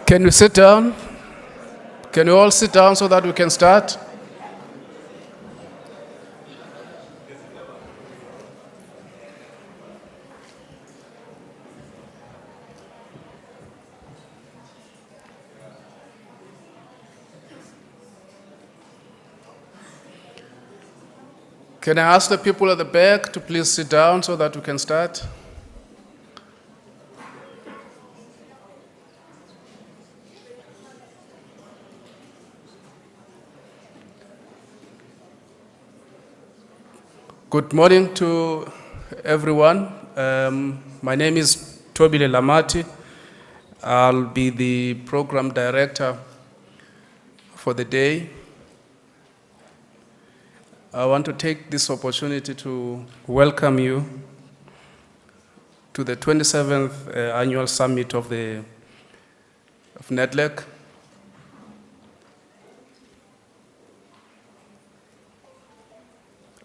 Can we sit down? Can we all sit down so that we can start? Can I ask the people at the back to please sit down so that we can start? Good morning to everyone. My name is Tobile Lamati. I'll be the program director for the day. I want to take this opportunity to welcome you to the 27th annual summit of Nedlac.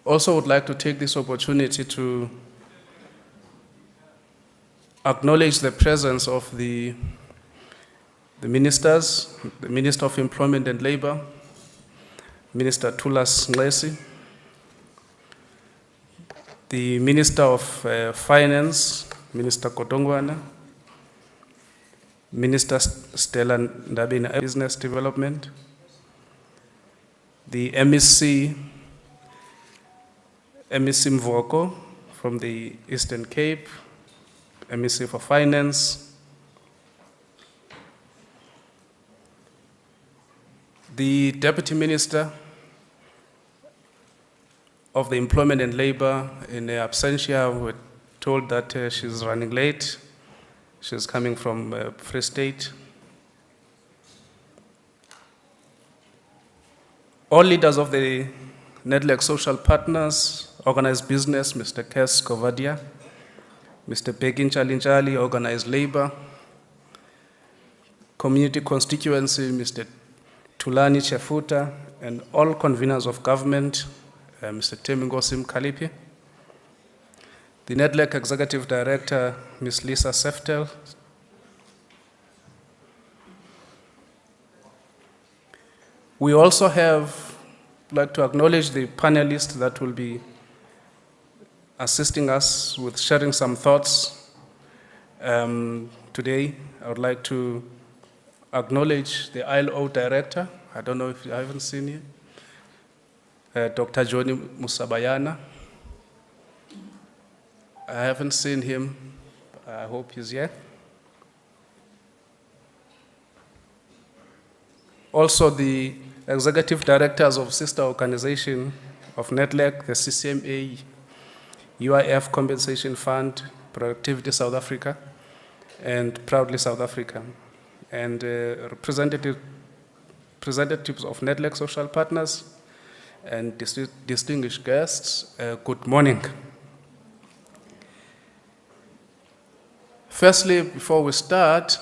Also would like to take this opportunity to acknowledge the presence of the ministers, the Minister of Employment and Labor, Minister Tulas Nglesi, the Minister of Finance, Minister Kotongwana, Minister Stella Ndabina Business Development, the MEC Mvoko from the Eastern Cape, MEC for Finance, the Deputy Minister of the Employment and Labor in absentia. We're told that she's running late. She's coming from Free State. All leaders of the Nedlac social partners, organized business, Mr. Kes Kovadia, Mr. Begin Chalinchali, organized labor, community constituency, Mr. Tulani Chefuta, and all conveners of government, Mr. Temingosim Kalipi, the Nedlac Executive Director, Ms. Lisa Seftel, we also like to acknowledge the panelists that will be assisting us with sharing some thoughts today. I would like to acknowledge the ILO Director. I don't know if I haven't seen him. Dr. Johnny Musabayana. I haven't seen him. I hope he's here. Also, the executive directors of sister organization of Nedlac, the CCMA, UIF Compensation Fund, Productivity South Africa, and Proudly South Africa, and representatives of Nedlac social partners, and distinguished guests, good morning. Firstly, before we start,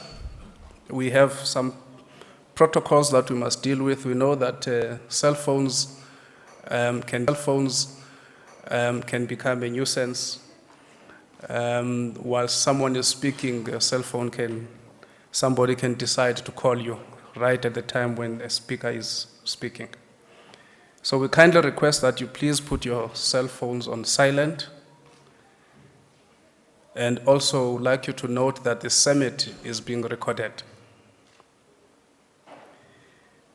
we have some protocols that we must deal with. We know that cell phones can become a nuisance. While someone is speaking, a cell phone somebody can decide to call you right at the time when a speaker is speaking. So we kindly request that you please put your cell phones on silent. And also would like you to note that the summit is being recorded.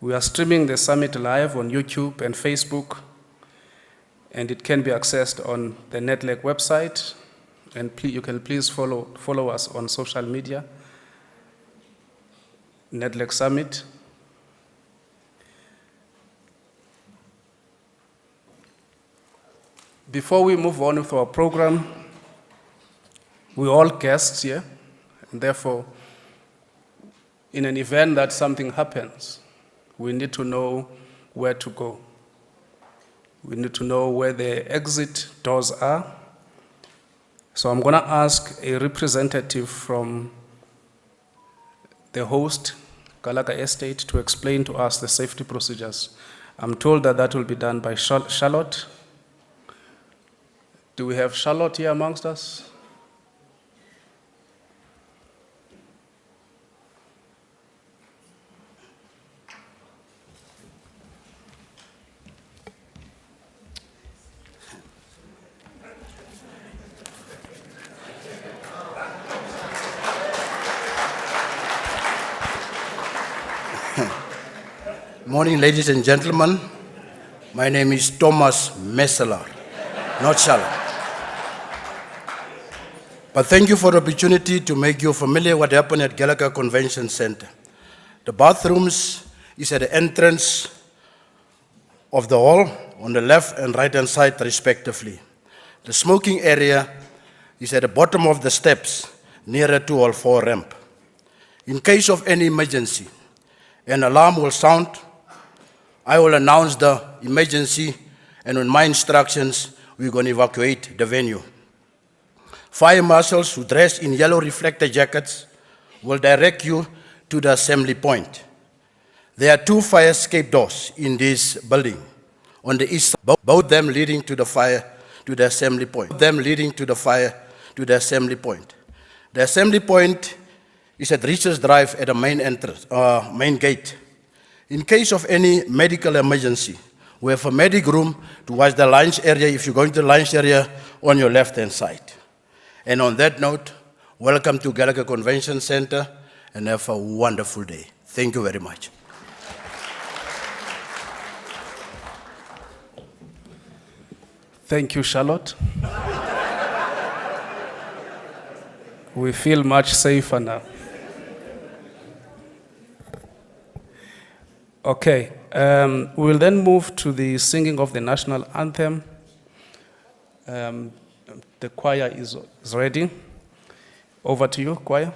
We are streaming the summit live on YouTube and Facebook, and it can be accessed on the Nedlac website. And you can please follow us on social media, Nedlac Summit. Before we move on with our program, we're all guests here, and therefore, in an event that something happens, we need to know where to go. We need to know where the exit doors are. So I'm going to ask a representative from the host, Gallagher Estate, to explain to us the safety procedures. I'm told that that will be done by Charlotte. Do we have Charlotte here amongst us? Morning, ladies and gentlemen. My name is Thomas Messelar, not Charlotte. But thank you for the opportunity to make you familiar with what happened at Gallagher Convention Center. The bathrooms is at the entrance of the hall on the left and right-hand side, respectively. The smoking area is at the bottom of the steps, nearer to hall 4 ramp. In case of any emergency, an alarm will sound. I will announce the emergency, and on my instructions, we're going to evacuate the venue. Fire marshals who dress in yellow reflector jackets will direct you to the assembly point. There are 2 fire escape doors in this building on the east side, both them leading to the assembly point. The assembly point is at Richards Drive at the main gate. In case of any medical emergency, we have a medic room towards the lunch area, if you're going to the lunch area, on your left-hand side. And on that note, welcome to Gallagher Convention Center, and have a wonderful day. Thank you very much. Thank you, Charlotte. We feel much safer now. Okay, we'll then move to the singing of the national anthem. The choir is ready. Over to you, choir.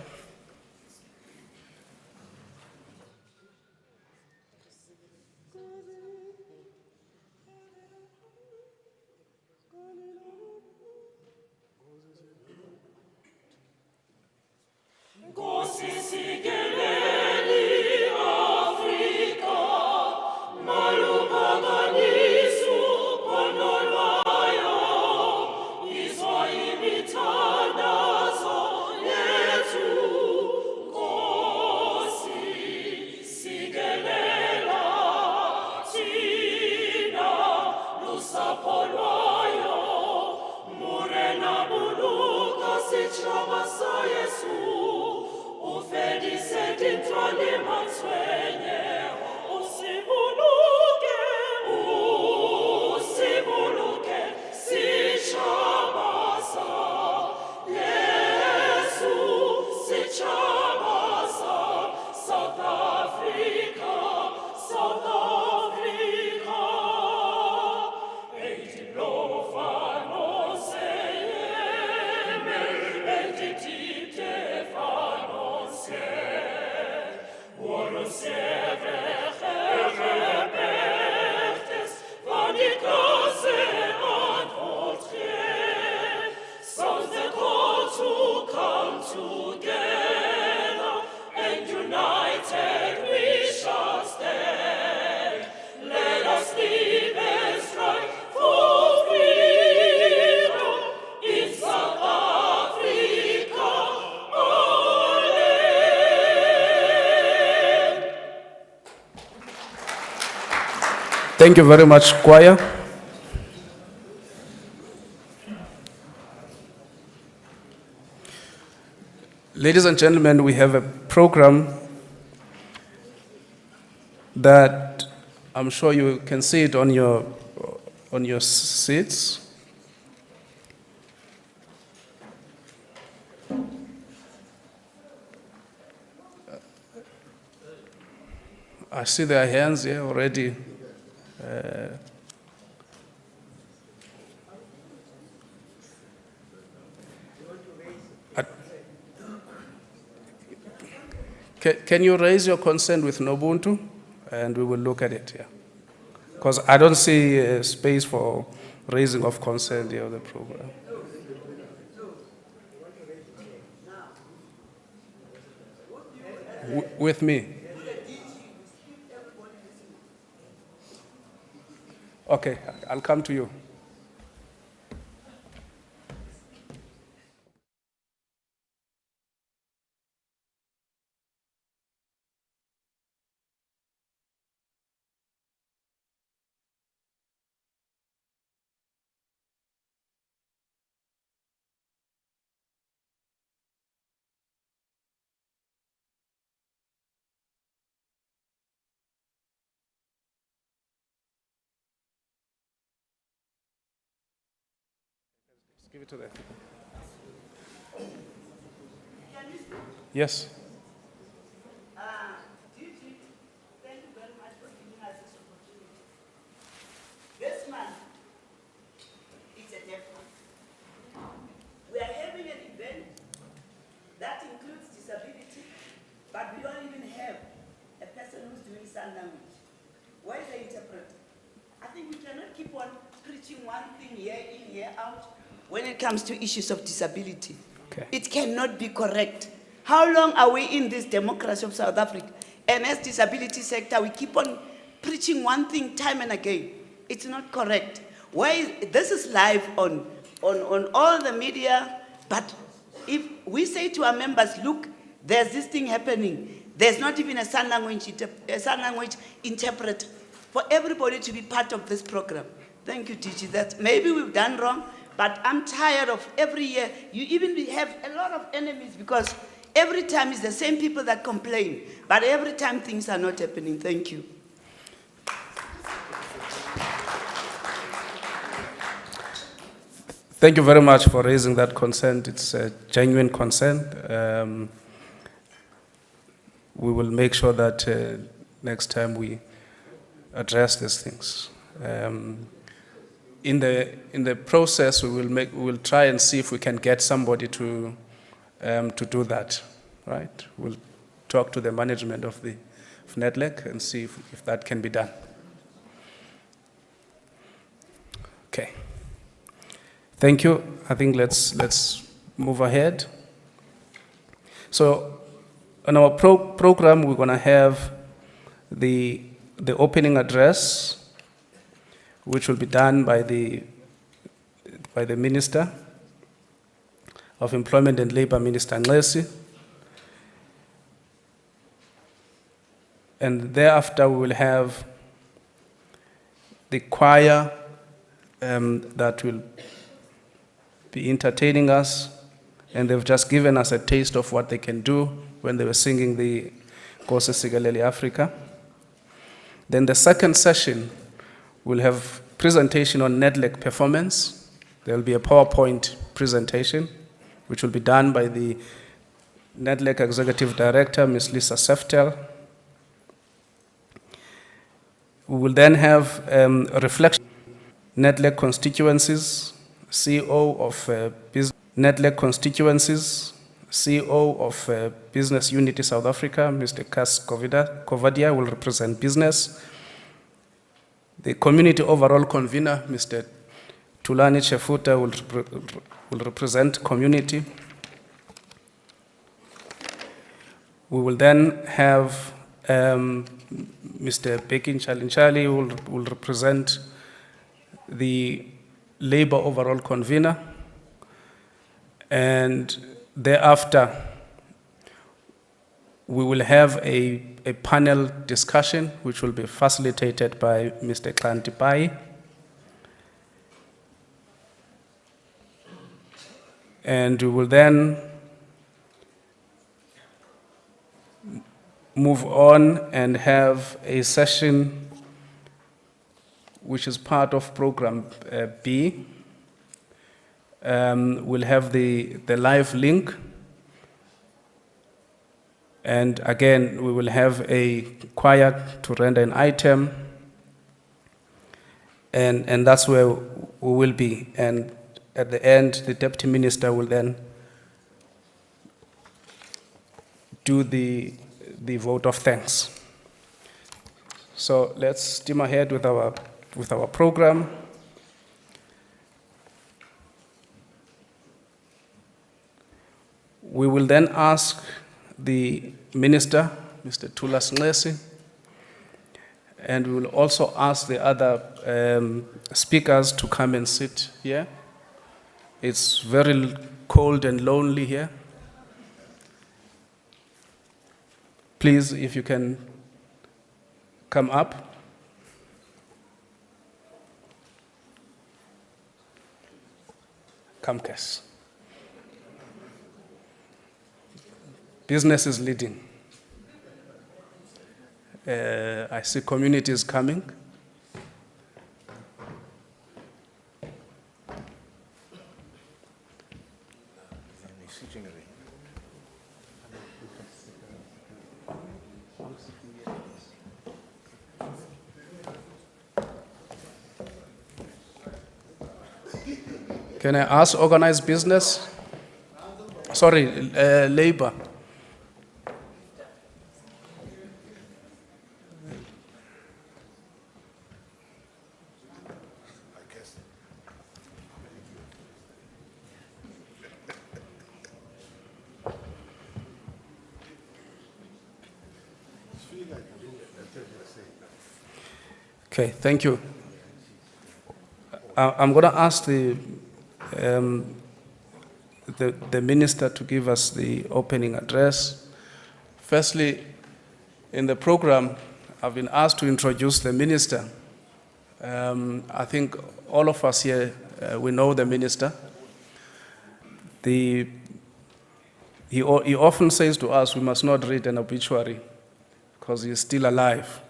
Say Thank you very much, choir. Ladies and gentlemen, we have a program that I'm sure you can see it on your seats. I see their hands here already. Can you raise your consent with Nobuntu? And we will look at it, yeah. Because I don't see a space for raising of consent here of the program. With me? Okay, I'll come to you. Give it to them. Yes. Gigi, thank you very much for giving us this opportunity. This month, it's a deaf month. We are having an event that includes disability, but we don't even have a person who's doing sign language. Where is the interpreter? I think we cannot keep on preaching one thing year in, year out when it comes to issues of disability. Okay. It cannot be correct. How long are we in this democracy of South Africa? And as disability sector, we keep on preaching one thing time and again. It's not correct. This is live on all the media, but if we say to our members, look, there's this thing happening, there's not even a sign language interpreter for everybody to be part of this program. Thank you, Gigi. That maybe we've done wrong, but I'm tired of every year. You even have a lot of enemies because every time it's the same people that complain, but every time things are not happening. Thank you. Thank you very much for raising that concern. It's a genuine concern. We will make sure that next time we address these things. In the process, we will try and see if we can get somebody to do that, right? We'll talk to the management of Nedlac and see if that can be done. Okay. Thank you. I think let's move ahead. So, on our program, we're going to have the opening address, which will be done by the Minister of Employment and Labor, Minister Nlesi. And thereafter, we will have the choir that will be entertaining us, and they've just given us a taste of what they can do when they were singing the Nkosi Sikelel' iAfrika. Then the second session will have presentation on Nedlac performance. There will be a PowerPoint presentation, which will be done by the Nedlac Executive Director, Ms. Lisa Seftel. We will then have a reflection. Nedlac constituencies, CEO of Business. Nedlac constituencies, CEO of Business Unity South Africa, Mr. Kas Kovadia will represent business. The community overall convener, Mr. Thulani Chefuta will represent community. We will then have Mr. Pekin Chalinchali who will represent the labor overall convener. And thereafter, we will have a panel discussion which will be facilitated by Mr. Klantipai. And we will then move on and have a session which is part of program B. We'll have the live link. And again, we will have a choir to render an item. And that's where we will be. And at the end, the Deputy Minister will then do the vote of thanks. So let's steam ahead with our program. We will then ask the Minister, Mr. Thulas Nxesi, and we will also ask the other speakers to come and sit here. It's very cold and lonely here. Please, if you can come up. Come, Cass. Business is leading. I see communities coming. Can I ask organized business? Sorry, labor. Okay, thank you. I'm going to ask the minister to give us the opening address. Firstly, in the program, I've been asked to introduce the minister. I think all of us here, we know the minister. He often says to us, we must not read an obituary because he's still alive.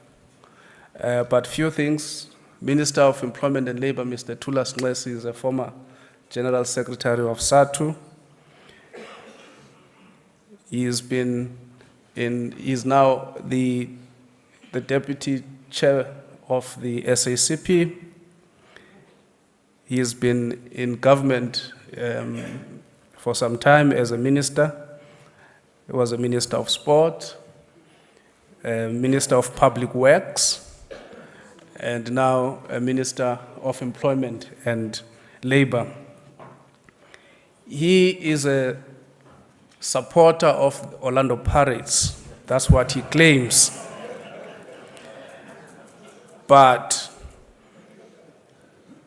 But few things, Minister of Employment and Labor, Mr. Thulas Nxesi, is a former General Secretary of SATU. He's now the Deputy Chair of the SACP. He has been in government for some time as a minister. He was a Minister of Sport, Minister of Public Works, and now a Minister of Employment and Labor. He is a supporter of Orlando Pirates. That's what he claims. But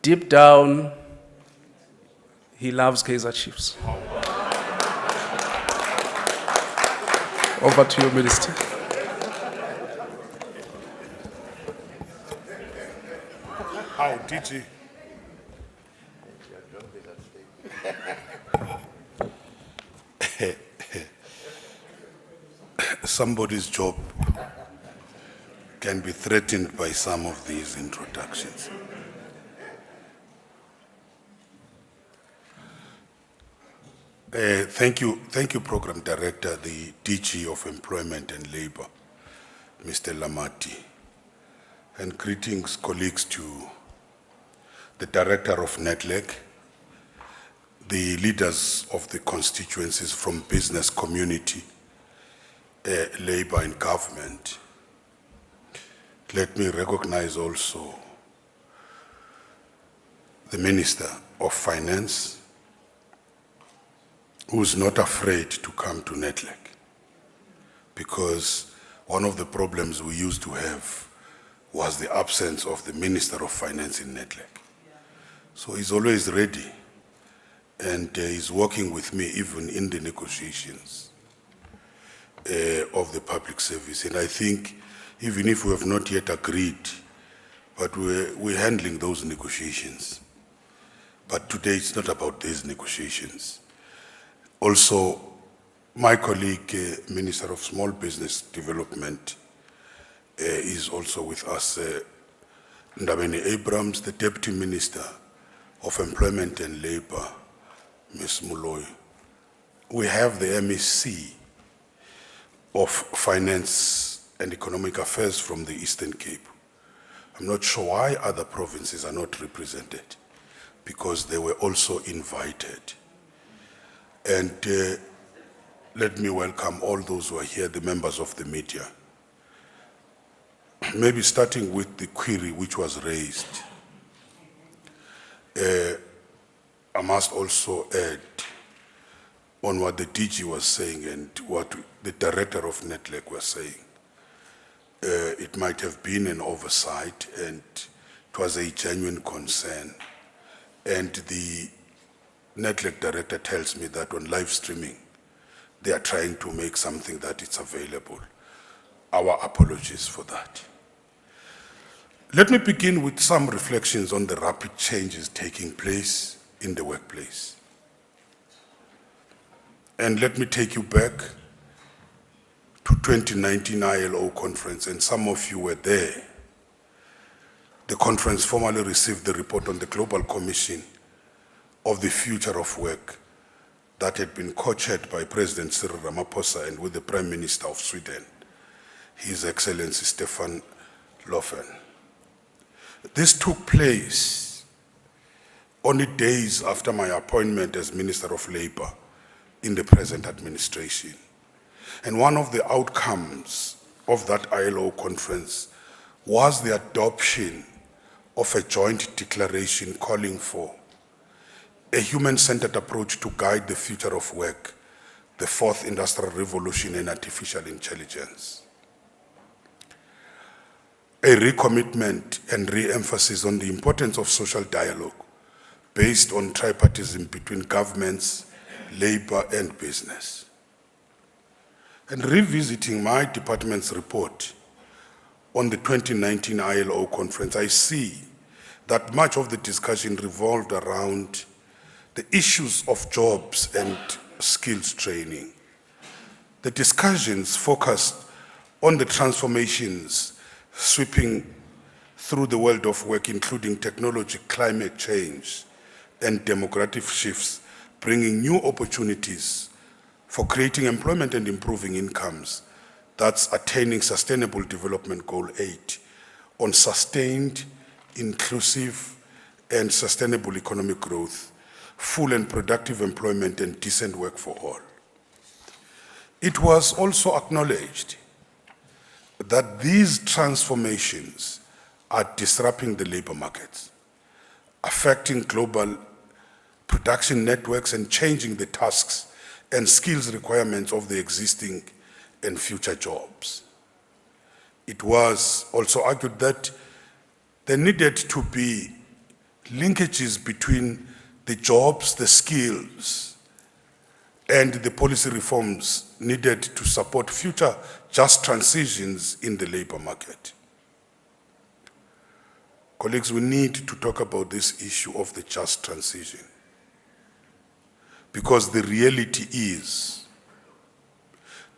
deep down, he loves Kaizer Chiefs. Over to you, Minister. How, DG? Somebody's job can be threatened by some of these introductions. Thank you, Program Director, the DG of Employment and Labor, Mr. Lamati, and greetings, colleagues, to the Director of Nedlac, the leaders of the constituencies from business community, labor and government. Let me recognize also the Minister of Finance, who's not afraid to come to Nedlac, because one of the problems we used to have was the absence of the Minister of Finance in Nedlac. So he's always ready, and he's working with me even in the negotiations. of the public service. And I think even if we have not yet agreed, but we're handling those negotiations. But today it's not about these negotiations. Also, my colleague, Minister of Small Business Development, is also with us. Ndabeni Abrams, the Deputy Minister of Employment and Labor, Ms. Muloy. We have the MEC of Finance and Economic Affairs from the Eastern Cape. I'm not sure why other provinces are not represented, because they were also invited. And let me welcome all those who are here, the members of the media. Maybe starting with the query which was raised. I must also add on what the DG was saying and what the director of Nedlac was saying. It might have been an oversight and it was a genuine concern. And the Nedlac director tells me that on live streaming, they are trying to make something that it's available. Our apologies for that. Let me begin with some reflections on the rapid changes taking place in the workplace. And let me take you back to 2019 ILO conference, and some of you were there. The conference formally received the report on the Global Commission of the Future of Work that had been co-chaired by President Cyril Ramaphosa and with the Prime Minister of Sweden, His Excellency Stefan Löfven. This took place only days after my appointment as Minister of Labor in the present administration. And one of the outcomes of that ILO conference was the adoption of a joint declaration calling for a human-centered approach to guide the future of work, the fourth industrial revolution and artificial intelligence. A recommitment and re-emphasis on the importance of social dialogue based on tripartism between governments, labor and business. And revisiting my department's report on the 2019 ILO conference, I see that much of the discussion revolved around the issues of jobs and skills training. The discussions focused on the transformations sweeping through the world of work, including technology, climate change, and demographic shifts, bringing new opportunities for creating employment and improving incomes. That's attaining Sustainable Development Goal 8 on sustained, inclusive, and sustainable economic growth, full and productive employment, and decent work for all. It was also acknowledged that these transformations are disrupting the labor markets, affecting global production networks and changing the tasks and skills requirements of the existing and future jobs. It was also argued that there needed to be linkages between the jobs, the skills, and the policy reforms needed to support future just transitions in the labor market. Colleagues, we need to talk about this issue of the just transition, because the reality is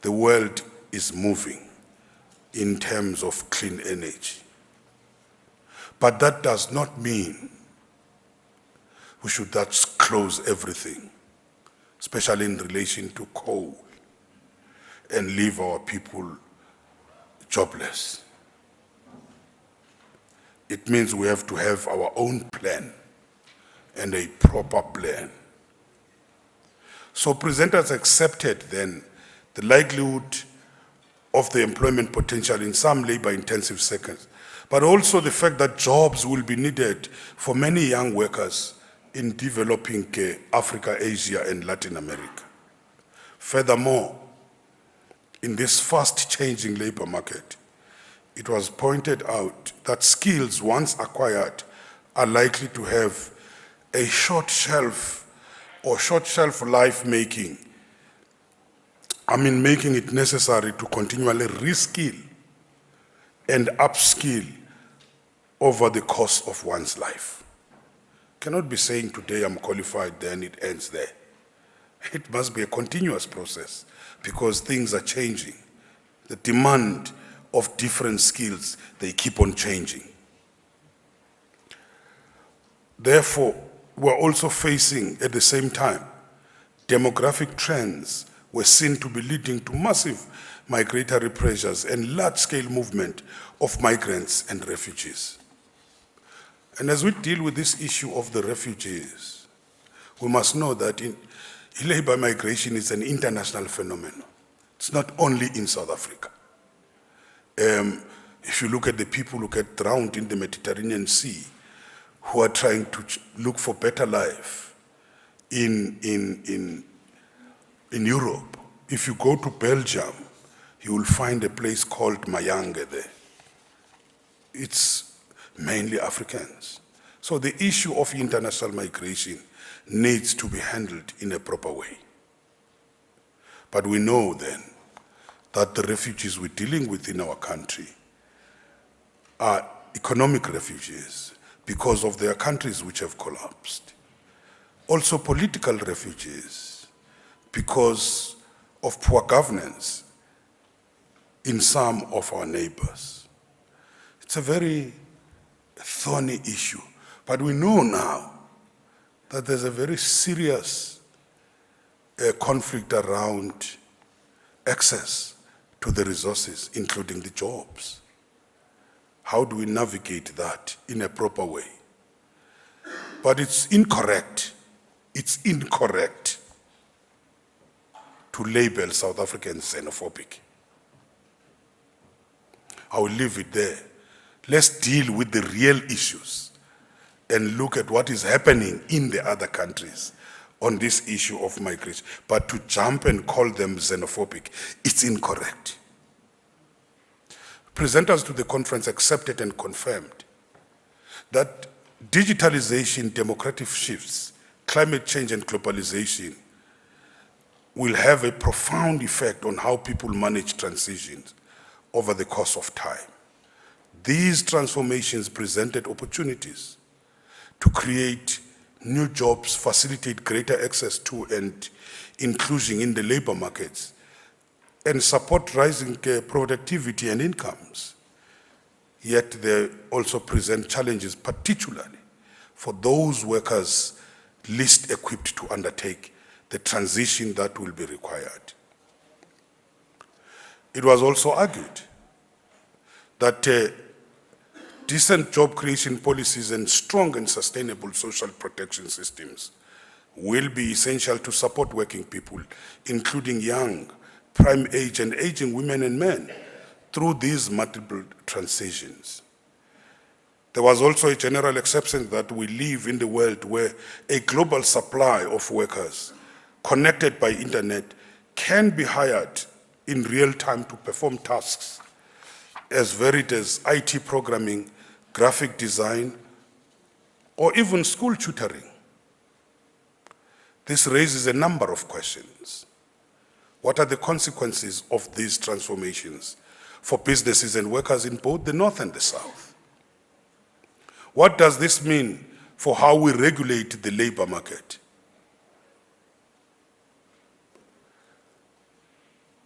the world is moving in terms of clean energy. But that does not mean we should just close everything, especially in relation to coal, and leave our people jobless. It means we have to have our own plan and a proper plan. So presenters accepted then the likelihood of the employment potential in some labor-intensive sectors, but also the fact that jobs will be needed for many young workers in developing Africa, Asia, and Latin America. Furthermore, in this fast-changing labor market, it was pointed out that skills once acquired are likely to have a short shelf or short shelf life, making making it necessary to continually reskill and upskill over the course of one's life. Cannot be saying today I'm qualified, then it ends there. It must be a continuous process because things are changing. The demand of different skills, they keep on changing. Therefore, we're also facing at the same time, demographic trends were seen to be leading to massive migratory pressures and large-scale movement of migrants and refugees. And as we deal with this issue of the refugees, we must know that labor migration is an international phenomenon. It's not only in South Africa. If you look at the people who get drowned in the Mediterranean Sea, who are trying to look for better life in Europe, if you go to Belgium, you will find a place called Mayange there. It's mainly Africans. So the issue of international migration needs to be handled in a proper way. But we know then that the refugees we're dealing with in our country are economic refugees because of their countries which have collapsed. Also political refugees because of poor governance in some of our neighbors. It's a very thorny issue, but we know now that there's a very serious conflict around access to the resources, including the jobs. How do we navigate that in a proper way? But it's incorrect to label South Africans xenophobic. I will leave it there. Let's deal with the real issues and look at what is happening in the other countries on this issue of migration. But to jump and call them xenophobic, it's incorrect. Presenters to the conference accepted and confirmed that digitalization, demographic shifts, climate change and globalization will have a profound effect on how people manage transitions over the course of time. These transformations presented opportunities to create new jobs, facilitate greater access to and inclusion in the labor markets, and support rising productivity and incomes. Yet they also present challenges, particularly for those workers least equipped to undertake the transition that will be required. It was also argued that decent job creation policies and strong and sustainable social protection systems will be essential to support working people, including young, prime age and aging women and men, through these multiple transitions. There was also a general acceptance that we live in the world where a global supply of workers connected by internet can be hired in real time to perform tasks as varied as IT programming, graphic design, or even school tutoring. This raises a number of questions. What are the consequences of these transformations for businesses and workers in both the North and the South? What does this mean for how we regulate the labor market?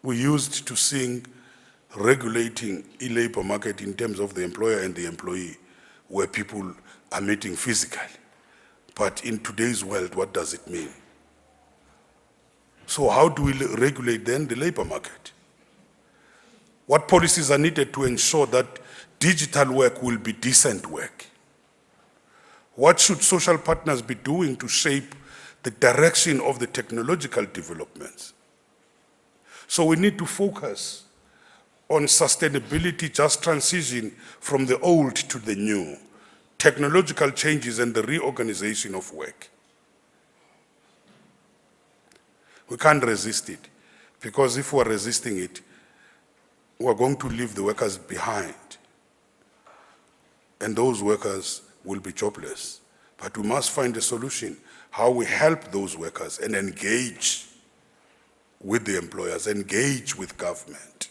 We used to sing regulating a labor market in terms of the employer and the employee, where people are meeting physically. But in today's world, what does it mean? So how do we regulate then the labor market? What policies are needed to ensure that digital work will be decent work? What should social partners be doing to shape the direction of the technological developments? So we need to focus on sustainability, just transition from the old to the new, technological changes and the reorganization of work. We can't resist it, because if we're resisting it, we're going to leave the workers behind. And those workers will be jobless. But we must find a solution, how we help those workers and engage with the employers, engage with government.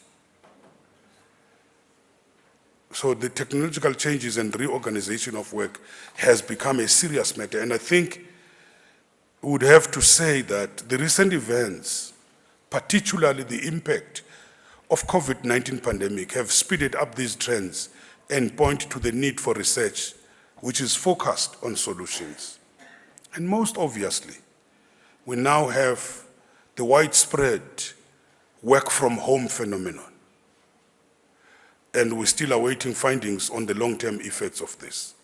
So the technological changes and reorganization of work has become a serious matter. And I think we would have to say that the recent events, particularly the impact of COVID-19 pandemic, have speeded up these trends and point to the need for research which is focused on solutions. And most obviously, we now have the widespread work from home phenomenon. And we're still awaiting findings on the long-term effects of this.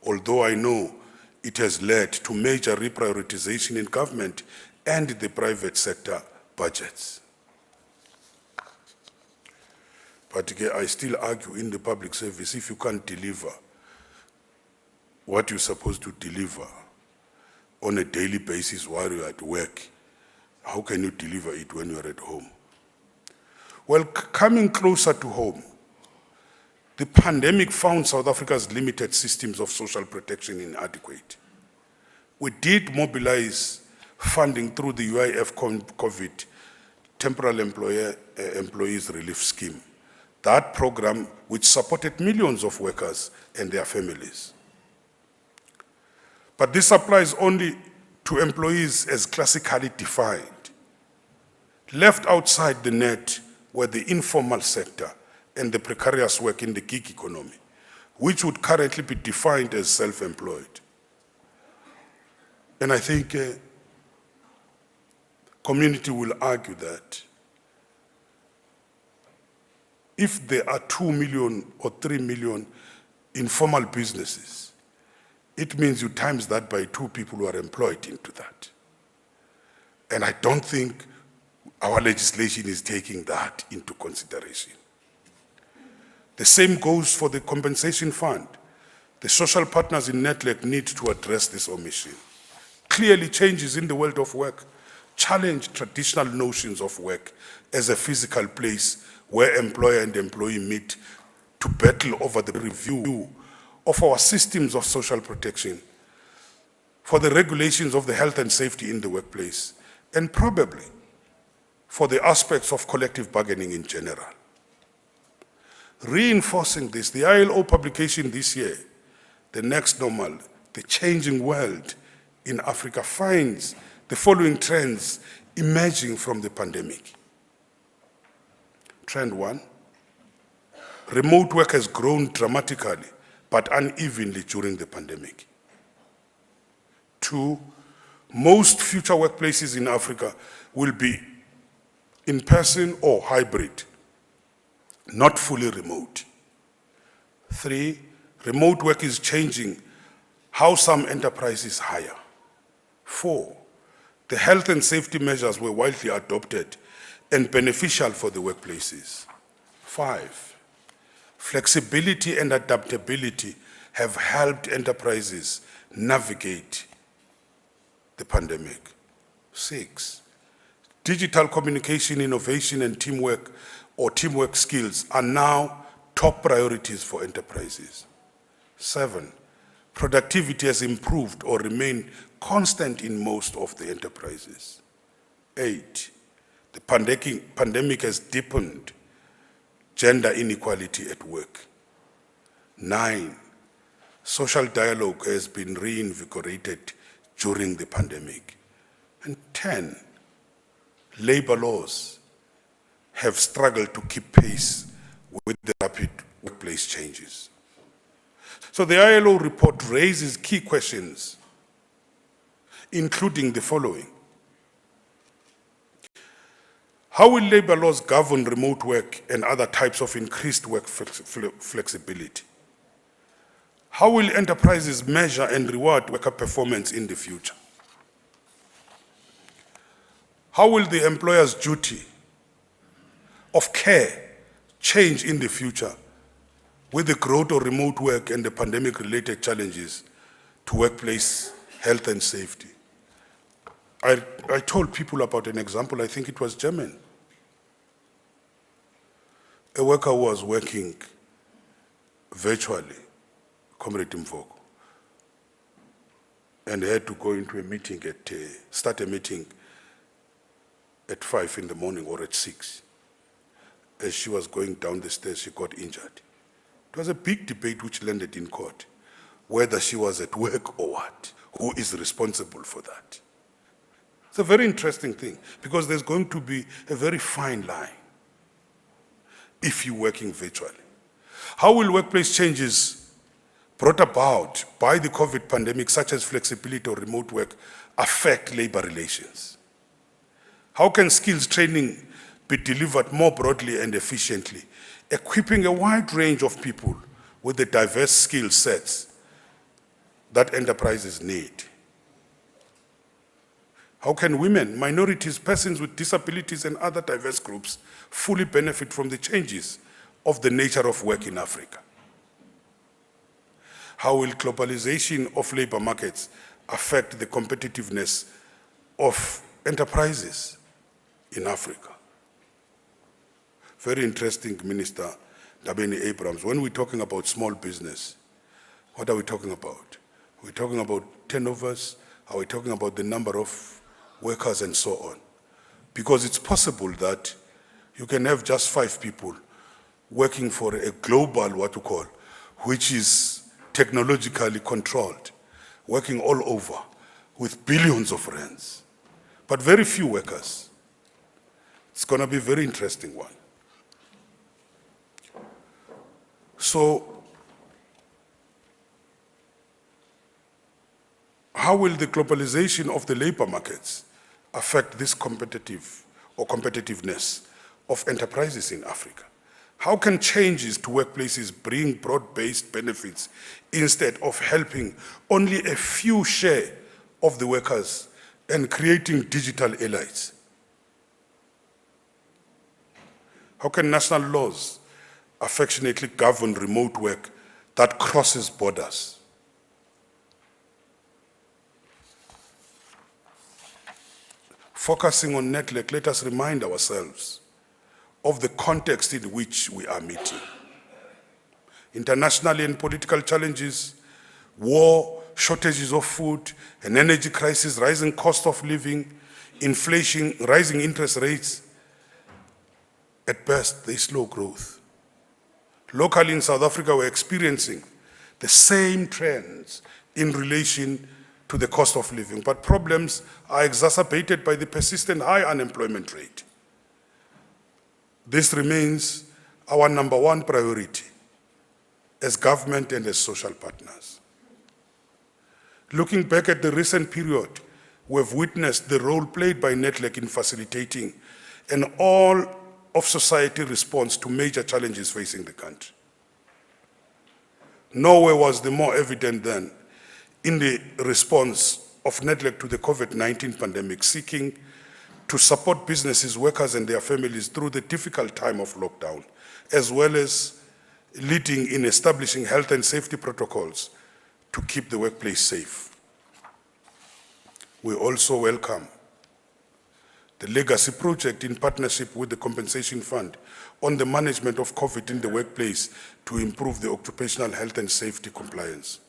Although I know it has led to major reprioritization in government and the private sector budgets. But again, I still argue in the public service, if you can't deliver what you're supposed to deliver on a daily basis while you're at work, how can you deliver it when you're at home? Well, coming closer to home, the pandemic found South Africa's limited systems of social protection inadequate. We did mobilize funding through the UIF COVID Temporal Employees Relief Scheme. That program which supported millions of workers and their families. But this applies only to employees as classically defined. Left outside the net were the informal sector and the precarious work in the gig economy, which would currently be defined as self-employed. And I think community will argue that if there are 2 million or 3 million informal businesses, it means you times that by 2 people who are employed into that. And I don't think our legislation is taking that into consideration. The same goes for the compensation fund. The social partners in Nedlac need to address this omission. Clearly, changes in the world of work challenge traditional notions of work as a physical place where employer and employee meet to battle over the review of our systems of social protection, for the regulations of the health and safety in the workplace, and probably for the aspects of collective bargaining in general. Reinforcing this, the ILO publication this year, The Next Normal, The Changing World in Africa, finds the following trends emerging from the pandemic. Trend 1, remote work has grown dramatically but unevenly during the pandemic. 2, most future workplaces in Africa will be in person or hybrid, not fully remote. 3, remote work is changing how some enterprises hire. 4, the health and safety measures were widely adopted and beneficial for the workplaces. 5, flexibility and adaptability have helped enterprises navigate the pandemic. 6, digital communication, innovation, and teamwork skills are now top priorities for enterprises. 7, productivity has improved or remained constant in most of the enterprises. 8, the pandemic has deepened gender inequality at work. 9, social dialogue has been reinvigorated during the pandemic. And 10, labor laws have struggled to keep pace with the rapid workplace changes. So the ILO report raises key questions, including the following. How will labor laws govern remote work and other types of increased work flexibility? How will enterprises measure and reward worker performance in the future? How will the employer's duty of care change in the future with the growth of remote work and the pandemic-related challenges to workplace health and safety? I told people about an example, I think it was German. A worker was working virtually, Comrade Mvoko, and had to go into a meeting start a meeting at 5 in the morning or at 6. As she was going down the stairs, she got injured. It was a big debate which landed in court, whether she was at work or what. Who is responsible for that? It's a very interesting thing, because there's going to be a very fine line if you're working virtually. How will workplace changes brought about by the COVID pandemic, such as flexibility or remote work, affect labor relations? How can skills training be delivered more broadly and efficiently, equipping a wide range of people with the diverse skill sets that enterprises need? How can women, minorities, persons with disabilities, and other diverse groups fully benefit from the changes of the nature of work in Africa? How will globalization of labor markets affect the competitiveness of enterprises in Africa? Very interesting, Minister Dabeni Abrams. When we're talking about small business, what are we talking about? We're talking about turnovers, are we talking about the number of workers and so on? Because it's possible that you can have just 5 people working for a global, what you call, which is technologically controlled, working all over with billions of rands, but very few workers. It's going to be a very interesting one. So, how will the globalization of the labor markets affect this competitiveness of enterprises in Africa? How can changes to workplaces bring broad-based benefits instead of helping only a few share of the workers and creating digital elites? How can national laws affectionately govern remote work that crosses borders? Focusing on Nedlac, let us remind ourselves of the context in which we are meeting. Internationally and political challenges, war, shortages of food, an energy crisis, rising cost of living, inflation, rising interest rates. At best, they slow growth. Locally in South Africa, we're experiencing the same trends in relation to the cost of living, but problems are exacerbated by the persistent high unemployment rate. This remains our #1 priority as government and as social partners. Looking back at the recent period, we've witnessed the role played by Nedlac in facilitating an all-of-society response to major challenges facing the country. Nowhere was the more evident than in the response of Nedlac to the COVID-19 pandemic, seeking to support businesses, workers, and their families through the difficult time of lockdown, as well as leading in establishing health and safety protocols to keep the workplace safe. We also welcome the Legacy Project in partnership with the Compensation Fund on the management of COVID in the workplace to improve the occupational health and safety compliance.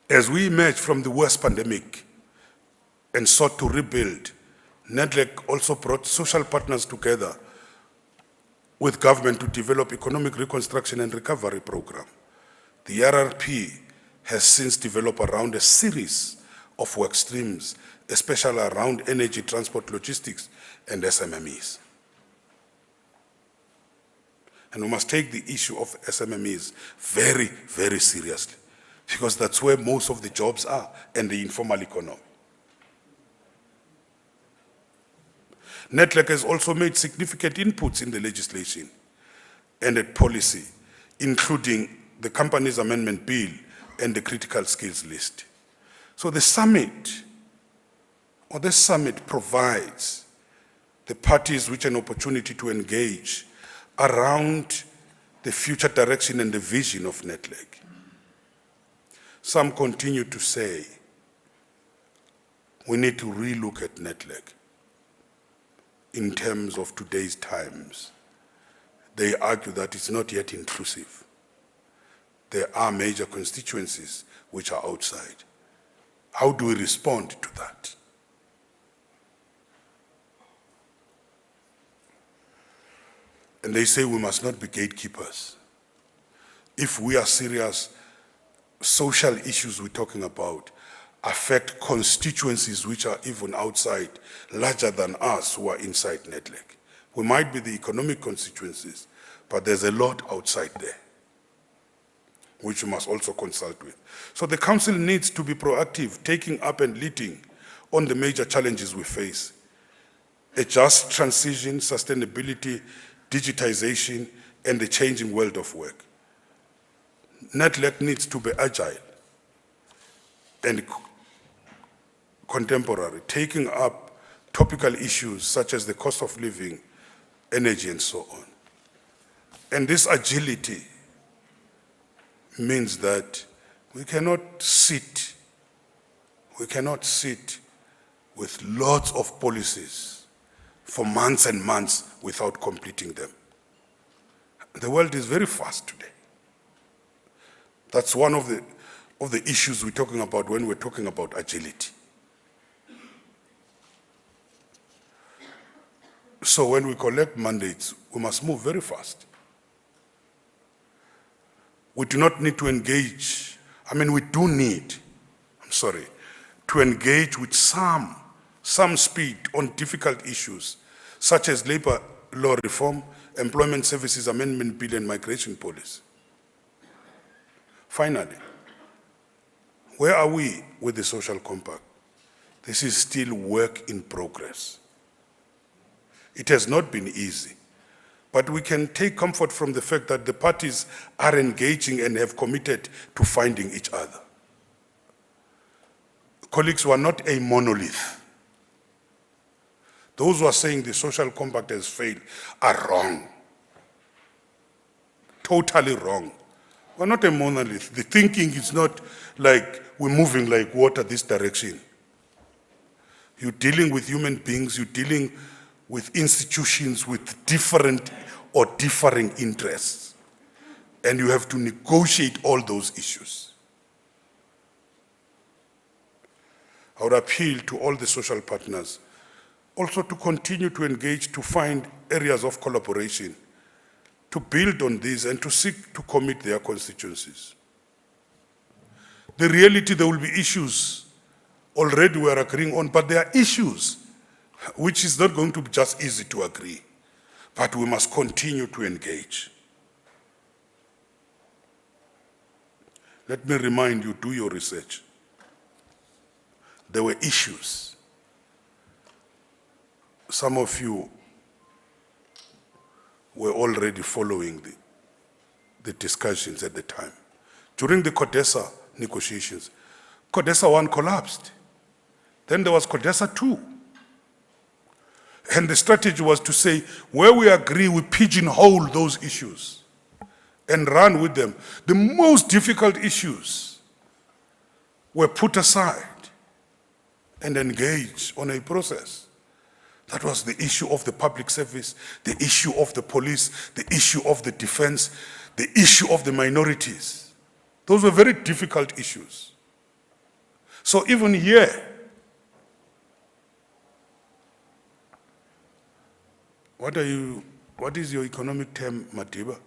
As we emerge from the worst pandemic and sought to rebuild, Nedlac also brought social partners together with government to develop economic reconstruction and recovery program. The RRP has since developed around a series of work streams, especially around energy, transport, logistics, and SMMEs. And we must take the issue of SMMEs very, very seriously, because that's where most of the jobs are and the informal economy. Nedlac has also made significant inputs in the legislation and at policy, including the Companies Amendment Bill and the Critical Skills List. So the summit, or this summit, provides the parties with an opportunity to engage around the future direction and the vision of Nedlac. Some continue to say we need to relook at Nedlac in terms of today's times. They argue that it's not yet inclusive. There are major constituencies which are outside. How do we respond to that? And they say we must not be gatekeepers. If we are serious, social issues we're talking about affect constituencies which are even outside, larger than us who are inside Nedlac. We might be the economic constituencies, but there's a lot outside there, which we must also consult with. So the council needs to be proactive, taking up and leading on the major challenges we face. A just transition, sustainability, digitization, and the changing world of work. Nedlac needs to be agile and contemporary, taking up topical issues such as the cost of living, energy, and so on. And this agility means that we cannot sit with lots of policies for months and months without completing them. The world is very fast today. That's one of the issues we're talking about when we're talking about agility. So when we collect mandates, we must move very fast. We do not need to engage, we do need, to engage with some speed on difficult issues, such as labor law reform, employment services amendment bill, and migration policy. Finally, where are we with the social compact? This is still work in progress. It has not been easy, but we can take comfort from the fact that the parties are engaging and have committed to finding each other. Colleagues, we are not a monolith. Those who are saying the social compact has failed are wrong. Totally wrong. We're not a monolith. The thinking is not like we're moving like water this direction. You're dealing with human beings, you're dealing with institutions with different or differing interests. And you have to negotiate all those issues. I would appeal to all the social partners also to continue to engage, to find areas of collaboration, to build on these and to seek to commit their constituencies. The reality, there will be issues already we are agreeing on, but there are issues which is not going to be just easy to agree, but we must continue to engage. Let me remind you, do your research. There were issues. Some of you were already following the discussions at the time. During the CODESA negotiations, CODESA 1 collapsed. Then there was CODESA 2. And the strategy was to say, where we agree, we pigeonhole those issues and run with them. The most difficult issues were put aside and engaged on a process. That was the issue of the public service, the issue of the police, the issue of the defense, the issue of the minorities. Those were very difficult issues. So even here, what is your economic term, Madiba?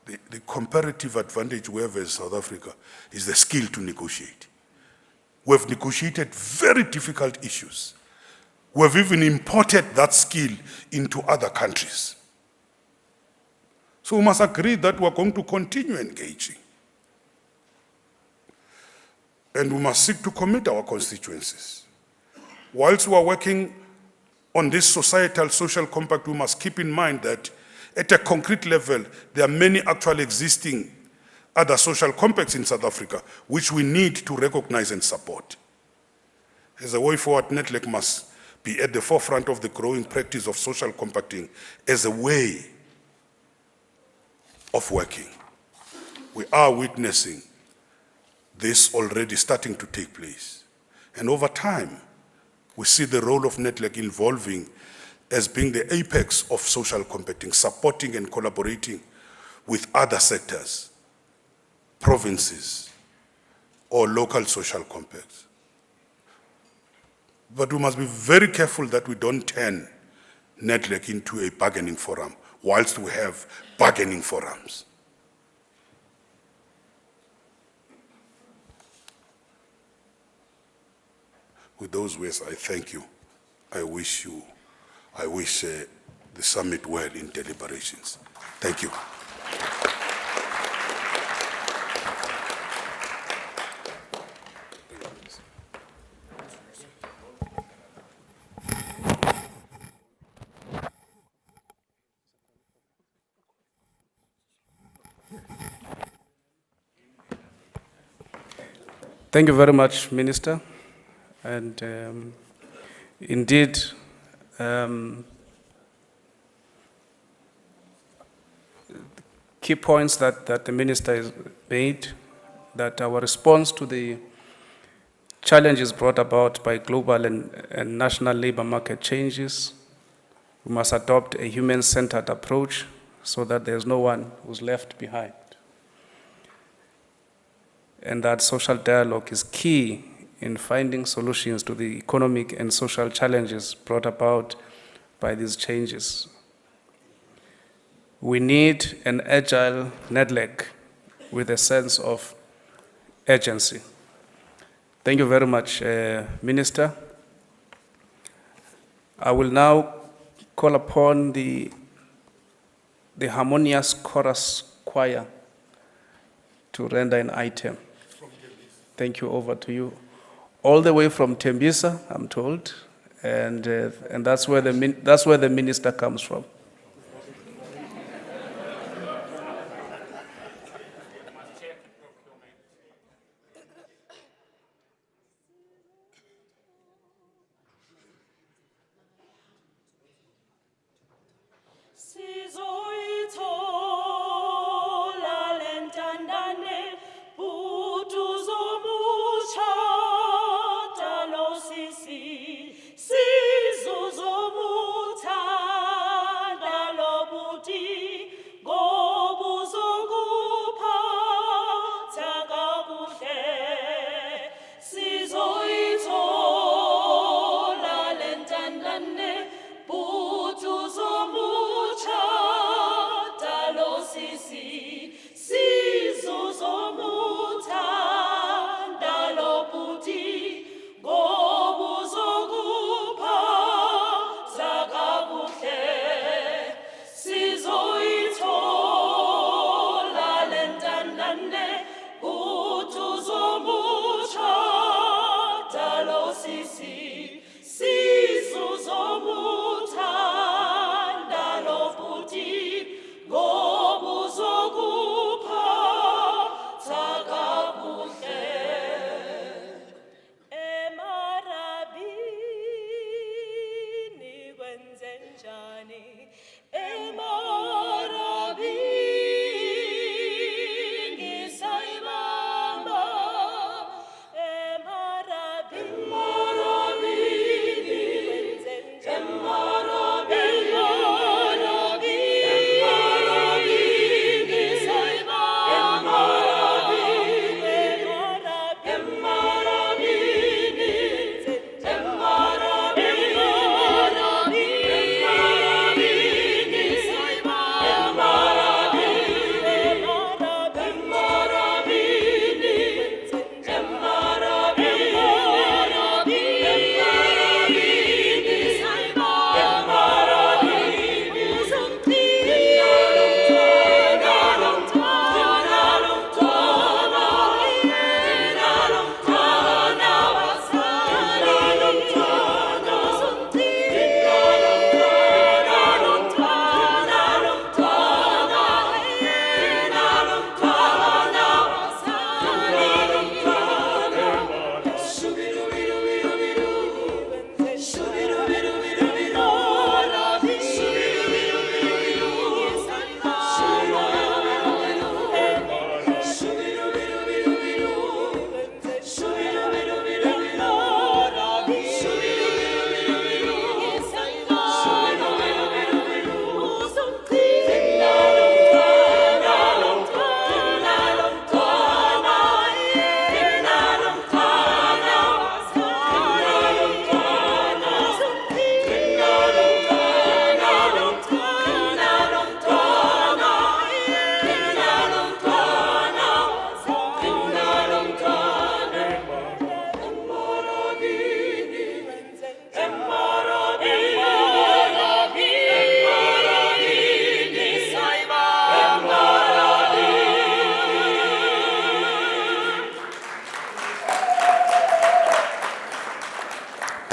The comparative advantage we have as South Africa is the skill to negotiate. We have negotiated very difficult issues. We have even imported that skill into other countries. So we must agree that we are going to continue engaging. And we must seek to commit our constituencies. Whilst we are working on this societal social compact, we must keep in mind that at a concrete level, there are many actually existing other social compacts in South Africa, which we need to recognize and support. As a way forward, Nedlac must be at the forefront of the growing practice of social compacting as a way of working. We are witnessing this already starting to take place. And over time, we see the role of Nedlac evolving as being the apex of social compacting, supporting and collaborating with other sectors, provinces, or local social compacts. But we must be very careful that we don't turn Nedlac into a bargaining forum whilst we have bargaining forums. With those words, I thank you. I wish the summit well in deliberations. Thank you. Thank you very much, Minister. And indeed, key points that the Minister has made, that our response to the challenges brought about by global and national labor market changes, we must adopt a human-centered approach so that there's no one who's left behind. And that social dialogue is key in finding solutions to the economic and social challenges brought about by these changes. We need an agile Nedlac with a sense of urgency. Thank you very much, Minister. I will now call upon the Harmonious Chorus Choir to render an item. Thank you, over to you. All the way from Tembisa, I'm told, and that's where the minister comes from.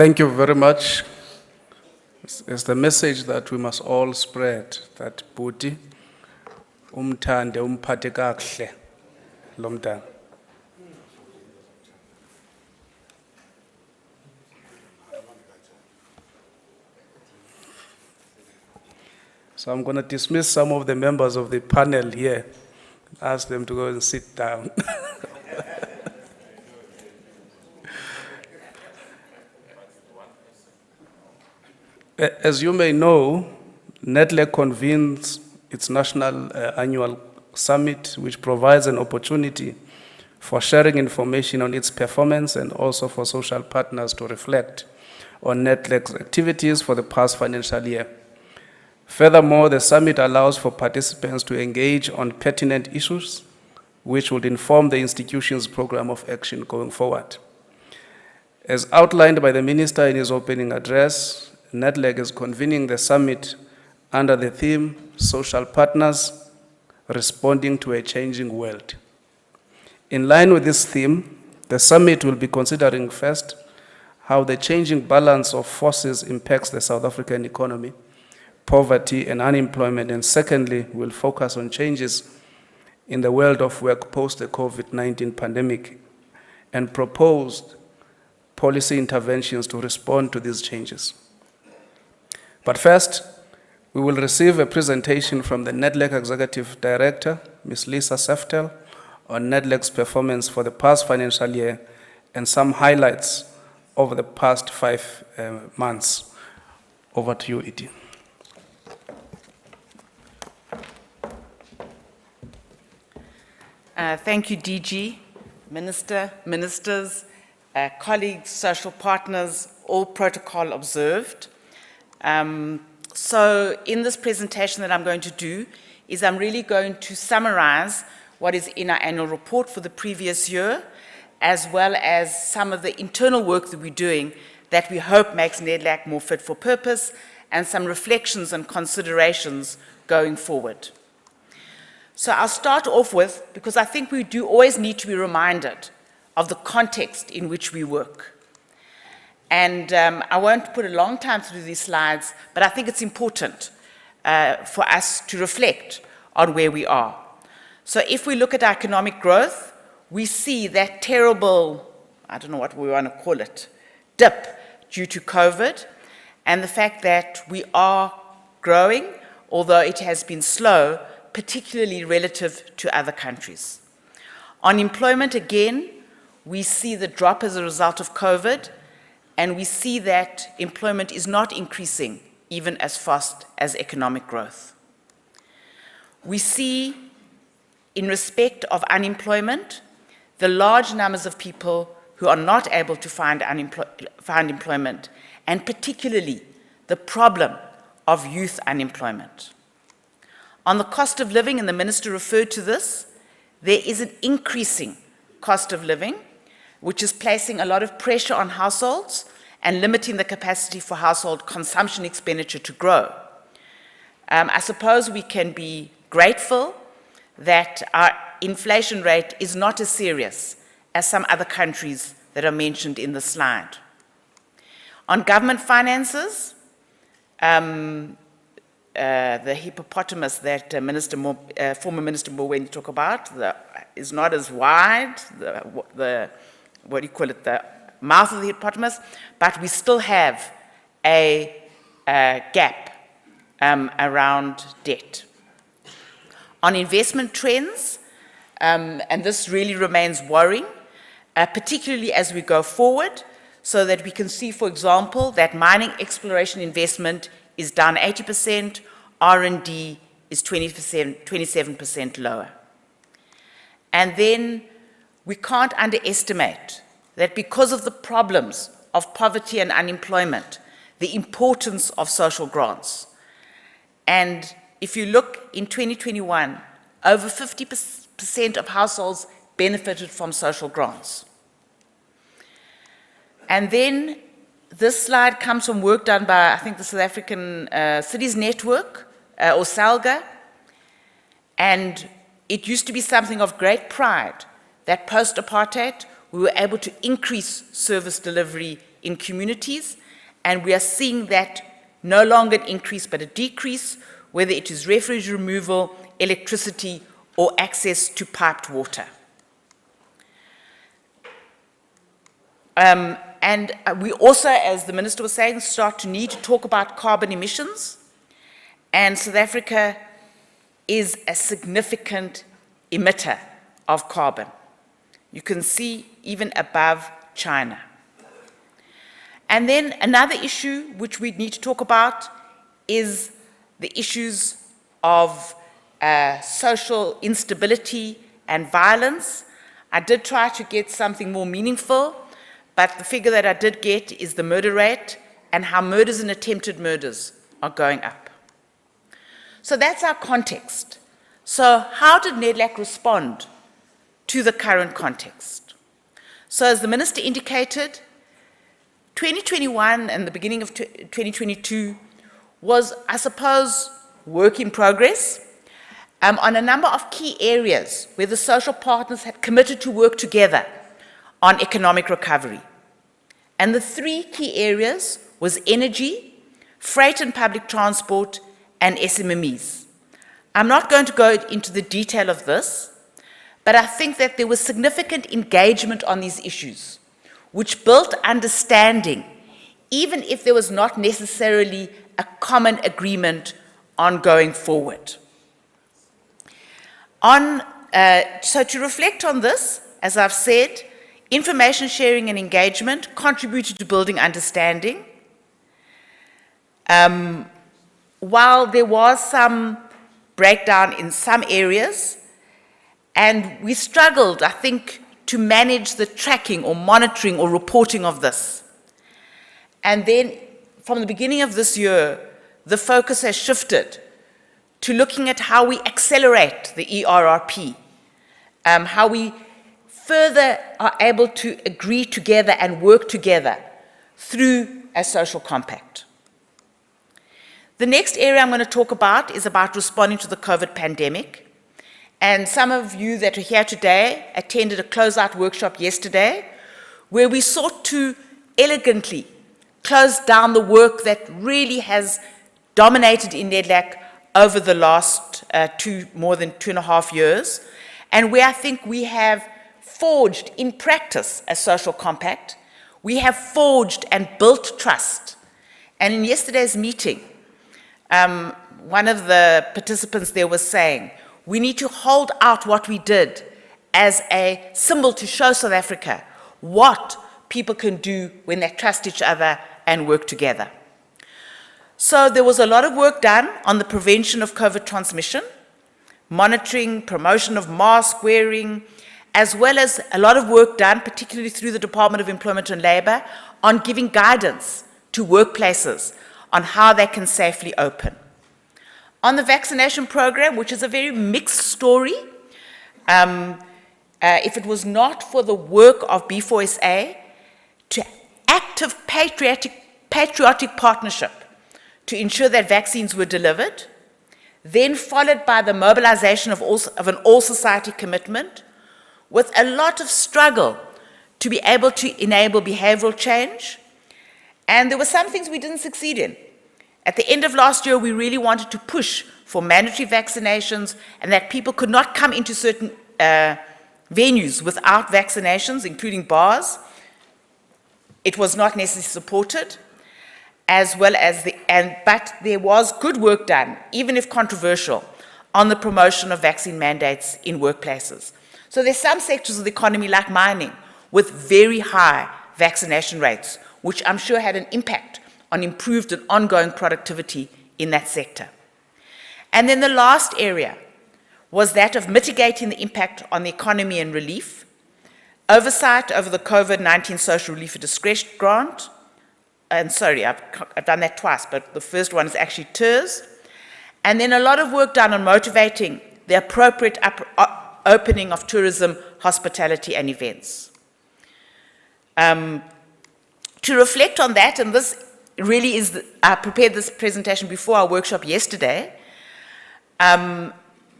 Thank you very much. It's the message that we must all spread, that Bhuti, umthande, umphathe kakuhle lo mntana. So I'm going to dismiss some of the members of the panel here, ask them to go and sit down. As you may know, Nedlac convenes its national annual summit, which provides an opportunity for sharing information on its performance and also for social partners to reflect on Nedlac's activities for the past financial year. Furthermore, the summit allows for participants to engage on pertinent issues, which would inform the institution's program of action going forward. As outlined by the Minister in his opening address, Nedlac is convening the summit under the theme, Social Partners Responding to a Changing World. In line with this theme, the summit will be considering first how the changing balance of forces impacts the South African economy, poverty and unemployment, and secondly, will focus on changes in the world of work post the COVID-19 pandemic and proposed policy interventions to respond to these changes. But first, we will receive a presentation from the Nedlac Executive Director, Ms. Lisa Seftel, on Nedlac's performance for the past financial year and some highlights over the past 5 months. Over to you, Iti. Thank you, DG, Minister, ministers, colleagues, social partners, all protocol observed. So in this presentation that I'm going to do is I'm really going to summarize what is in our annual report for the previous year, as well as some of the internal work that we're doing that we hope makes Nedlac more fit for purpose, and some reflections and considerations going forward. So I'll start off with, because I think we do always need to be reminded of the context in which we work. And I won't put a long time through these slides, but I think it's important for us to reflect on where we are. So if we look at our economic growth, we see that terrible, I don't know what we want to call it, dip due to COVID, and the fact that we are growing, although it has been slow, particularly relative to other countries. On employment, again, we see the drop as a result of COVID, and we see that employment is not increasing even as fast as economic growth. We see, in respect of unemployment, the large numbers of people who are not able to find employment, and particularly the problem of youth unemployment. On the cost of living, and the Minister referred to this, there is an increasing cost of living, which is placing a lot of pressure on households and limiting the capacity for household consumption expenditure to grow. I suppose we can be grateful that our inflation rate is not as serious as some other countries that are mentioned in the slide. On government finances, the hippopotamus that former Minister Mboweni talked about is not as wide, the mouth of the hippopotamus, but we still have a gap around debt. On investment trends, and this really remains worrying, particularly as we go forward, so that we can see, for example, that mining exploration investment is down 80%, R&D is 27% lower. And then we can't underestimate that because of the problems of poverty and unemployment, the importance of social grants. And if you look in 2021, over 50% of households benefited from social grants. And then this slide comes from work done by, I think, the South African Cities Network, or SALGA, and it used to be something of great pride that post-apartheid we were able to increase service delivery in communities, and we are seeing that no longer an increase but a decrease, whether it is refuge removal, electricity, or access to piped water. And we also, as the Minister was saying, start to need to talk about carbon emissions, and South Africa is a significant emitter of carbon. You can see even above China. And then another issue which we need to talk about is the issues of social instability and violence. I did try to get something more meaningful, but the figure that I did get is the murder rate and how murders and attempted murders are going up. So that's our context. So how did Nedlac respond to the current context? So as the Minister indicated, 2021 and the beginning of 2022 was, I suppose, work in progress on a number of key areas where the social partners had committed to work together on economic recovery. And the three key areas was energy, freight and public transport, and SMMEs. I'm not going to go into the detail of this, but I think that there was significant engagement on these issues, which built understanding, even if there was not necessarily a common agreement on going forward. So to reflect on this, as I've said, information sharing and engagement contributed to building understanding. While there was some breakdown in some areas, and we struggled, I think, to manage the tracking or monitoring or reporting of this. And then from the beginning of this year, the focus has shifted to looking at how we accelerate the ERRP, how we further are able to agree together and work together through a social compact. The next area I'm going to talk about is about responding to the COVID pandemic. And some of you that are here today attended a closeout workshop yesterday where we sought to elegantly close down the work that really has dominated in Nedlac over the last more than 2.5 years, and where I think we have forged in practice a social compact. We have forged and built trust. And in yesterday's meeting, one of the participants there was saying, we need to hold out what we did as a symbol to show South Africa what people can do when they trust each other and work together. So there was a lot of work done on the prevention of COVID transmission, monitoring, promotion of mask wearing, as well as a lot of work done, particularly through the Department of Employment and Labour, on giving guidance to workplaces on how they can safely open. On the vaccination program, which is a very mixed story, if it was not for the work of B4SA to active patriotic partnership to ensure that vaccines were delivered, then followed by the mobilization of an all-society commitment, with a lot of struggle to be able to enable behavioral change. And there were some things we didn't succeed in. At the end of last year, we really wanted to push for mandatory vaccinations and that people could not come into certain venues without vaccinations, including bars. It was not necessarily supported, as well as but there was good work done, even if controversial, on the promotion of vaccine mandates in workplaces. So there's some sectors of the economy, like mining, with very high vaccination rates, which I'm sure had an impact on improved and ongoing productivity in that sector. And then the last area was that of mitigating the impact on the economy and relief, oversight over the COVID-19 Social Relief Discretion Grant, and sorry, I've done that twice, but the first one is actually TERS, and then a lot of work done on motivating the appropriate opening of tourism, hospitality, and events. To reflect on that, and this really is, I prepared this presentation before our workshop yesterday, and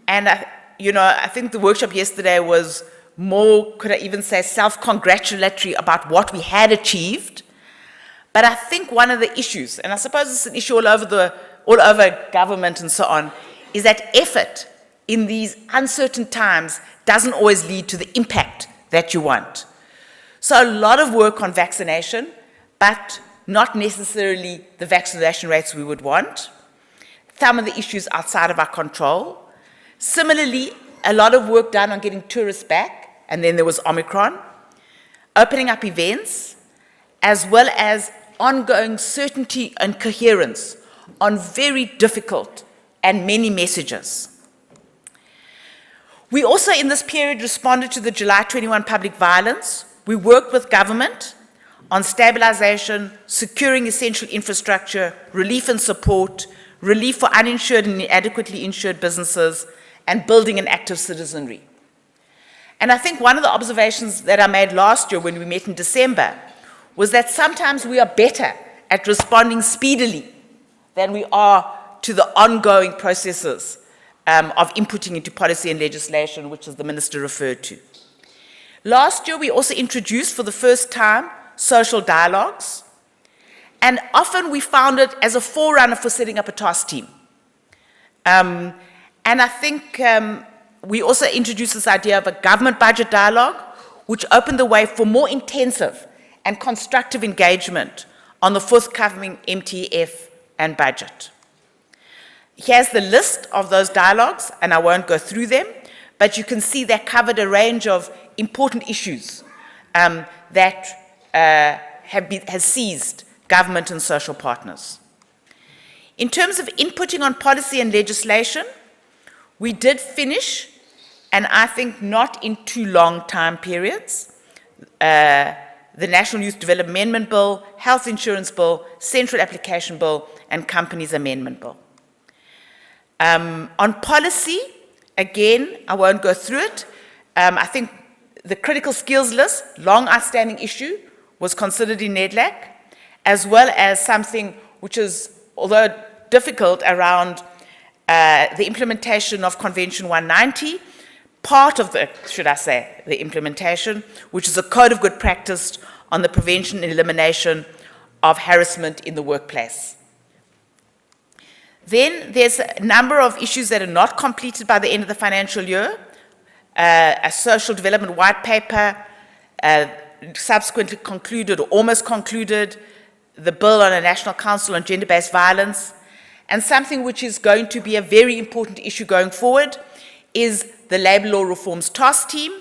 I think the workshop yesterday was more, could I even say, self-congratulatory about what we had achieved. But I think one of the issues, and I suppose it's an issue all over government and so on, is that effort in these uncertain times doesn't always lead to the impact that you want. So a lot of work on vaccination, but not necessarily the vaccination rates we would want. Some of the issues outside of our control. Similarly, a lot of work done on getting tourists back, and then there was Omicron, opening up events, as well as ongoing certainty and coherence on very difficult and many messages. We also, in this period, responded to the July 21 public violence. We worked with government on stabilization, securing essential infrastructure, relief and support, relief for uninsured and inadequately insured businesses, and building an active citizenry. And I think one of the observations that I made last year when we met in December was that sometimes we are better at responding speedily than we are to the ongoing processes of inputting into policy and legislation, which as the Minister referred to. Last year, we also introduced for the first time social dialogues, and often we found it as a forerunner for setting up a task team. And I think we also introduced this idea of a government budget dialogue, which opened the way for more intensive and constructive engagement on the forthcoming MTF and budget. Here's the list of those dialogues, and I won't go through them, but you can see they covered a range of important issues that has seized government and social partners. In terms of inputting on policy and legislation, we did finish, and I think not in too long time periods, the National Youth Development Amendment Bill, Health Insurance Bill, Central Application Bill, and Companies Amendment Bill. On policy, again, I won't go through it. I think the critical skills list, long outstanding issue, was considered in Nedlac, as well as something which is, although difficult, around the implementation of Convention 190, part of the, should I say, the implementation, which is a code of good practice on the prevention and elimination of harassment in the workplace. Then there's a number of issues that are not completed by the end of the financial year. A social development white paper, subsequently concluded or almost concluded, the bill on a national council on gender-based violence, and something which is going to be a very important issue going forward is the Labour Law Reforms Task Team,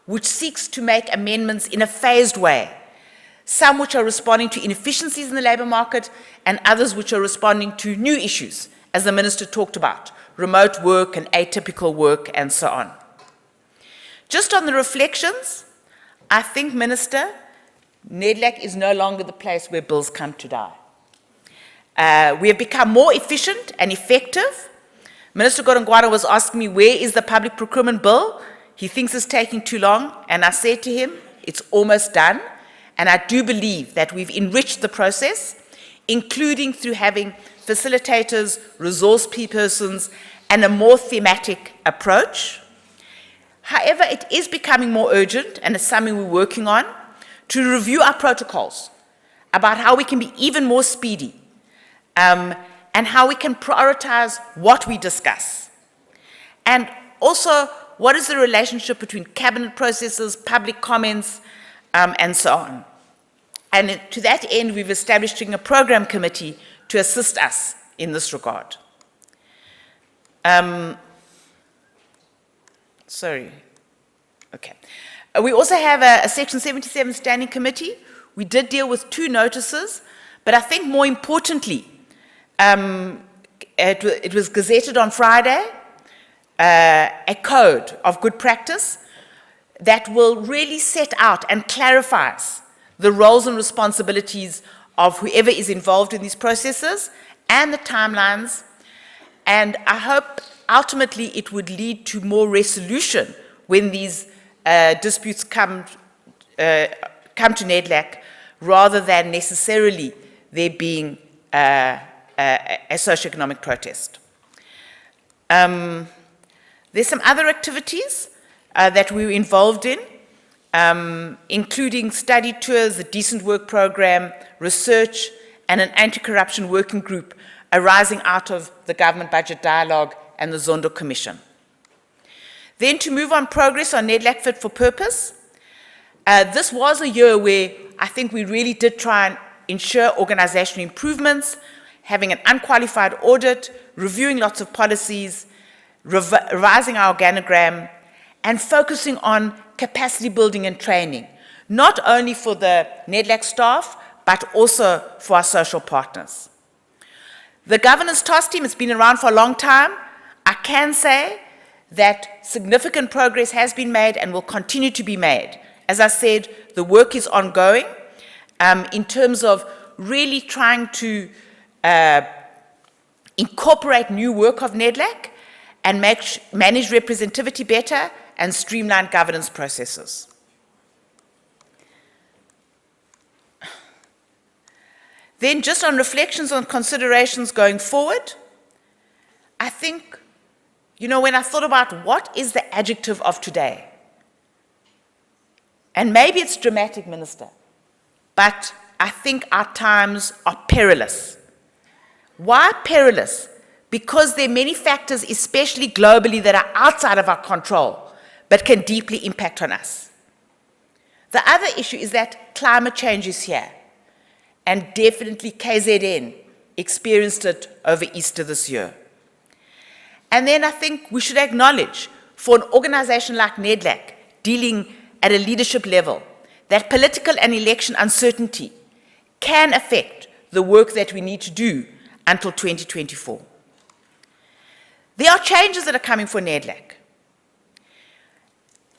which seeks to make amendments in a phased way, some which are responding to inefficiencies in the labour market and others which are responding to new issues, as the Minister talked about, remote work and atypical work and so on. Just on the reflections, I think, Minister, Nedlac is no longer the place where bills come to die. We have become more efficient and effective. Minister Godongwana was asking me, where is the public procurement bill? He thinks it's taking too long, and I said to him, it's almost done, and I do believe that we've enriched the process, including through having facilitators, resource persons, and a more thematic approach. However, it is becoming more urgent, and it's something we're working on, to review our protocols about how we can be even more speedy and how we can prioritize what we discuss. And also, what is the relationship between cabinet processes, public comments, and so on. And to that end, we've established a program committee to assist us in this regard. Sorry. Okay. We also have a Section 77 standing committee. We did deal with 2 notices, but I think more importantly, it was gazetted on Friday, a code of good practice that will really set out and clarifies the roles and responsibilities of whoever is involved in these processes and the timelines. And I hope ultimately it would lead to more resolution when these disputes come to Nedlac, rather than necessarily there being a socioeconomic protest. There's some other activities that we were involved in. including study tours, the Decent Work Program, research, and an anti-corruption working group arising out of the Government Budget Dialogue and the Zondo Commission. Then to move on progress on Nedlac Fit for Purpose, this was a year where I think we really did try and ensure organizational improvements, having an unqualified audit, reviewing lots of policies, revising our organogram, and focusing on capacity building and training, not only for the Nedlac staff, but also for our social partners. The governance task team has been around for a long time. I can say that significant progress has been made and will continue to be made. As I said, the work is ongoing in terms of really trying to incorporate new work of Nedlac and manage representativity better and streamline governance processes. Then just on reflections on considerations going forward, I think, when I thought about what is the adjective of today, and maybe it's dramatic, Minister, but I think our times are perilous. Why perilous? Because there are many factors, especially globally, that are outside of our control, but can deeply impact on us. The other issue is that climate change is here, and definitely KZN experienced it over Easter this year. And then I think we should acknowledge, for an organization like Nedlac, dealing at a leadership level, that political and election uncertainty can affect the work that we need to do until 2024. There are changes that are coming for Nedlac.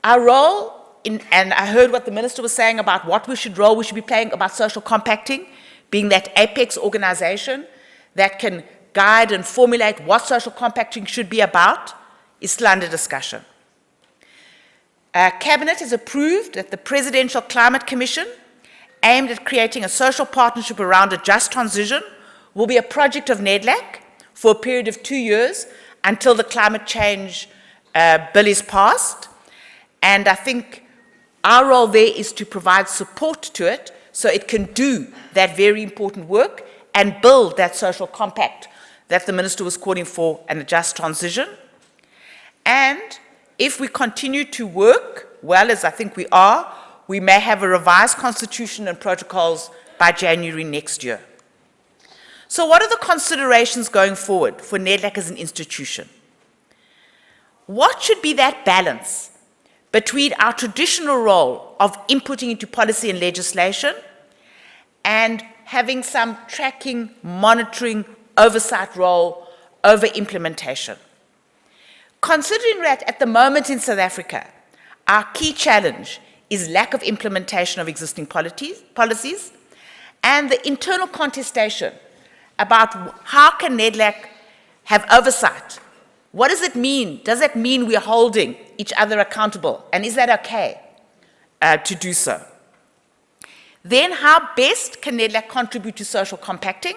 Our role, and I heard what the Minister was saying about what we should be playing about social compacting, being that apex organization that can guide and formulate what social compacting should be about, is still under discussion. Cabinet has approved that the Presidential Climate Commission, aimed at creating a social partnership around a just transition, will be a project of Nedlac for a period of 2 years until the climate change bill is passed. And I think our role there is to provide support to it so it can do that very important work and build that social compact that the Minister was calling for, and a just transition. And if we continue to work well, as I think we are, we may have a revised constitution and protocols by January next year. So what are the considerations going forward for Nedlac as an institution? What should be that balance between our traditional role of inputting into policy and legislation and having some tracking, monitoring, oversight role over implementation? Considering that at the moment in South Africa, our key challenge is lack of implementation of existing policies and the internal contestation about how can Nedlac have oversight. What does it mean? Does that mean we are holding each other accountable? And is that okay to do so? Then how best can Nedlac contribute to social compacting,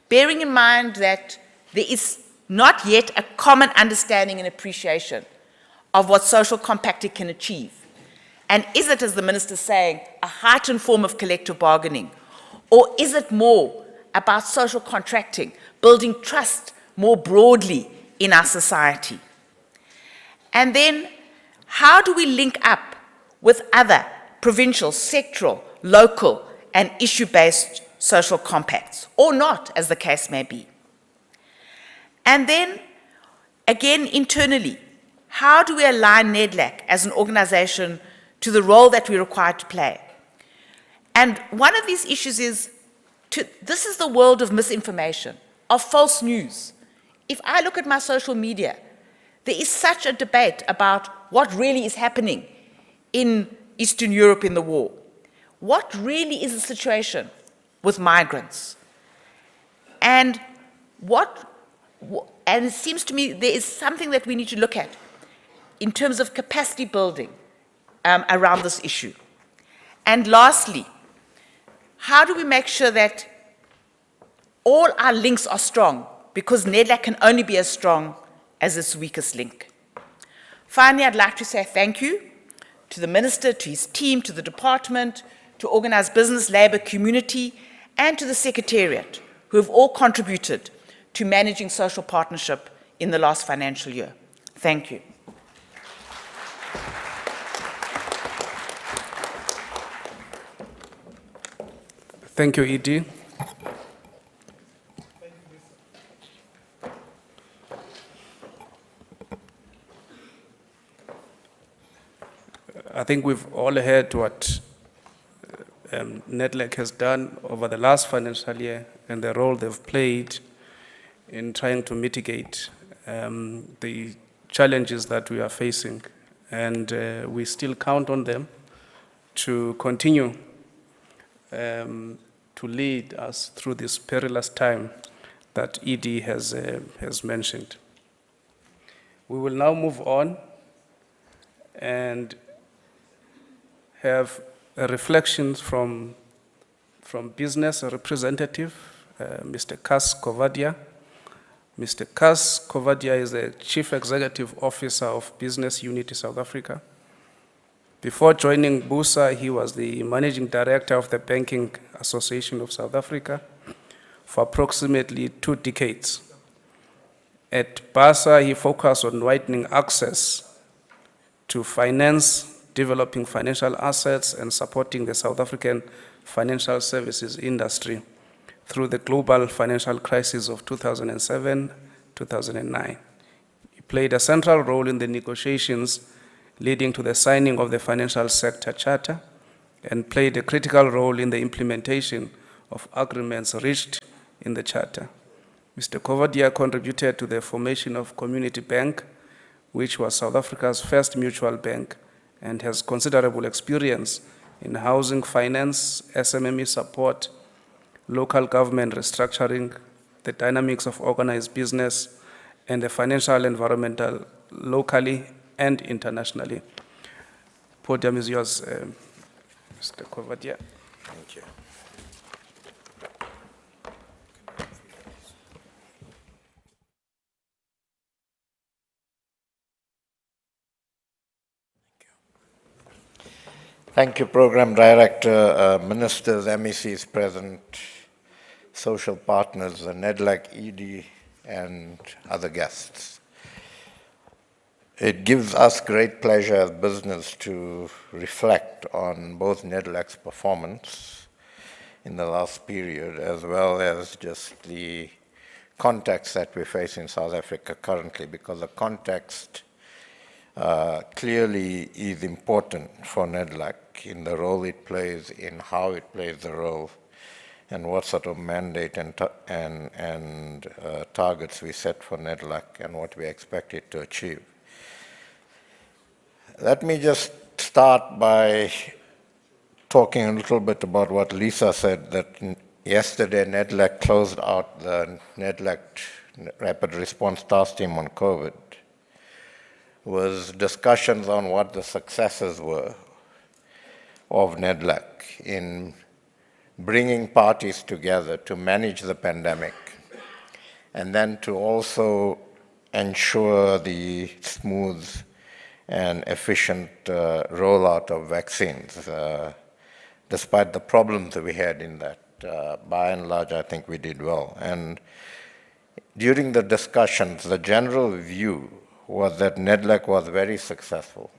bearing in mind that there is not yet a common understanding and appreciation of what social compacting can achieve? And is it, as the Minister is saying, a heightened form of collective bargaining? Or is it more about social contracting, building trust more broadly in our society? And then, how do we link up with other provincial, sectoral, local, and issue-based social compacts, or not, as the case may be? And then, again, internally, how do we align Nedlac as an organization to the role that we're required to play? And one of these issues is, this is the world of misinformation, of false news. If I look at my social media, there is such a debate about what really is happening in Eastern Europe in the war. What really is the situation with migrants? And and it seems to me there is something that we need to look at in terms of capacity building around this issue. And lastly, how do we make sure that all our links are strong? Because Nedlac can only be as strong as its weakest link. Finally, I'd like to say thank you to the Minister, to his team, to the department, to organised business, labour, community, and to the Secretariat, who have all contributed to managing social partnership in the last financial year. Thank you. Thank you, Edie. I think we've all heard what Nedlac has done over the last financial year and the role they've played in trying to mitigate the challenges that we are facing. And we still count on them to continue to lead us through this perilous time that Edie has mentioned. We will now move on and have reflections from business representative, Mr. Kas Kovadia. Mr. Kas Kovadia is the Chief Executive Officer of Business Unity South Africa. Before joining BUSA, he was the Managing Director of the Banking Association of South Africa for approximately 2 decades. At BASA, he focused on widening access to finance, developing financial assets, and supporting the South African financial services industry through the global financial crisis of 2007-2009. He played a central role in the negotiations leading to the signing of the Financial Sector Charter and played a critical role in the implementation of agreements reached in the Charter. Mr. Kovadia contributed to the formation of Community Bank, which was South Africa's first mutual bank, and has considerable experience in housing finance, SMME support, local government restructuring, the dynamics of organized business, and the financial environmental locally and internationally. Podium is yours, Mr. Kovadia. Thank you. Thank you, Program Director, Ministers, MECs present, social partners, the Nedlac, ED, and other guests. It gives us great pleasure as business to reflect on both Nedlac's performance in the last period, as well as just the context that we face in South Africa currently, because the context clearly is important for Nedlac in the role it plays, in how it plays the role, and what sort of mandate and targets we set for Nedlac and what we expect it to achieve. Let me just start by talking a little bit about what Lisa said, that yesterday Nedlac closed out the Nedlac Rapid Response Task Team on COVID. Was discussions on what the successes were of Nedlac in bringing parties together to manage the pandemic, and then to also ensure the smooth and efficient rollout of vaccines. Despite the problems that we had in that, by and large, I think we did well. And during the discussions, the general view was that Nedlac was very successful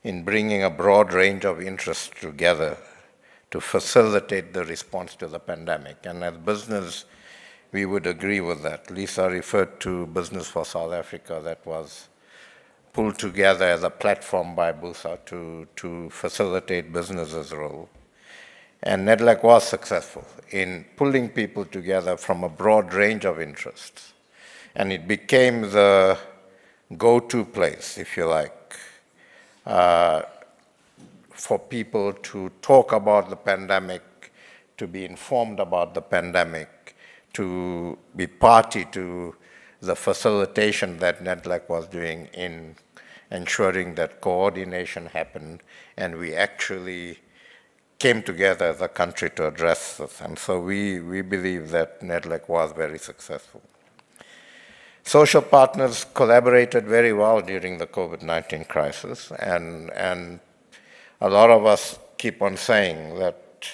in bringing a broad range of interests together to facilitate the response to the pandemic. And as business, we would agree with that. Lisa referred to Business for South Africa that was pulled together as a platform by BUSA to facilitate business's role. And Nedlac was successful in pulling people together from a broad range of interests. And it became the go-to place, if you like, for people to talk about the pandemic, to be informed about the pandemic, to be party to the facilitation that Nedlac was doing in ensuring that coordination happened, and we actually came together as a country to address this. And so we believe that Nedlac was very successful. Social partners collaborated very well during the COVID-19 crisis, and a lot of us keep on saying that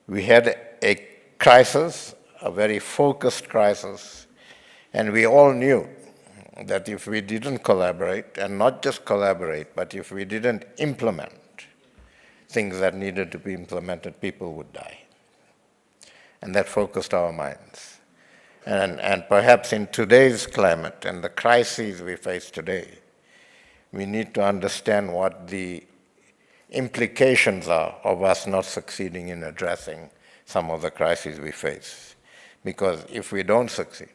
we had a crisis, a very focused crisis, and we all knew that if we didn't collaborate, and not just collaborate, but if we didn't implement things that needed to be implemented, people would die. And that focused our minds. And perhaps in today's climate and the crises we face today, we need to understand what the implications are of us not succeeding in addressing some of the crises we face. Because if we don't succeed,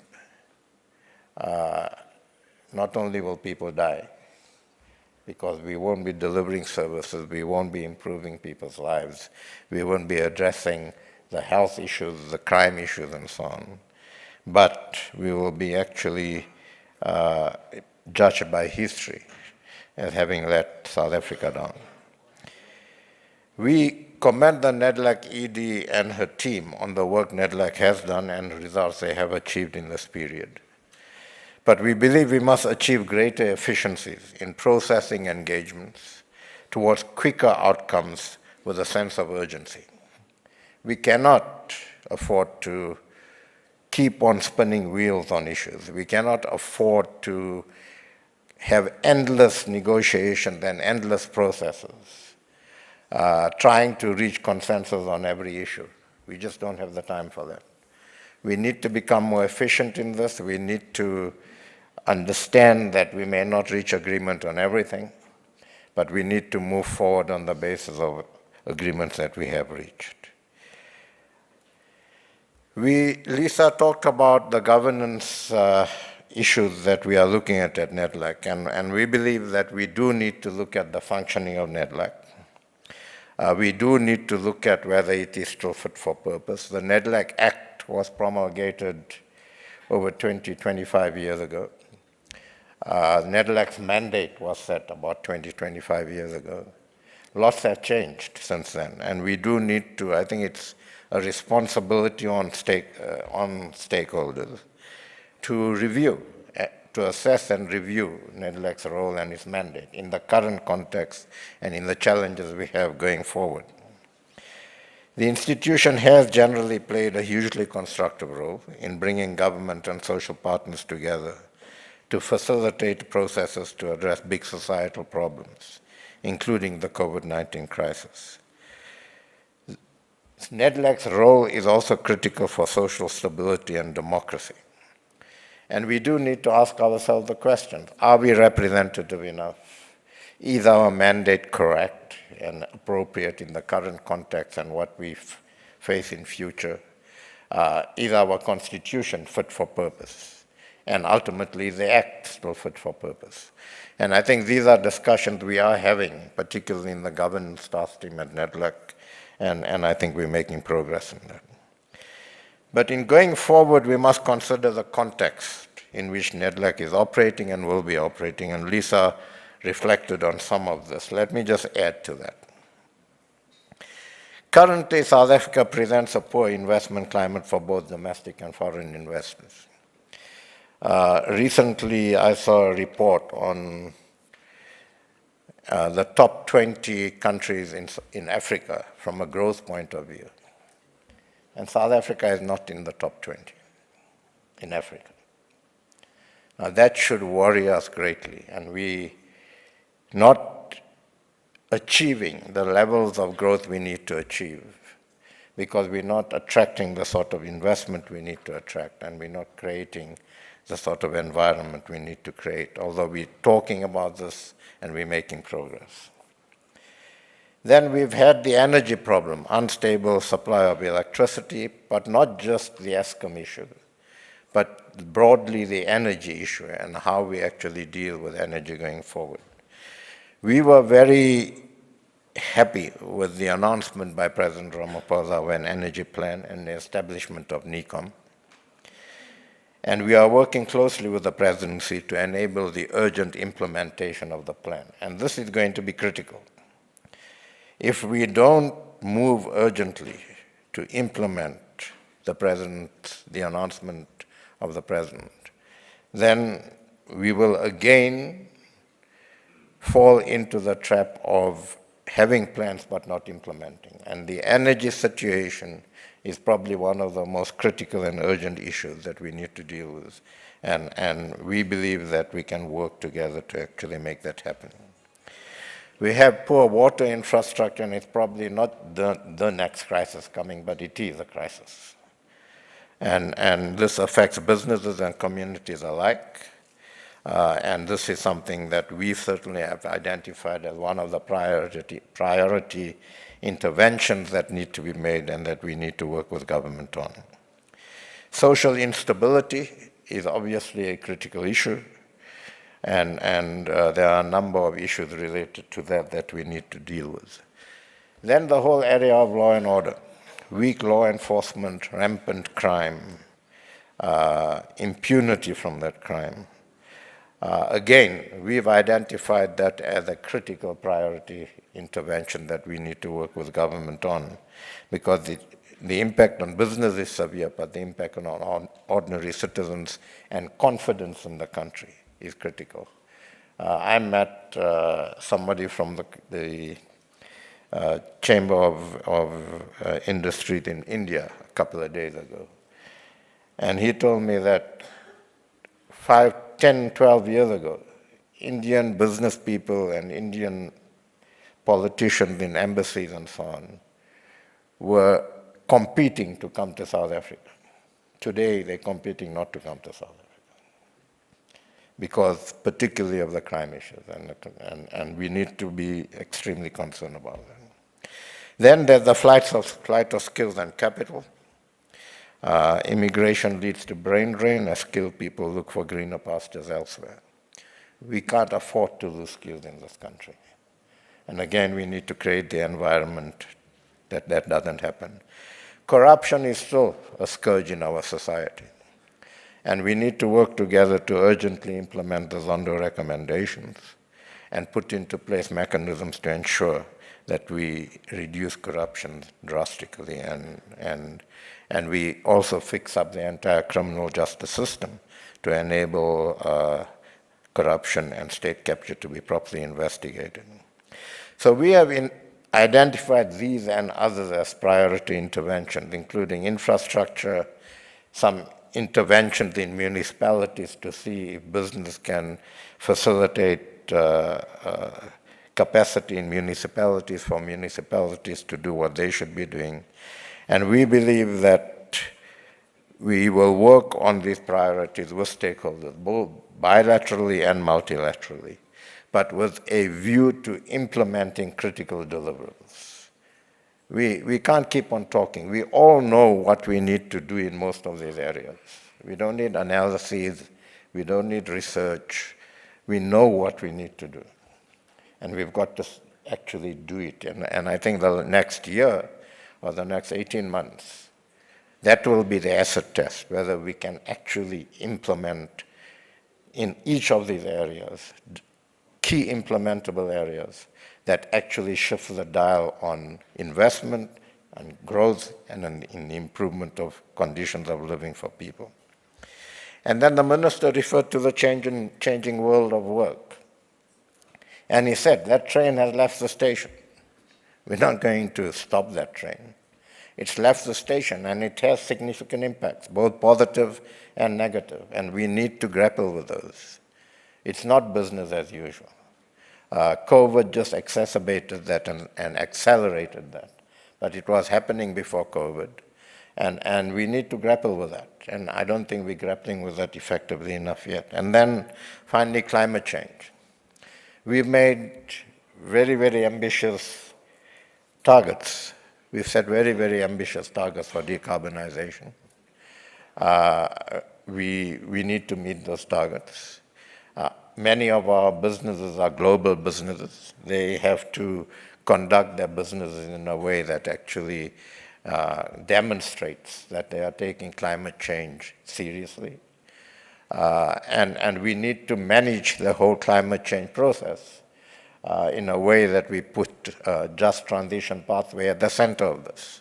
not only will people die, because we won't be delivering services, we won't be improving people's lives, we won't be addressing the health issues, the crime issues, and so on, but we will be actually judged by history as having let South Africa down. We commend the Nedlac ED and her team on the work Nedlac has done and the results they have achieved in this period. But we believe we must achieve greater efficiencies in processing engagements towards quicker outcomes with a sense of urgency. We cannot afford to keep on spinning wheels on issues. We cannot afford to have endless negotiations and endless processes, trying to reach consensus on every issue. We just don't have the time for that. We need to become more efficient in this. We need to understand that we may not reach agreement on everything, but we need to move forward on the basis of agreements that we have reached. Lisa talked about the governance issues that we are looking at Nedlac, and we believe that we do need to look at the functioning of Nedlac. We do need to look at whether it is still fit for purpose. The Nedlac Act was promulgated over 25 years ago. Nedlac's mandate was set about 25 years ago. Lots have changed since then, and we do need to, I think it's a responsibility on stakeholders to review, to assess and review Nedlac's role and its mandate in the current context and in the challenges we have going forward. The institution has generally played a hugely constructive role in bringing government and social partners together to facilitate processes to address big societal problems, including the COVID-19 crisis. Nedlac's role is also critical for social stability and democracy. And we do need to ask ourselves the question, are we representative enough? Is our mandate correct and appropriate in the current context and what we face in future? Is our constitution fit for purpose? And ultimately, the act still fit for purpose. And I think these are discussions we are having, particularly in the governance task team at Nedlac, and I think we're making progress in that. But in going forward, we must consider the context in which Nedlac is operating and will be operating, and Lisa reflected on some of this. Let me just add to that. Currently, South Africa presents a poor investment climate for both domestic and foreign investors. Recently, I saw a report on the top 20 countries in Africa from a growth point of view. And South Africa is not in the top 20 in Africa. Now that should worry us greatly, and we not achieving the levels of growth we need to achieve because we're not attracting the sort of investment we need to attract, and we're not creating the sort of environment we need to create, although we're talking about this and we're making progress. Then we've had the energy problem, unstable supply of electricity, but not just the Eskom issue, but broadly the energy issue and how we actually deal with energy going forward. We were very happy with the announcement by President Ramaphosa of an energy plan and the establishment of NECOM. And we are working closely with the presidency to enable the urgent implementation of the plan. And this is going to be critical. If we don't move urgently to implement the announcement of the president, then we will again fall into the trap of having plans but not implementing. And the energy situation is probably one of the most critical and urgent issues that we need to deal with. And we believe that we can work together to actually make that happen. We have poor water infrastructure, and it's probably not the next crisis coming, but it is a crisis. And this affects businesses and communities alike. And this is something that we certainly have identified as one of the priority interventions that need to be made and that we need to work with government on. Social instability is obviously a critical issue, and there are a number of issues related to that we need to deal with. Then the whole area of law and order, weak law enforcement, rampant crime, impunity from that crime. Again, we've identified that as a critical priority intervention that we need to work with government on, because the impact on business is severe, but the impact on ordinary citizens and confidence in the country is critical. I met somebody from the Chamber of Industry in India a couple of days ago, and he told me that 10, 12 years ago, Indian business people and Indian politicians in embassies and so on were competing to come to South Africa. Today, they're competing not to come to South Africa because particularly of the crime issues, and we need to be extremely concerned about that. Then there's the flight of skills and capital. Immigration leads to brain drain as skilled people look for greener pastures elsewhere. We can't afford to lose skills in this country. And again, we need to create the environment that doesn't happen. Corruption is still a scourge in our society. And we need to work together to urgently implement the Zondo recommendations and put into place mechanisms to ensure that we reduce corruption drastically and we also fix up the entire criminal justice system to enable corruption and state capture to be properly investigated. So we have identified these and others as priority interventions, including infrastructure, some interventions in municipalities to see if business can facilitate capacity in municipalities for municipalities to do what they should be doing. And we believe that we will work on these priorities with stakeholders, both bilaterally and multilaterally, but with a view to implementing critical deliverables. We can't keep on talking. We all know what we need to do in most of these areas. We don't need analyses. We don't need research. We know what we need to do. And we've got to actually do it. And I think the next year or the next 18 months, that will be the acid test, whether we can actually implement in each of these areas, key implementable areas that actually shift the dial on investment and growth and in the improvement of conditions of living for people. And then the minister referred to the changing world of work. And he said, that train has left the station. We're not going to stop that train. It's left the station and it has significant impacts, both positive and negative, and we need to grapple with those. It's not business as usual. COVID just exacerbated that and accelerated that, but it was happening before COVID, and we need to grapple with that, and I don't think we're grappling with that effectively enough yet. And then finally, climate change. We've made very, very ambitious targets. We've set very, very ambitious targets for decarbonization. We need to meet those targets. Many of our businesses are global businesses. They have to conduct their businesses in a way that actually demonstrates that they are taking climate change seriously. And we need to manage the whole climate change process in a way that we put just transition pathway at the center of this,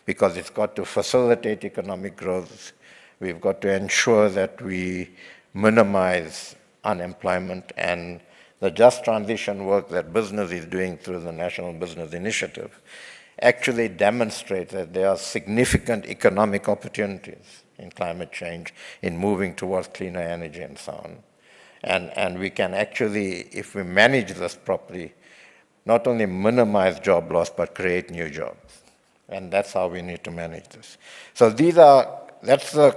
because it's got to facilitate economic growth. We've got to ensure that we minimize unemployment, and the just transition work that business is doing through the National Business Initiative actually demonstrates that there are significant economic opportunities in climate change, in moving towards cleaner energy and so on. And we can actually, if we manage this properly, not only minimize job loss, but create new jobs. And that's how we need to manage this. So that's the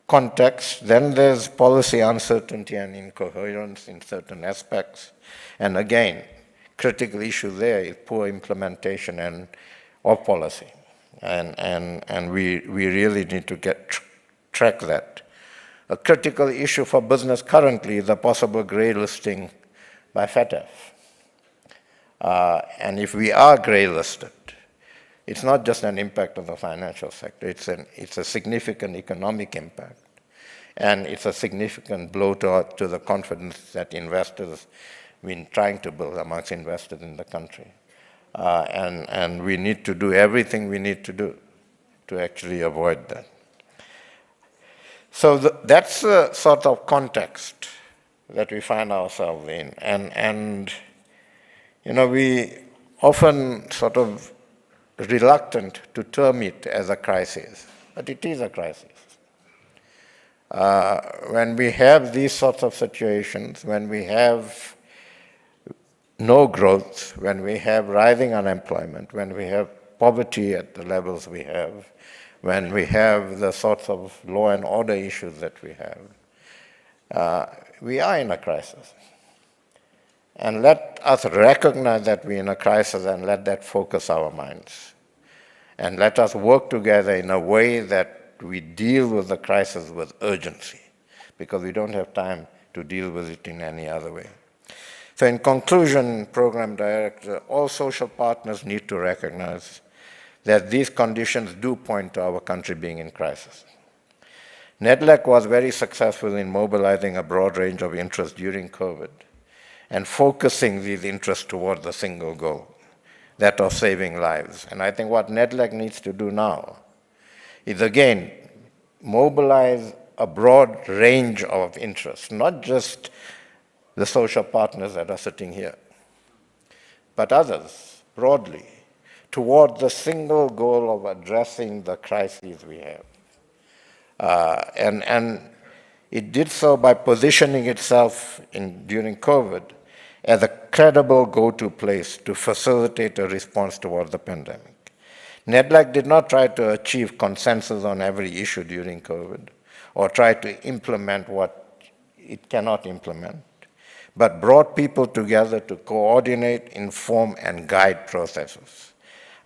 context. Then there's policy uncertainty and incoherence in certain aspects. And again, critical issue there is poor implementation of policy. And we really need to track that. A critical issue for business currently is the possible grey listing by FATF. And if we are grey listed, it's not just an impact on the financial sector, it's a significant economic impact. And it's a significant blow to the confidence that investors have been trying to build amongst investors in the country. And we need to do everything we need to do to actually avoid that. So that's the sort of context that we find ourselves in. And you know, we often sort of reluctant to term it as a crisis, but it is a crisis. When we have these sorts of situations, when we have no growth, when we have rising unemployment, when we have poverty at the levels we have, when we have the sorts of law and order issues that we have, we are in a crisis. And let us recognize that we're in a crisis and let that focus our minds. And let us work together in a way that we deal with the crisis with urgency, because we don't have time to deal with it in any other way. So in conclusion, Program Director, all social partners need to recognize that these conditions do point to our country being in crisis. Nedlac was very successful in mobilizing a broad range of interests during COVID and focusing these interests towards a single goal, that of saving lives. And I think what Nedlac needs to do now is, again, mobilize a broad range of interests, not just the social partners that are sitting here, but others, broadly, toward the single goal of addressing the crises we have. And it did so by positioning itself during COVID as a credible go-to place to facilitate a response towards the pandemic. Nedlac did not try to achieve consensus on every issue during COVID or try to implement what it cannot implement, but brought people together to coordinate, inform, and guide processes,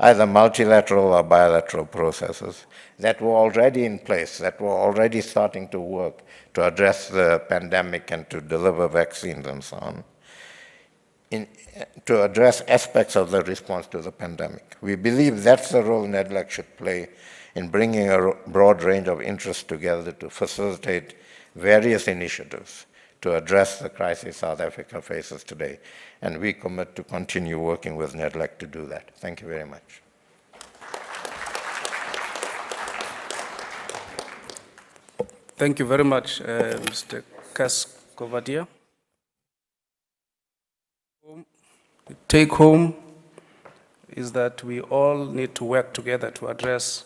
either multilateral or bilateral processes that were already in place, that were already starting to work to address the pandemic and to deliver vaccines and so on, to address aspects of the response to the pandemic. We believe that's the role Nedlac should play in bringing a broad range of interests together to facilitate various initiatives to address the crisis South Africa faces today. And we commit to continue working with Nedlac to do that. Thank you very much. Thank you very much, Mr. Kaskovadia. The take home is that we all need to work together to address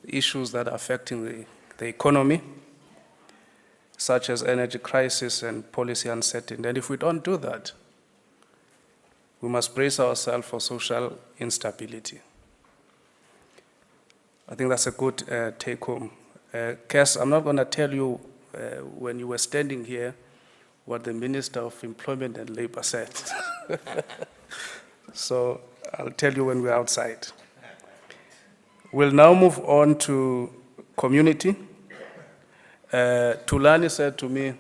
issues that are affecting the economy, such as energy crisis and policy uncertainty. And if we don't do that, we must brace ourselves for social instability. I think that's a good take-home. Cass, I'm not going to tell you when you were standing here what the Minister of Employment and Labor said. So I'll tell you when we're outside. We'll now move on to community. Thulani said to me,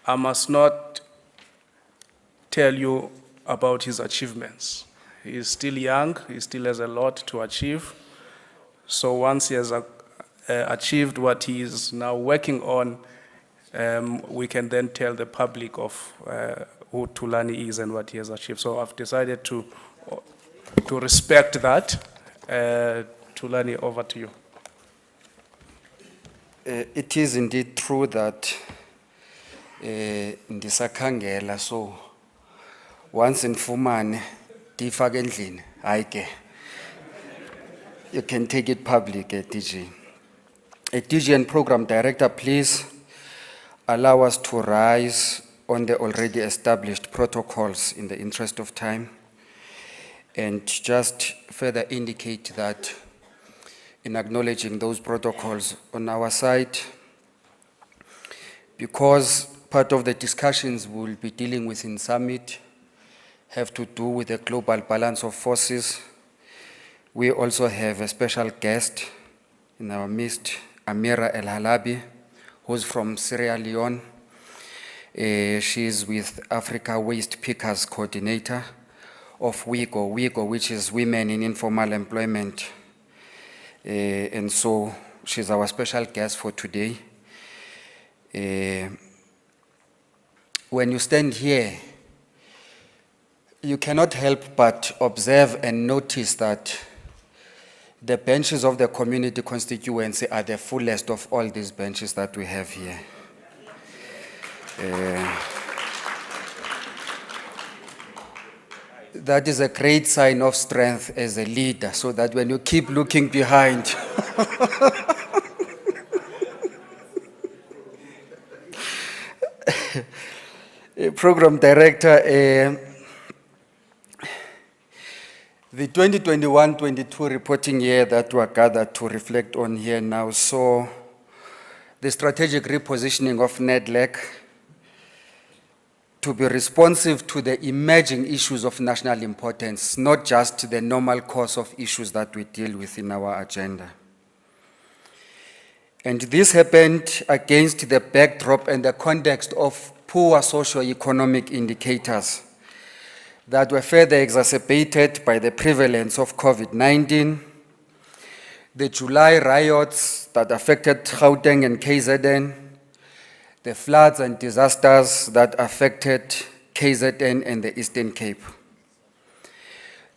I must not tell you about his achievements. He is still young, he still has a lot to achieve. So once he has achieved what he is now working on, we can then tell the public of who Thulani is and what he has achieved. So I've decided to respect that. Thulani, over to you. It is indeed true that ndisakhangela, so once nifumane ndiyifake endlini, hayi ke. You can take it public, DG. DG and Program Director, please allow us to rise on the already established protocols in the interest of time, and just further indicate that in acknowledging those protocols on our side, because part of the discussions we'll be dealing with in summit have to do with the global balance of forces. We also have a special guest in our midst, Amira El-Halabi, who's from Sierra Leone. She is with Africa Waste Pickers Coordinator of WIGO, which is Women in Informal Employment. And so she's our special guest for today. When you stand here, you cannot help but observe and notice that the benches of the community constituency are the fullest of all these benches that we have here. That is a great sign of strength as a leader, so that when you keep looking behind, Program Director, the 2021-22 reporting year that we are gathered to reflect on here now saw the strategic repositioning of Nedlac to be responsive to the emerging issues of national importance, not just the normal course of issues that we deal with in our agenda. And this happened against the backdrop and the context of poor socio-economic indicators that were further exacerbated by the prevalence of COVID-19, the July riots that affected Gauteng and KZN, the floods and disasters that affected KZN and the Eastern Cape.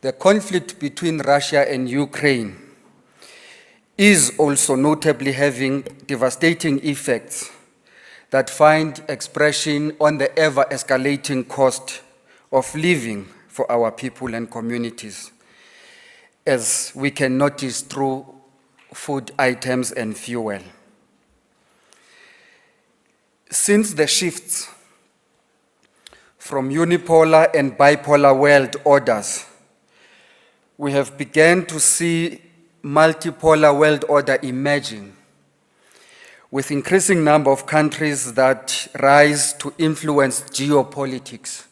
The conflict between Russia and Ukraine is also notably having devastating effects that find expression on the ever-escalating cost of living for our people and communities, as we can notice through food items and fuel. Since the shifts from unipolar and bipolar world orders, we have begun to see multipolar world order emerging, with increasing number of countries that rise to influence geopolitics.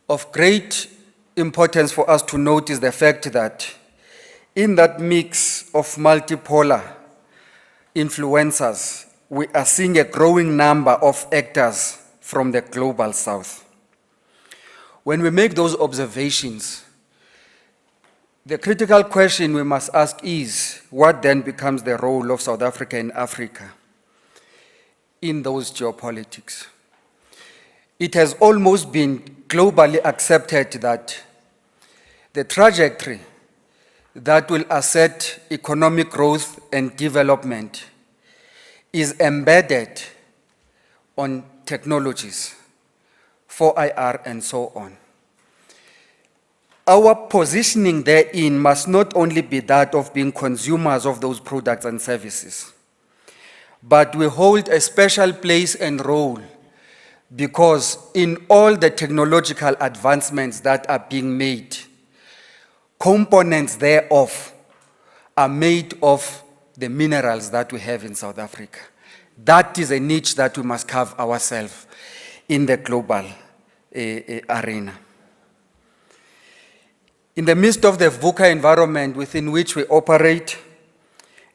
Of great importance for us to note is the fact that in that mix of multipolar influencers, we are seeing a growing number of actors from the global south. When we make those observations, the critical question we must ask is, what then becomes the role of South Africa and Africa in those geopolitics? It has almost been globally accepted that the trajectory that will assert economic growth and development is embedded on technologies, 4IR and so on. Our positioning therein must not only be that of being consumers of those products and services, but we hold a special place and role because in all the technological advancements that are being made, components thereof are made of the minerals that we have in South Africa. That is a niche that we must carve ourselves in the global arena. In the midst of the VUCA environment within which we operate,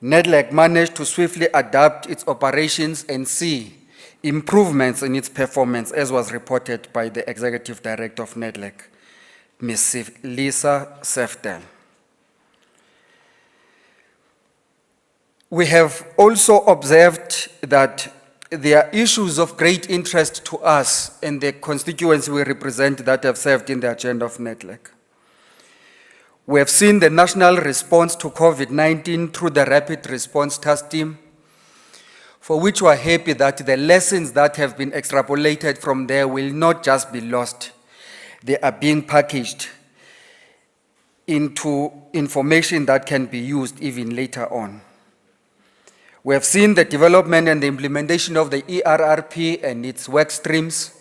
Nedlac managed to swiftly adapt its operations and see improvements in its performance, as was reported by the Executive Director of Nedlac, Ms. Lisa Seftel. We have also observed that there are issues of great interest to us and the constituency we represent that have served in the agenda of Nedlac. We have seen the national response to COVID-19 through the Rapid Response Task Team, for which we are happy that the lessons that have been extrapolated from there will not just be lost. They are being packaged into information that can be used even later on. We have seen the development and the implementation of the ERRP and its work streams,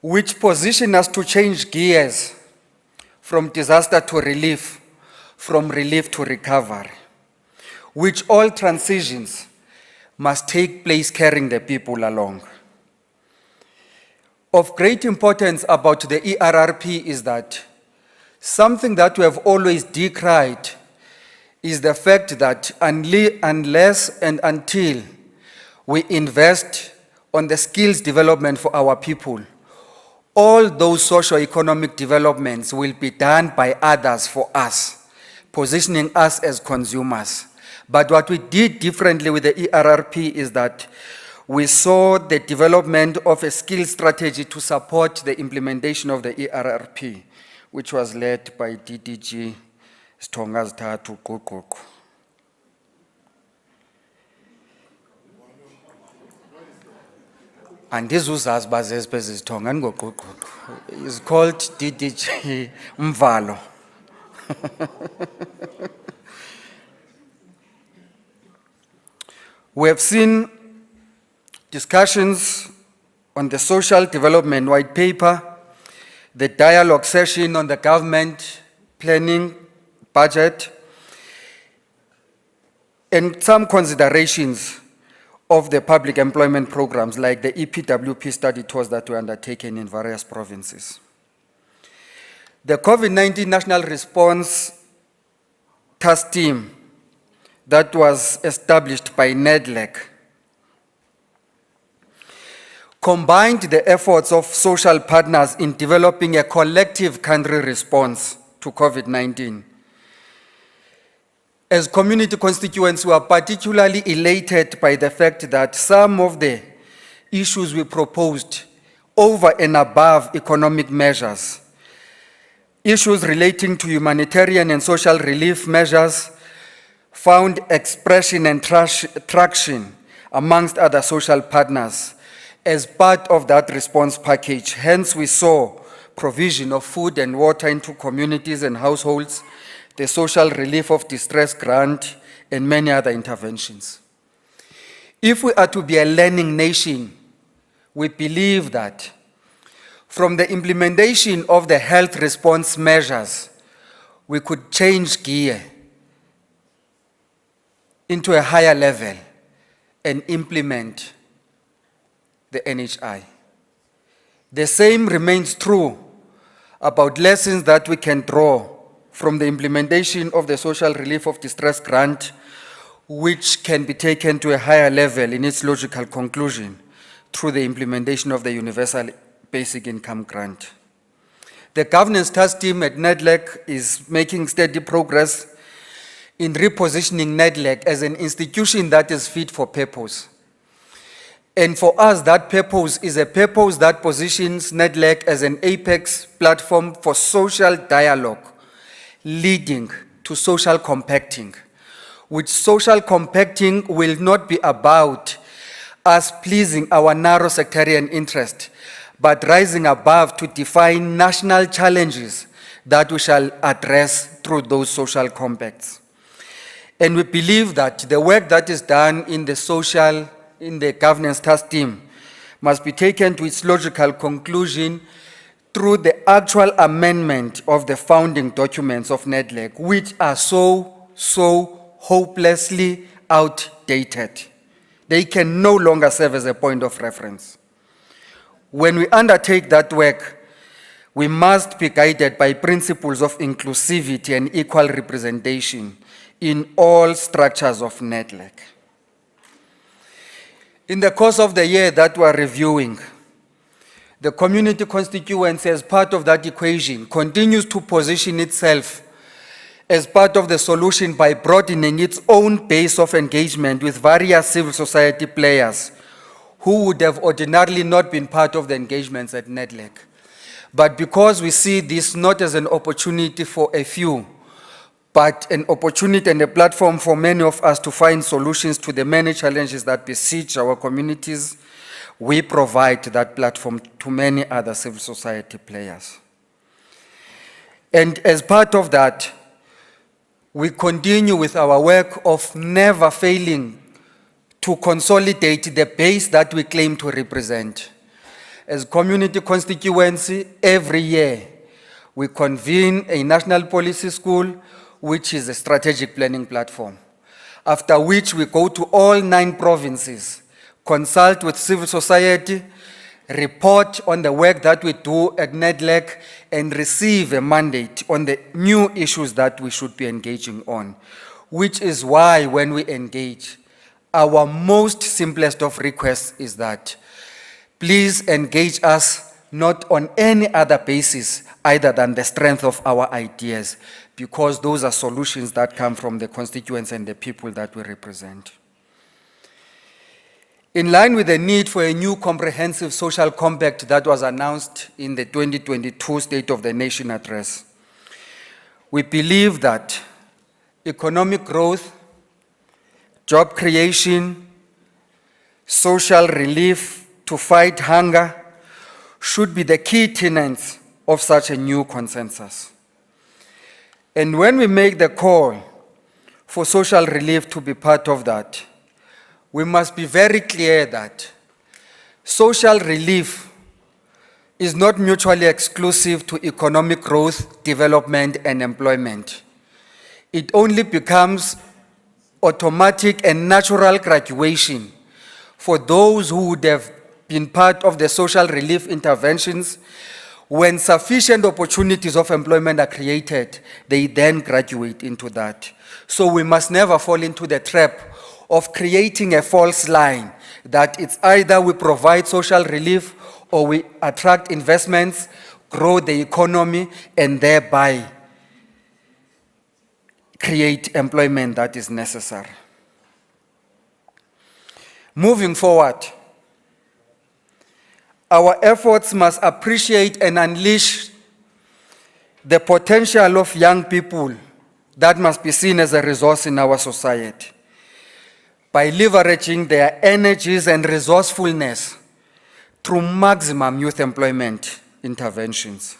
which position us to change gears from disaster to relief, from relief to recovery, which all transitions must take place carrying the people along. Of great importance about the ERRP is that something that we have always decried is the fact that unless and until we invest on the skills development for our people, all those socio-economic developments will be done by others for us, positioning us as consumers. But what we did differently with the ERRP is that we saw the development of a skill strategy to support the implementation of the ERRP, which was led by DDG Stongas Tatu Kukuku. And this was as Bazes Tongan Gokuku. It's called DDG Mvalo. We have seen discussions on the social development white paper, the dialogue session on the government planning budget, and some considerations of the public employment programs like the EPWP study tours that were undertaken in various provinces. The COVID-19 National Response Task Team that was established by Nedlac combined the efforts of social partners in developing a collective country response to COVID-19. As community constituents, we are particularly elated by the fact that some of the issues we proposed over and above economic measures, issues relating to humanitarian and social relief measures, found expression and traction amongst other social partners as part of that response package. Hence, we saw provision of food and water into communities and households, the social relief of distress grant, and many other interventions. If we are to be a learning nation, we believe that from the implementation of the health response measures, we could change gear into a higher level and implement the NHI. The same remains true about lessons that we can draw from the implementation of the social relief of distress grant, which can be taken to a higher level in its logical conclusion through the implementation of the universal basic income grant. The governance task team at Nedlac is making steady progress in repositioning Nedlac as an institution that is fit for purpose. And for us, that purpose is a purpose that positions Nedlac as an apex platform for social dialogue, leading to social compacting, which social compacting will not be about us pleasing our narrow sectarian interest, but rising above to define national challenges that we shall address through those social compacts. And we believe that the work that is done in the governance task team must be taken to its logical conclusion through the actual amendment of the founding documents of Nedlac, which are so hopelessly outdated. They can no longer serve as a point of reference. When we undertake that work, we must be guided by principles of inclusivity and equal representation in all structures of Nedlac. In the course of the year that we are reviewing, the community constituency as part of that equation continues to position itself as part of the solution by broadening its own base of engagement with various civil society players who would have ordinarily not been part of the engagements at Nedlac. But because we see this not as an opportunity for a few, but an opportunity and a platform for many of us to find solutions to the many challenges that besiege our communities. We provide that platform to many other civil society players. And as part of that, we continue with our work of never failing to consolidate the base that we claim to represent. As community constituency, every year, we convene a national policy school, which is a strategic planning platform, after which we go to all 9 provinces, consult with civil society, report on the work that we do at Nedlac, and receive a mandate on the new issues that we should be engaging on, which is why when we engage, our most simplest of requests is that please engage us not on any other basis other than the strength of our ideas, because those are solutions that come from the constituents and the people that we represent. In line with the need for a new comprehensive social compact that was announced in the 2022 State of the Nation address, we believe that economic growth, job creation, social relief to fight hunger should be the key tenets of such a new consensus. And when we make the call for social relief to be part of that, we must be very clear that social relief is not mutually exclusive to economic growth, development, and employment. It only becomes automatic and natural graduation for those who would have been part of the social relief interventions. When sufficient opportunities of employment are created, they then graduate into that. So we must never fall into the trap of creating a false line that it's either we provide social relief or we attract investments, grow the economy, and thereby create employment that is necessary. Moving forward, our efforts must appreciate and unleash the potential of young people that must be seen as a resource in our society by leveraging their energies and resourcefulness through maximum youth employment interventions.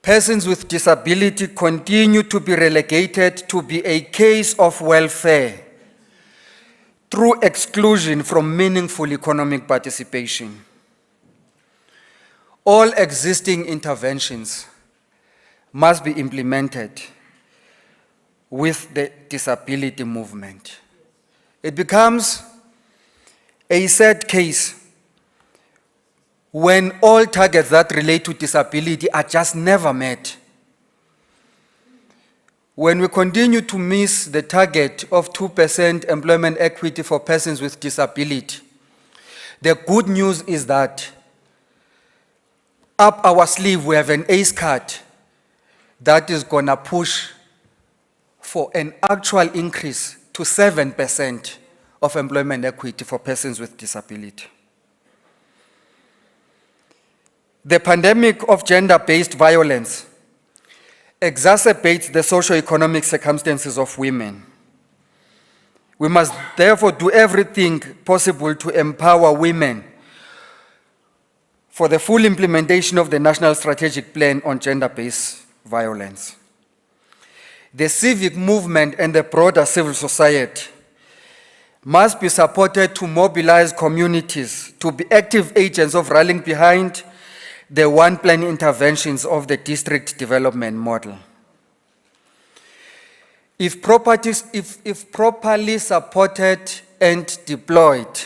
Persons with disability continue to be relegated to be a case of welfare through exclusion from meaningful economic participation. All existing interventions must be implemented with the disability movement. It becomes a sad case when all targets that relate to disability are just never met. When we continue to miss the target of 2% employment equity for persons with disability, the good news is that up our sleeve we have an ACE card that is going to push for an actual increase to 7% of employment equity for persons with disability. The pandemic of gender-based violence exacerbates the socio-economic circumstances of women. We must therefore do everything possible to empower women for the full implementation of the National Strategic Plan on Gender-Based Violence. The civic movement and the broader civil society must be supported to mobilize communities to be active agents of rallying behind the one-plan interventions of the district development model. If properly supported and deployed,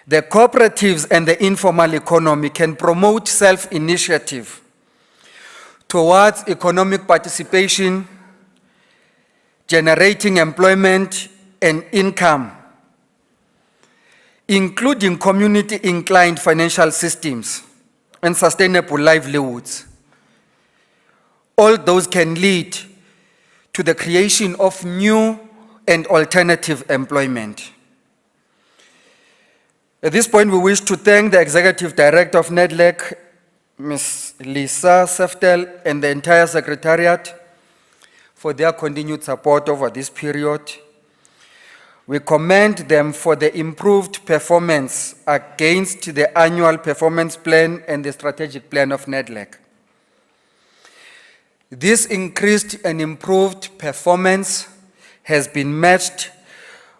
the cooperatives and the informal economy can promote self-initiative towards economic participation, generating employment and income, including community-inclined financial systems and sustainable livelihoods. All those can lead to the creation of new and alternative employment. At this point, we wish to thank the Executive Director of Nedlac Ms. Lisa Seftel, and the entire Secretariat for their continued support over this period. We commend them for the improved performance against the annual performance plan and the strategic plan of Nedlac. This increased and improved performance has been matched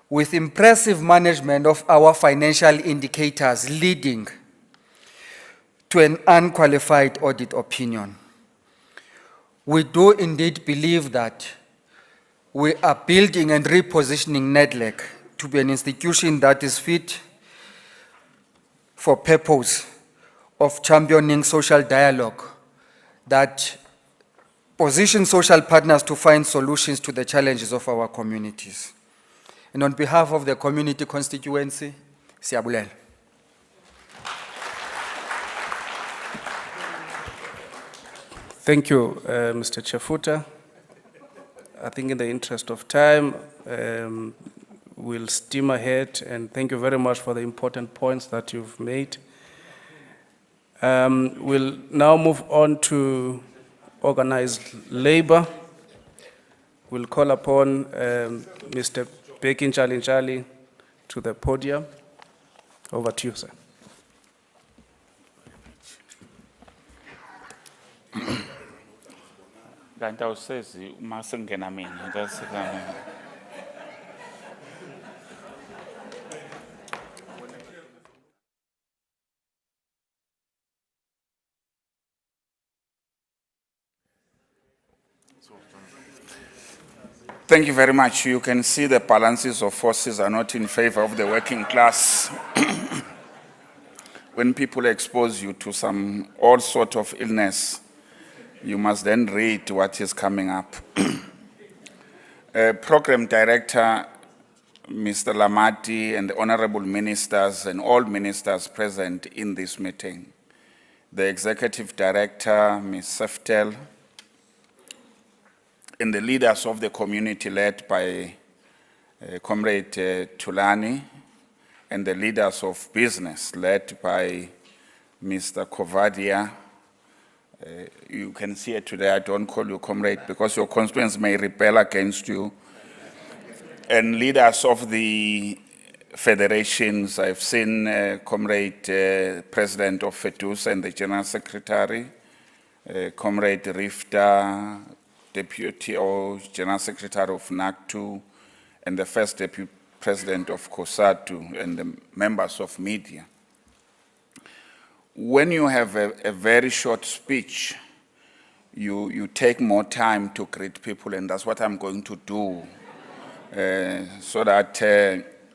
with impressive management of our financial indicators, leading to an unqualified audit opinion. We do indeed believe that we are building and repositioning Nedlac to be an institution that is fit for purpose of championing social dialogue, that positions social partners to find solutions to the challenges of our communities. And on behalf of the community constituency, siyabulela. Thank you, Mr. Chafuta. I think in the interest of time, we'll steam ahead, and thank you very much for the important points that you've made. We'll now move on to organized labor. We'll call upon Mr. Bekin Chalinchali to the podium. Over to you, sir. Thank you very much. You can see the balances of forces are not in favor of the working class. When people expose you to all sort of illness, you must then read what is coming up. Program Director, Mr. Lamati, and the honorable ministers and all ministers present in this meeting. The Executive Director, Ms. Seftel, and the leaders of the community led by Comrade Tulani, and the leaders of business led by Mr. Kovadia. You can see it today, I don't call you comrade because your constituents may rebel against you. And leaders of the federations, I've seen Comrade President of FEDUS and the General Secretary, Comrade Rifta, Deputy or General Secretary of NACTU, and the First Deputy President of COSATU, and the members of media. When you have a very short speech, you take more time to greet people, and that's what I'm going to do, so that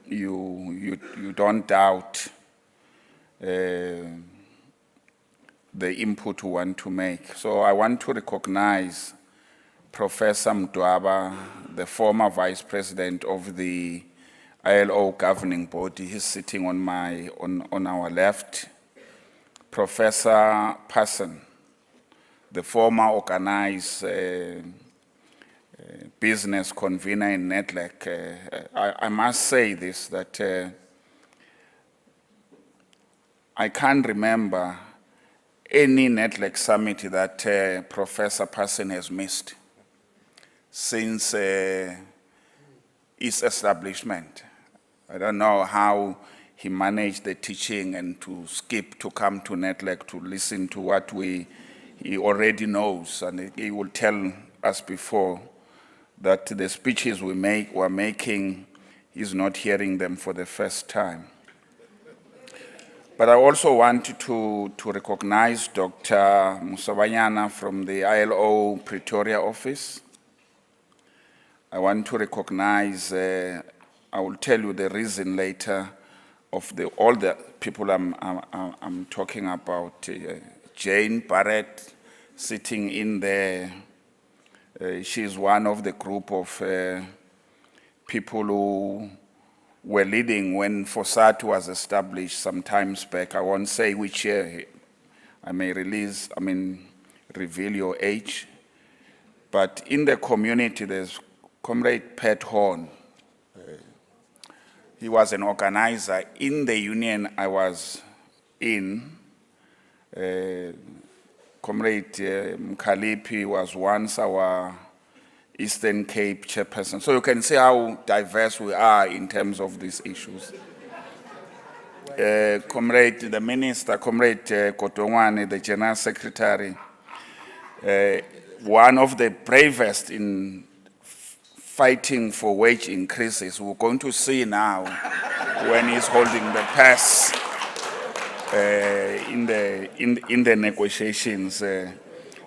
you don't doubt the input you want to make. So I want to recognize Professor Mdwaba, the former Vice President of the ILO governing body. He's sitting on our left. Professor Parson, the former organized business convener in Nedlac. I must say this, that I can't remember any Nedlac summit that Professor Parson has missed since its establishment. I don't know how he managed the teaching and to skip to come to Nedlac to listen to what he already knows, and he will tell us before that the speeches we're making, he's not hearing them for the first time. But I also want to recognize Dr. Musabanyana from the ILO Pretoria office. I want to recognize, I will tell you the reason later of all the people I'm talking about. Jane Barrett sitting in there. She's one of the group of people who were leading when FOSAT was established some times back. I won't say which year. I may reveal your age. But in the community, there's Comrade Pat Horn. He was an organizer in the union I was in. Comrade Mkalipi was once our Eastern Cape chairperson. So you can see how diverse we are in terms of these issues. Comrade, the Minister, Comrade Kotongwane, the General Secretary, one of the bravest in fighting for wage increases. We're going to see now when he's holding the purse in the negotiations.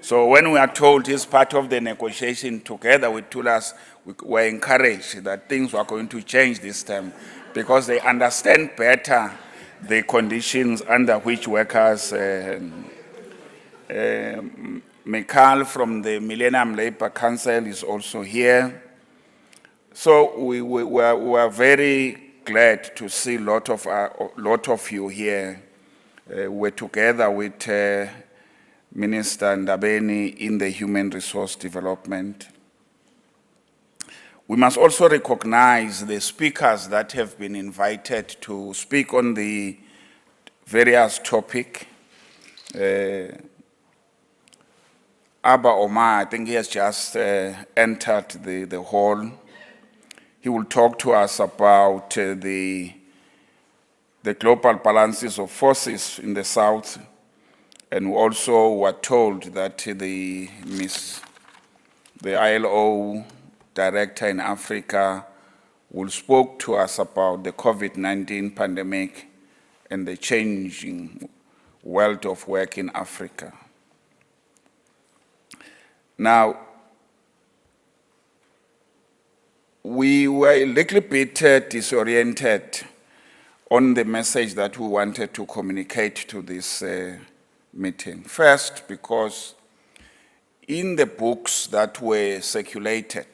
So when we are told he's part of the negotiation together with Tulas, we were encouraged that things were going to change this time because they understand better the conditions under which workers, Mikhail from the Millennium Labour Council is also here. So we are very glad to see a lot of you here. We're together with Minister Ndabeni in the Human Resource Development. We must also recognize the speakers that have been invited to speak on the various topics. Abba Omar, I think he has just entered the hall. He will talk to us about the global balances of forces in the South. And we also were told that the ILO director in Africa will speak to us about the COVID-19 pandemic and the changing world of work in Africa. Now, we were a little bit disoriented on the message that we wanted to communicate to this meeting. First, because in the books that were circulated,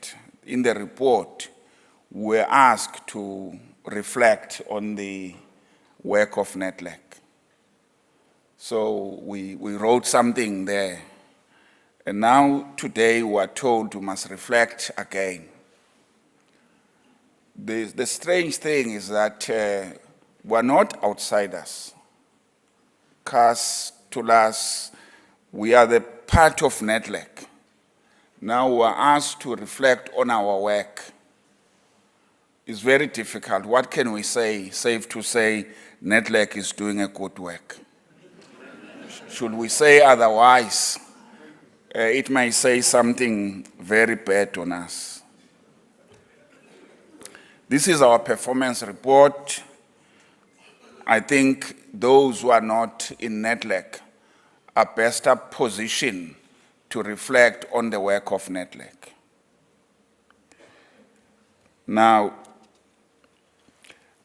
in the report, we were asked to reflect on the work of Nedlac. So we wrote something there. And now, today, we are told we must reflect again. The strange thing is that we're not outsiders. Because to us, we are the part of Nedlac. Now we're asked to reflect on our work. It's very difficult. What can we say? Safe to say, Nedlac is doing a good work. Should we say otherwise? It may say something very bad on us. This is our performance report. I think those who are not in Nedlac are best positioned to reflect on the work of Nedlac. Now,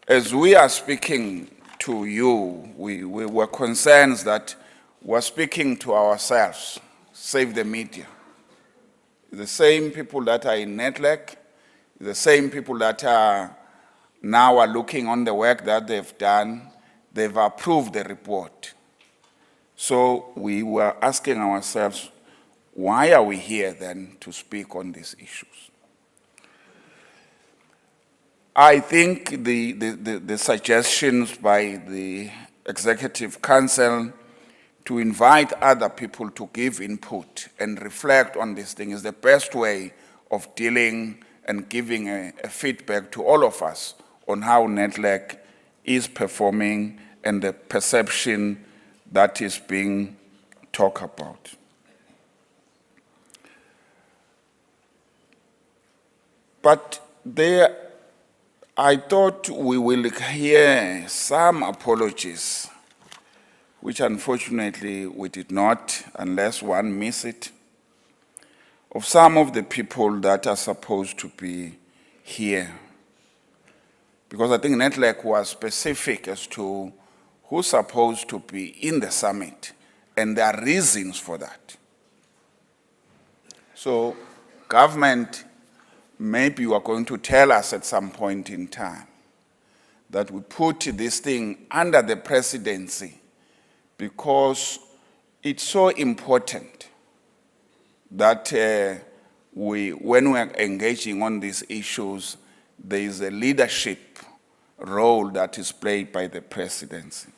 as we are speaking to you, we were concerned that we're speaking to ourselves, save the media. The same people that are in Nedlac, the same people that are now looking on the work that they've done, they've approved the report. So we were asking ourselves, why are we here then to speak on these issues? I think the suggestions by the Executive Council to invite other people to give input and reflect on this thing is the best way of dealing and giving a feedback to all of us on how Nedlac is performing and the perception that is being talked about. But I thought we will hear some apologies, which unfortunately we did not, unless one missed it, of some of the people that are supposed to be here. Because I think Nedlac was specific as to who's supposed to be in the summit, and there are reasons for that. So government, maybe you are going to tell us at some point in time that we put this thing under the presidency because it's so important that when we are engaging on these issues, there is a leadership role that is played by the presidency.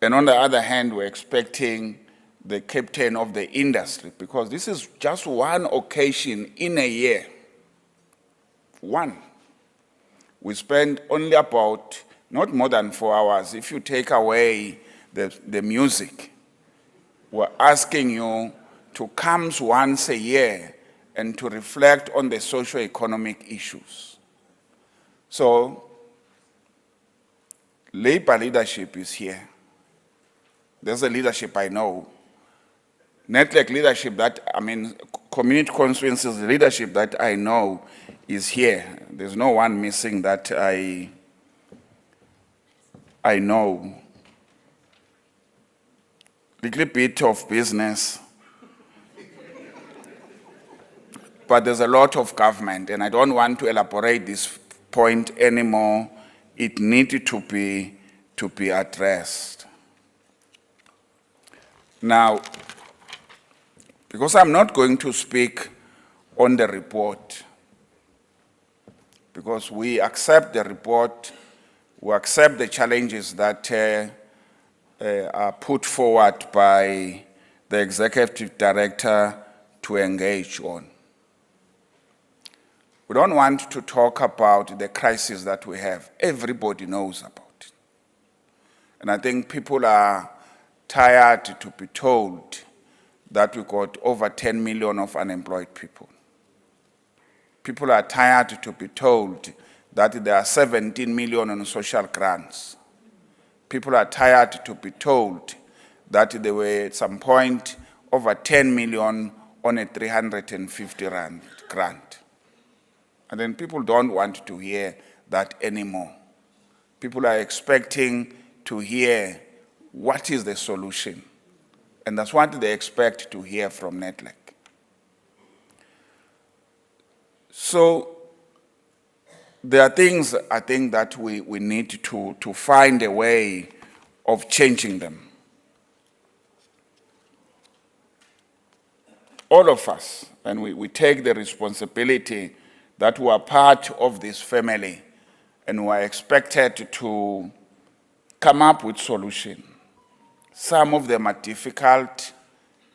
And on the other hand, we're expecting the captain of the industry, because this is just one occasion in a year. One. We spend only about, not more than 4 hours. If you take away the music, we're asking you to come once a year and to reflect on the socio-economic issues. So, labor leadership is here. There's a leadership I know. Nedlac leadership community constituencies leadership that I know is here. There's no one missing that I know. Little bit of business, but there's a lot of government, and I don't want to elaborate this point anymore. It needed to be addressed. Now, because I'm not going to speak on the report, because we accept the report, we accept the challenges that are put forward by the executive director to engage on. We don't want to talk about the crisis that we have. Everybody knows about it. And I think people are tired to be told that we got over 10 million of unemployed people. People are tired to be told that there are 17 million on social grants. People are tired to be told that there were at some point over 10 million on a 350 rand grant. And then people don't want to hear that anymore. People are expecting to hear what is the solution. And that's what they expect to hear from Nedlac. So there are things I think that we need to find a way of changing them. All of us, and we take the responsibility that we are part of this family and we are expected to come up with solutions. Some of them are difficult.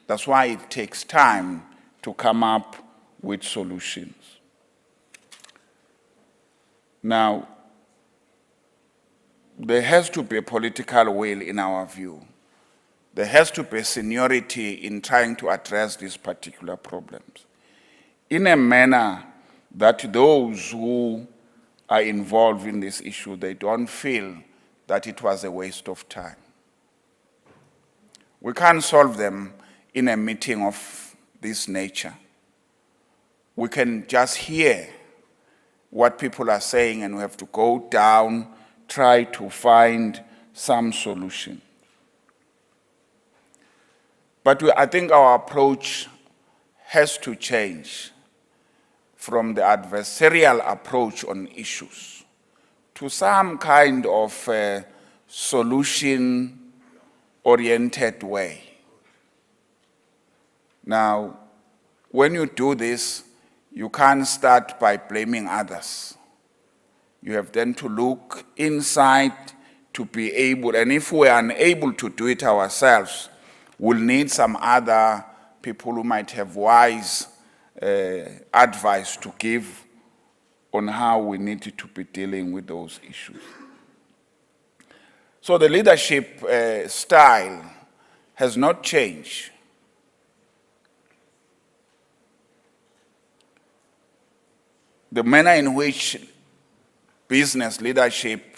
That's why it takes time to come up with solutions. Now, there has to be a political will in our view. There has to be seniority in trying to address these particular problems in a manner that those who are involved in this issue, they don't feel that it was a waste of time. We can't solve them in a meeting of this nature. We can just hear what people are saying and we have to go down, try to find some solution. But I think our approach has to change from the adversarial approach on issues to some kind of solution-oriented way. Now, when you do this, you can't start by blaming others. You have then to look inside to be able, and if we are unable to do it ourselves, we'll need some other people who might have wise advice to give on how we need to be dealing with those issues. So the leadership style has not changed. The manner in which business leadership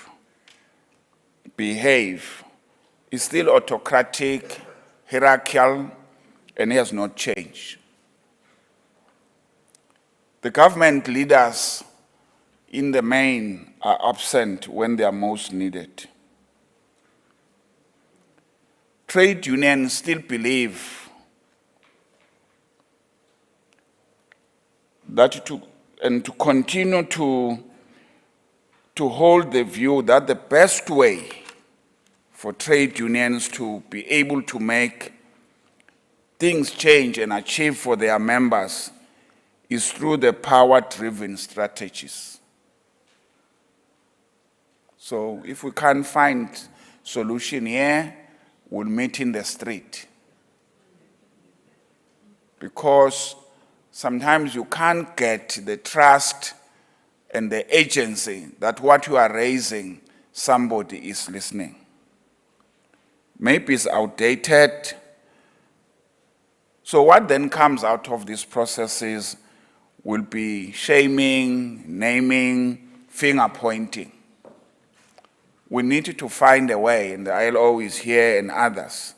behave is still autocratic, hierarchical, and has not changed. The government leaders in the main are absent when they are most needed. Trade unions still believe that to continue to hold the view that the best way for trade unions to be able to make things change and achieve for their members is through the power-driven strategies. So if we can't find solution here, we'll meet in the street. because sometimes you can't get the trust and the agency that what you are raising, somebody is listening. Maybe it's outdated. So what then comes out of these processes will be shaming, naming, finger pointing. We need to find a way, and the ILO is here and others.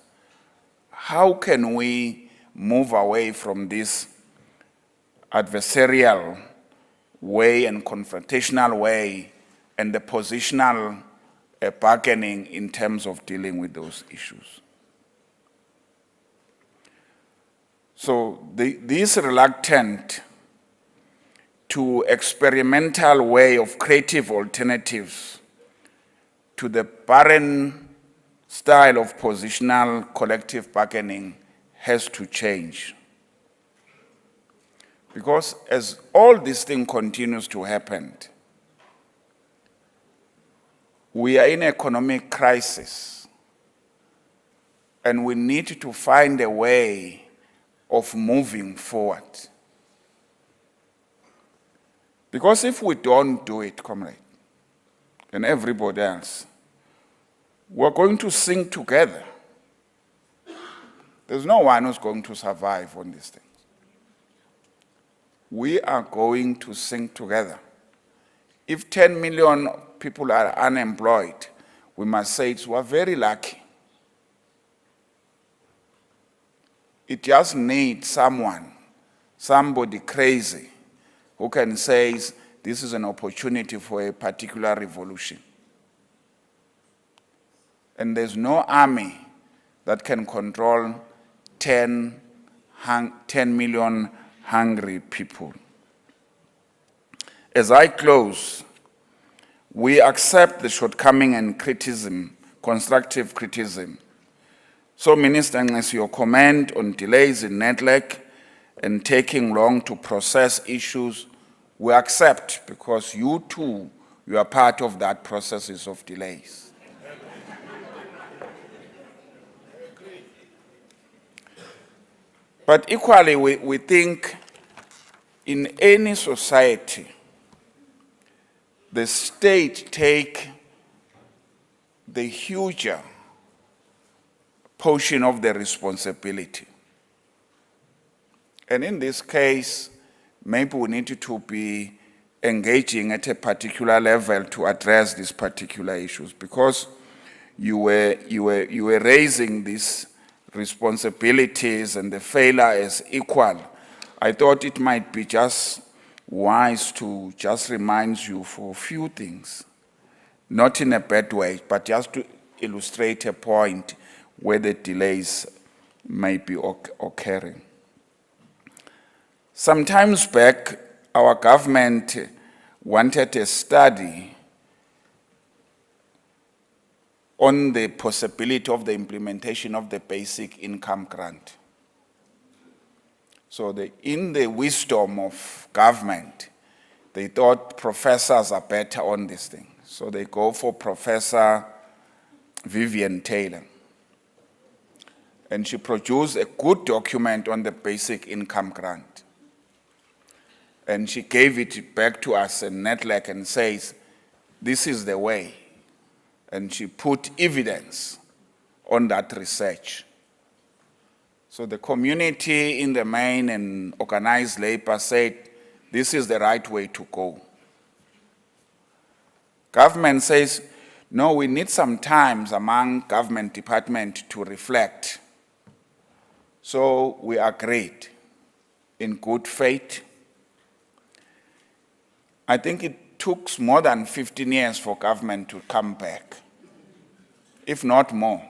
How can we move away from this adversarial way and confrontational way and the positional bargaining in terms of dealing with those issues? So this reluctant to experimental way of creative alternatives to the barren style of positional collective bargaining has to change. Because as all this thing continues to happen, we are in economic crisis, and we need to find a way of moving forward. Because if we don't do it, comrade, and everybody else, we're going to sink together. There's no one who's going to survive on these things. We are going to sink together. If 10 million people are unemployed, we must say we're very lucky. It just needs somebody crazy, who can say this is an opportunity for a particular revolution. And there's no army that can control 10 million hungry people. As I close, we accept the shortcoming and criticism, constructive criticism. So, Minister, as your comment on delays in Nedlac and taking long to process issues, we accept, because you too, you are part of that processes of delays. But equally, we think in any society, the state take the huger portion of the responsibility. And in this case, maybe we need to be engaging at a particular level to address these particular issues, because you were raising these responsibilities and the failure as equal. I thought it might be just wise to just remind you for a few things, not in a bad way, but just to illustrate a point where the delays may be occurring. Sometimes back, our government wanted a study on the possibility of the implementation of the basic income grant. So in the wisdom of government, they thought professors are better on this thing. So they go for Professor Vivian Taylor. And she produced a good document on the basic income grant. And she gave it back to us in Nedlac and says, this is the way. And she put evidence on that research. So the community in the main and organized labor said, this is the right way to go. Government says, no, we need some time among government departments to reflect. So we agreed in good faith. I think it took more than 15 years for government to come back, if not more.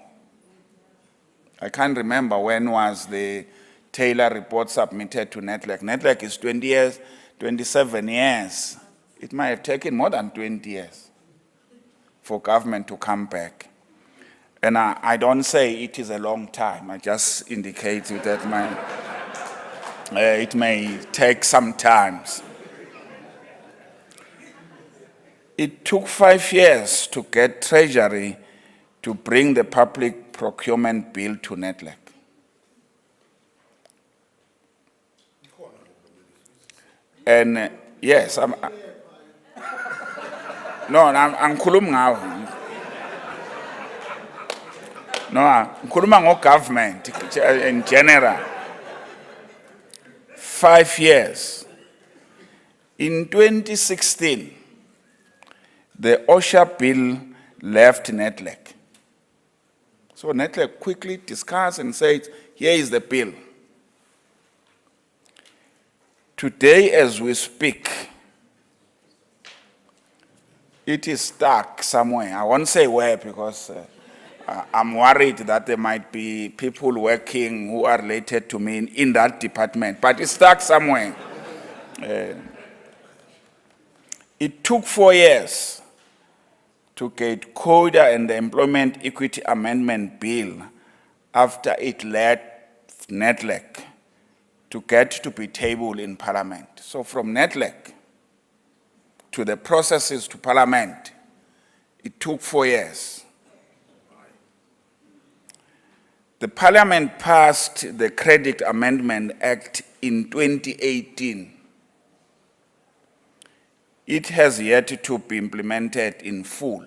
I can't remember when was the Taylor report submitted to Nedlac. Nedlac is 27 years. It might have taken more than 20 years for government to come back. And I don't say it is a long time. I just indicate that it may take some time. It took 5 years to get Treasury to bring the public procurement bill to Nedlac. And yes, I'm ngikhuluma ngawo. No, ngikhuluma ngo-government in general. 5 years. In 2016, the OSHA bill left Nedlac. So Nedlac quickly discussed and said, here is the bill. Today, as we speak, it is stuck somewhere. I won't say where because I'm worried that there might be people working who are related to me in that department, but it's stuck somewhere. It took 4 years to get CODA and the Employment Equity Amendment Bill after it led Nedlac to get to be tabled in Parliament. So from Nedlac to the processes to Parliament, it took 4 years. The Parliament passed the Credit Amendment Act in 2018. It has yet to be implemented in full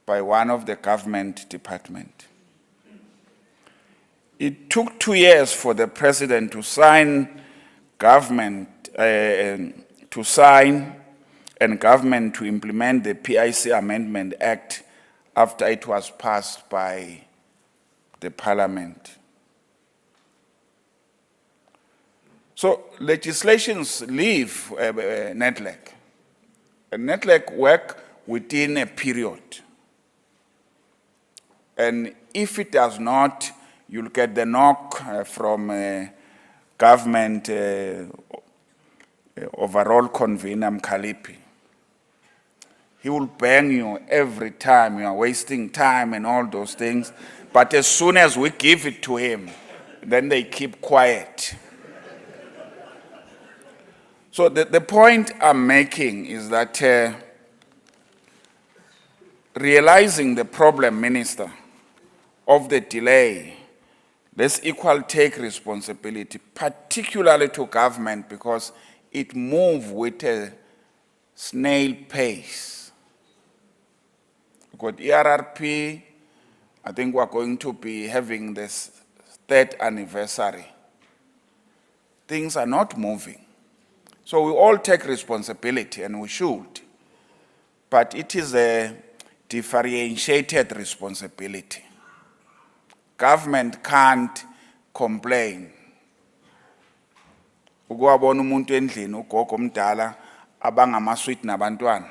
by one of the government departments. It took 2 years for the president to sign and government to implement the PIC Amendment Act after it was passed by the Parliament. So legislations leave Nedlac. And Nedlac work within a period. And if it does not, you'll get the knock from government overall convener Mkhaliphi. He will bang you every time you are wasting time and all those things. But as soon as we give it to him, then they keep quiet. So the point I'm making is that realizing the problem, Minister, of the delay, let's equal take responsibility, particularly to government, because it moves with a snail pace. Because ERRP, I think we're going to be having this 3rd anniversary. Things are not moving. So we all take responsibility, and we should. But it is a differentiated responsibility. Government can't complain. Ukuwabona umuntu endlini ugogo omdala abangamasweet nabantwana.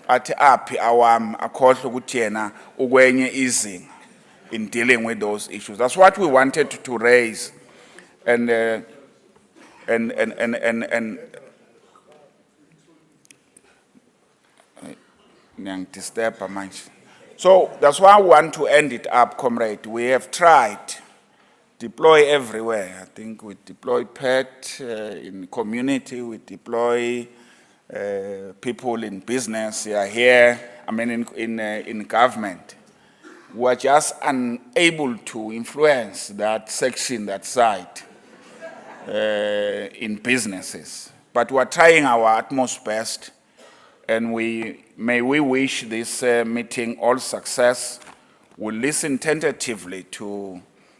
Athi aphi awami akhohle ukuthi yena ukwenye izinga in dealing with those issues. That's what we wanted to raise. So that's why I want to end it up, comrade. We have tried, deploy everywhere. I think we deploy PET in community, we deploy people in business here, I mean in government. We are just unable to influence that section, that side in businesses. But we are trying our utmost best, and may we wish this meeting all success. We'll listen tentatively to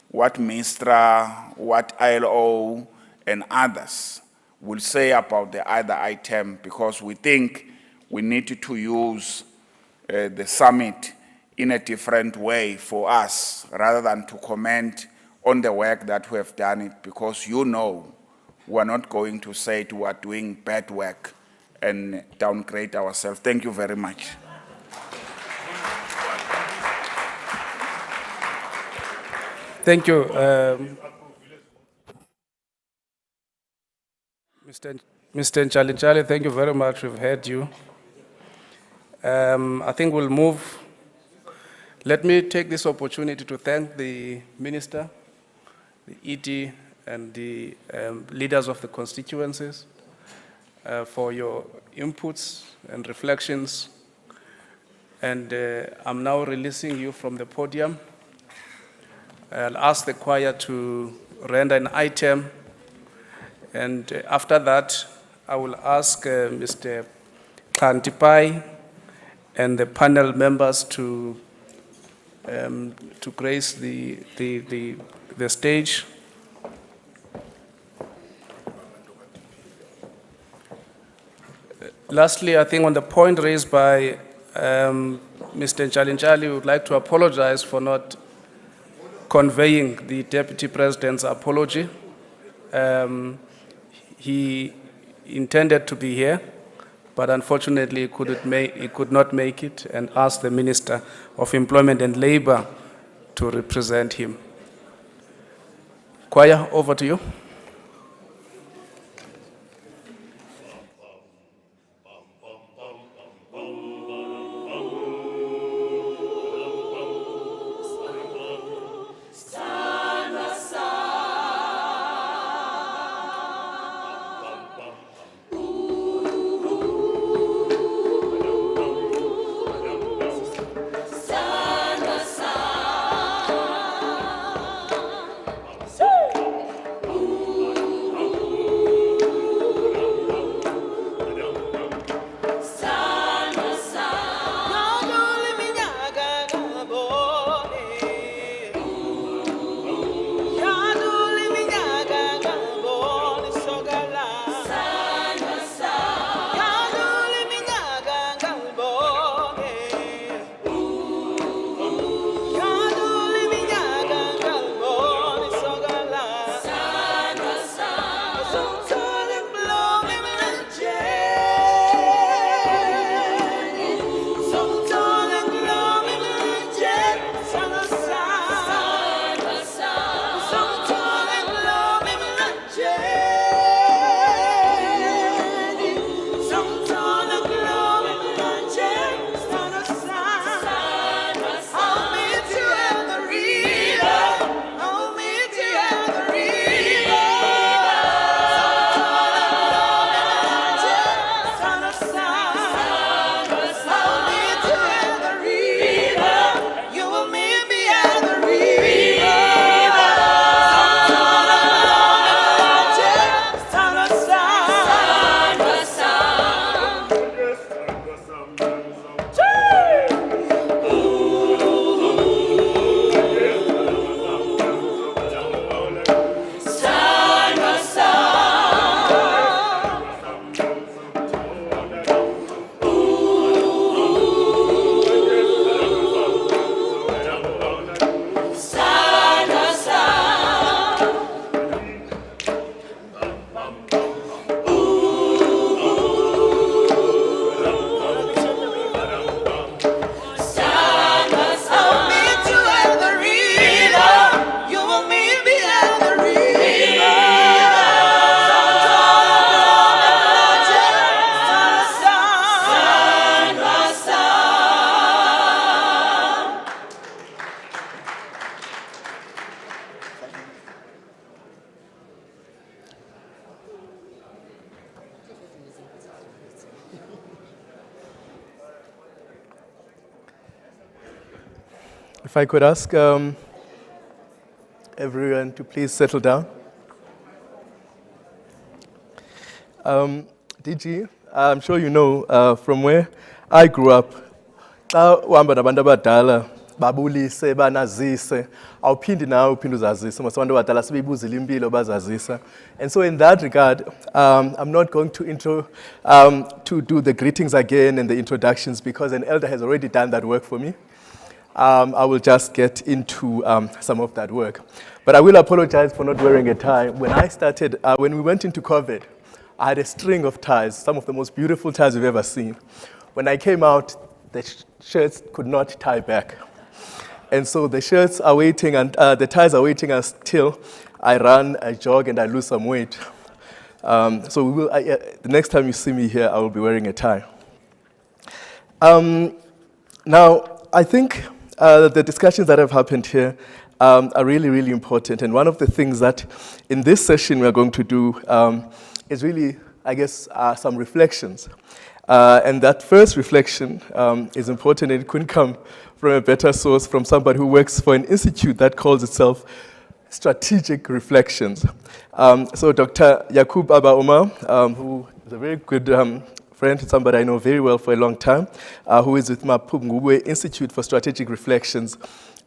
what MISTRA, what ILO, and others will say about the other item, because we think we need to use the summit in a different way for us, rather than to comment on the work that we have done it, because you know we are not going to say we are doing bad work and downgrade ourselves. Thank you very much. Thank you. Mr. Nchali, thank you very much. We've heard you. I think we'll move. Let me take this opportunity to thank the Minister, the ED, and the leaders of the constituencies for your inputs and reflections. And I'm now releasing you from the podium. I'll ask the choir to render an item And after that, I will ask Mr. Kantipai and the panel members to grace the stage. Lastly, I think on the point raised by Mr. Nchalinchali, we would like to apologize for not conveying the Deputy President's apology. He intended to be here, but unfortunately he could not make it, and asked the Minister of Employment and Labor to represent him. Kwaya, over to you. If I could ask everyone to please settle down. DG, I'm sure you know from where I grew up, xa uhamba nabantu abadala babulise banazise awuphindi nawe uphinde uzazise mase abantu abadala sebeyibuzile impilo bazazisa. And so in that regard, I'm not going to do the greetings again and the introductions because an elder has already done that work for me. I will just get into some of that work. But I will apologize for not wearing a tie. When I started, when we went into COVID, I had a string of ties, some of the most beautiful ties you've ever seen. When I came out, the shirts could not tie back. And so the shirts are waiting, and the ties are waiting until I run, I jog, and I lose some weight. So we will, the next time you see me here, I will be wearing a tie. Now, I think the discussions that have happened here are really, really important. And one of the things that in this session we're going to do is really, I guess, some reflections. And that first reflection is important, and it couldn't come from a better source, from somebody who works for an institute that calls itself strategic reflections. So Dr. Yakub Aba Omar, who is a very good friend, somebody I know very well for a long time, who is with Mapub Ngubwe Institute for Strategic Reflections,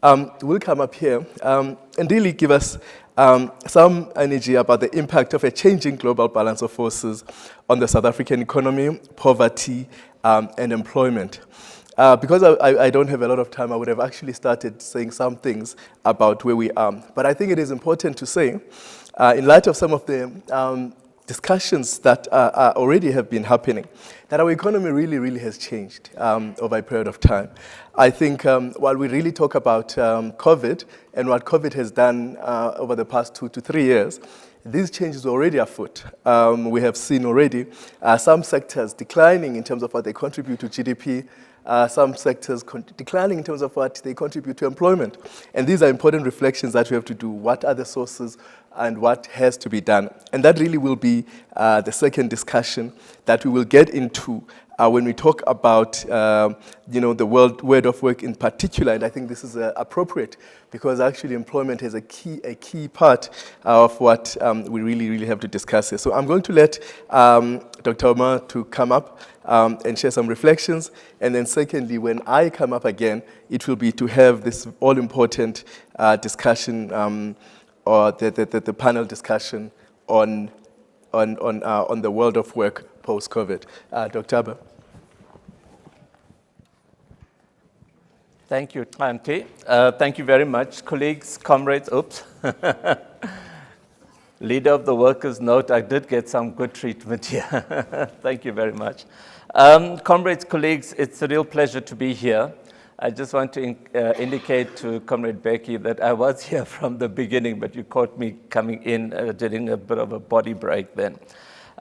will come up here and really give us some energy about the impact of a changing global balance of forces on the South African economy, poverty, and employment. Because I don't have a lot of time, I would have actually started saying some things about where we are. But I think it is important to say, in light of some of the discussions that already have been happening, that our economy really has changed over a period of time. I think while we really talk about COVID and what COVID has done over the past 2 to 3 years, these changes are already afoot. We have seen already some sectors declining in terms of what they contribute to GDP, some sectors declining in terms of what they contribute to employment. And these are important reflections that we have to do. What are the sources and what has to be done? And that really will be the second discussion that we will get into when we talk about the world of work in particular. And I think this is appropriate because actually employment is a key part of what we really have to discuss here. So I'm going to let Dr. Omar to come up and share some reflections. And then secondly, when I come up again, it will be to have this all-important discussion or the panel discussion on the world of work post-COVID. Dr. Abba. Thank you, Tante. Thank you very much, colleagues, comrades. Oops. Leader of the workers' note, I did get some good treatment here. Thank you very much. Comrades, colleagues, it's a real pleasure to be here. I just want to indicate to Comrade Becky that I was here from the beginning, but you caught me coming in during a bit of a body break then.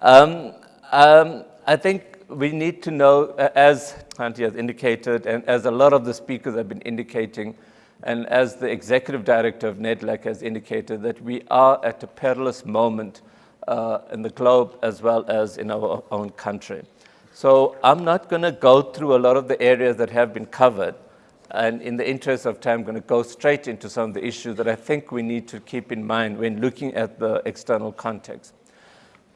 I think we need to know, as Tante has indicated, and as a lot of the speakers have been indicating, and as the executive director of Nedlac has indicated, that we are at a perilous moment in the globe as well as in our own country. So I'm not going to go through a lot of the areas that have been covered, and in the interest of time, I'm going to go straight into some of the issues that I think we need to keep in mind when looking at the external context.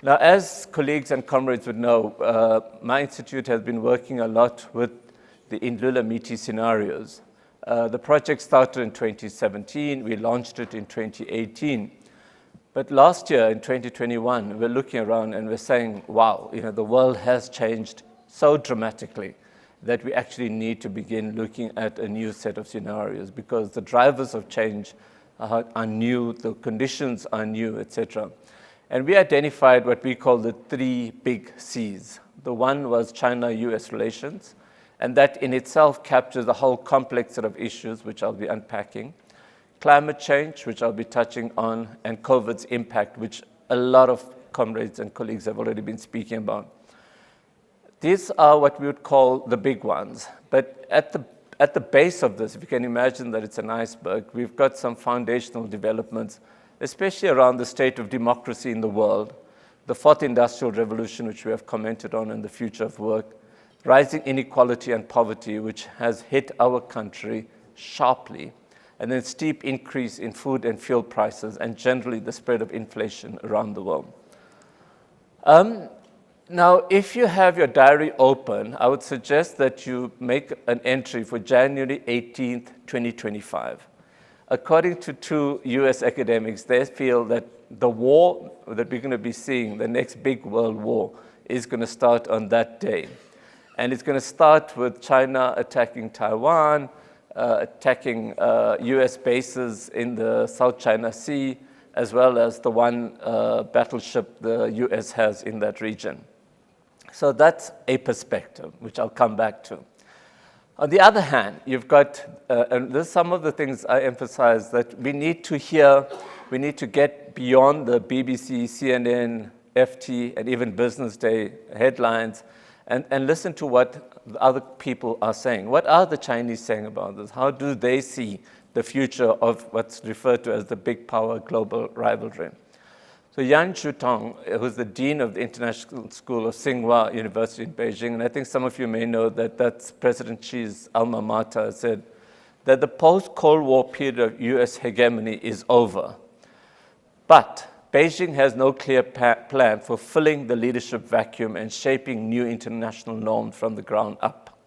Now, as colleagues and comrades would know, my institute has been working a lot with the Indlula Miti scenarios. The project started in 2017. We launched it in 2018. But last year, in 2021, we're looking around and we're saying, wow, the world has changed so dramatically that we actually need to begin looking at a new set of scenarios because the drivers of change are new, the conditions are new, etc. And we identified what we call the 3 big C's. The one was China-US relations, and that in itself captures a whole complex set of issues, which I'll be unpacking. Climate change, which I'll be touching on, and COVID's impact, which a lot of comrades and colleagues have already been speaking about. These are what we would call the big ones. But at the base of this, if you can imagine that it's an iceberg, we've got some foundational developments, especially around the state of democracy in the world, the 4th industrial revolution, which we have commented on, and the future of work, rising inequality and poverty, which has hit our country sharply, and then steep increase in food and fuel prices, and generally the spread of inflation around the world. Now, if you have your diary open, I would suggest that you make an entry for January 18th, 2025. According to 2 US academics, they feel that the war that we're going to be seeing, the next big world war, is going to start on that day. And it's going to start with China attacking Taiwan, attacking US bases in the South China Sea, as well as the one battleship the US has in that region. So that's a perspective, which I'll come back to. On the other hand, you've got, and there's some of the things I emphasize, that we need to hear, we need to get beyond the BBC, CNN, FT, and even Business Day headlines, and listen to what other people are saying. What are the Chinese saying about this? How do they see the future of what's referred to as the big power global rivalry? So Yan Shutong, who's the dean of the International School of Tsinghua University in Beijing, and I think some of you may know that that's President Xi's alma mater, said that the post-Cold War period of US hegemony is over. But Beijing has no clear plan for filling the leadership vacuum and shaping new international norms from the ground up.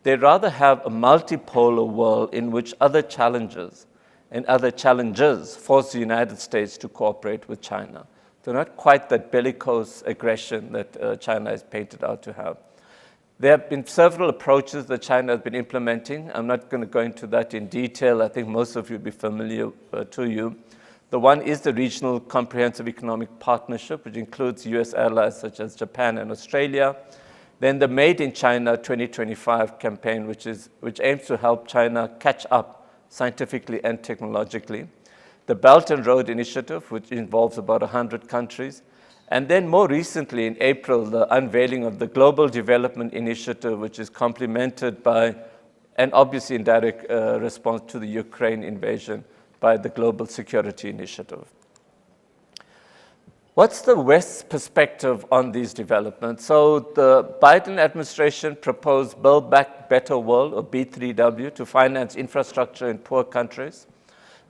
They rather have a multipolar world in which other challenges and other challenges force the United States to cooperate with China. So not quite that bellicose aggression that China is painted out to have. There have been several approaches that China has been implementing. I'm not going to go into that in detail. I think most of you will be familiar to you. The one is the Regional Comprehensive Economic Partnership, which includes US allies such as Japan and Australia. Then the Made in China 2025 campaign, which aims to help China catch up scientifically and technologically. The Belt and Road Initiative, which involves about 100 countries. And then more recently, in April, the unveiling of the Global Development Initiative, which is complemented by an obviously indirect response to the Ukraine invasion by the Global Security Initiative. What's the West's perspective on these developments? So the Biden administration proposed Build Back Better World, or B3W, to finance infrastructure in poor countries.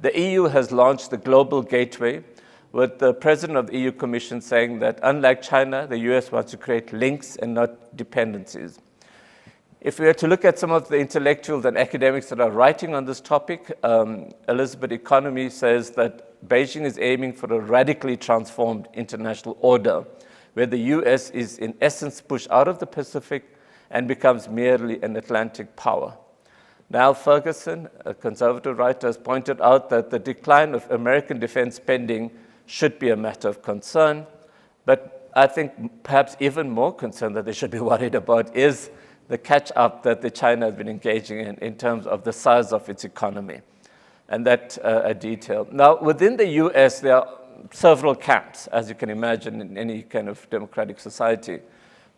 The EU has launched the Global Gateway, with the president of the EU Commission saying that, unlike China, the US wants to create links and not dependencies. If we were to look at some of the intellectuals and academics that are writing on this topic, Elizabeth Economy says that Beijing is aiming for a radically transformed international order, where the US is in essence pushed out of the Pacific and becomes merely an Atlantic power. Niall Ferguson, a conservative writer, has pointed out that the decline of American defense spending should be a matter of concern, but I think perhaps even more concern that they should be worried about is the catch-up that China has been engaging in terms of the size of its economy, and that a detail. Now, within the US, there are several camps, as you can imagine in any kind of democratic society,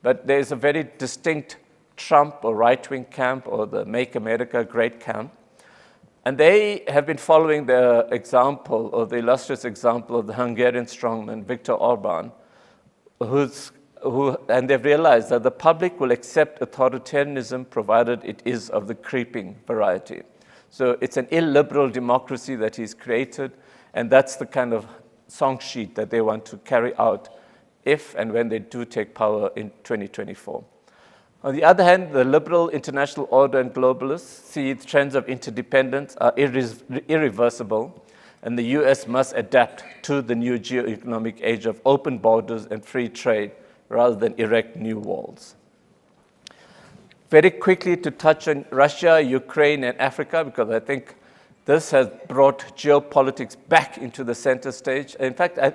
but there is a very distinct Trump or right-wing camp or the Make America Great camp, and they have been following the example, or the illustrious example of the Hungarian strongman, Viktor Orban, and they've realized that the public will accept authoritarianism provided it is of the creeping variety. So it's an illiberal democracy that he's created, and that's the kind of song sheet that they want to carry out if and when they do take power in 2024. On the other hand, the liberal international order and globalists see the trends of interdependence are irreversible, and the US must adapt to the new geo-economic age of open borders and free trade rather than erect new walls. Very quickly to touch on Russia, Ukraine, and Africa, because I think this has brought geopolitics back into the center stage. In fact, I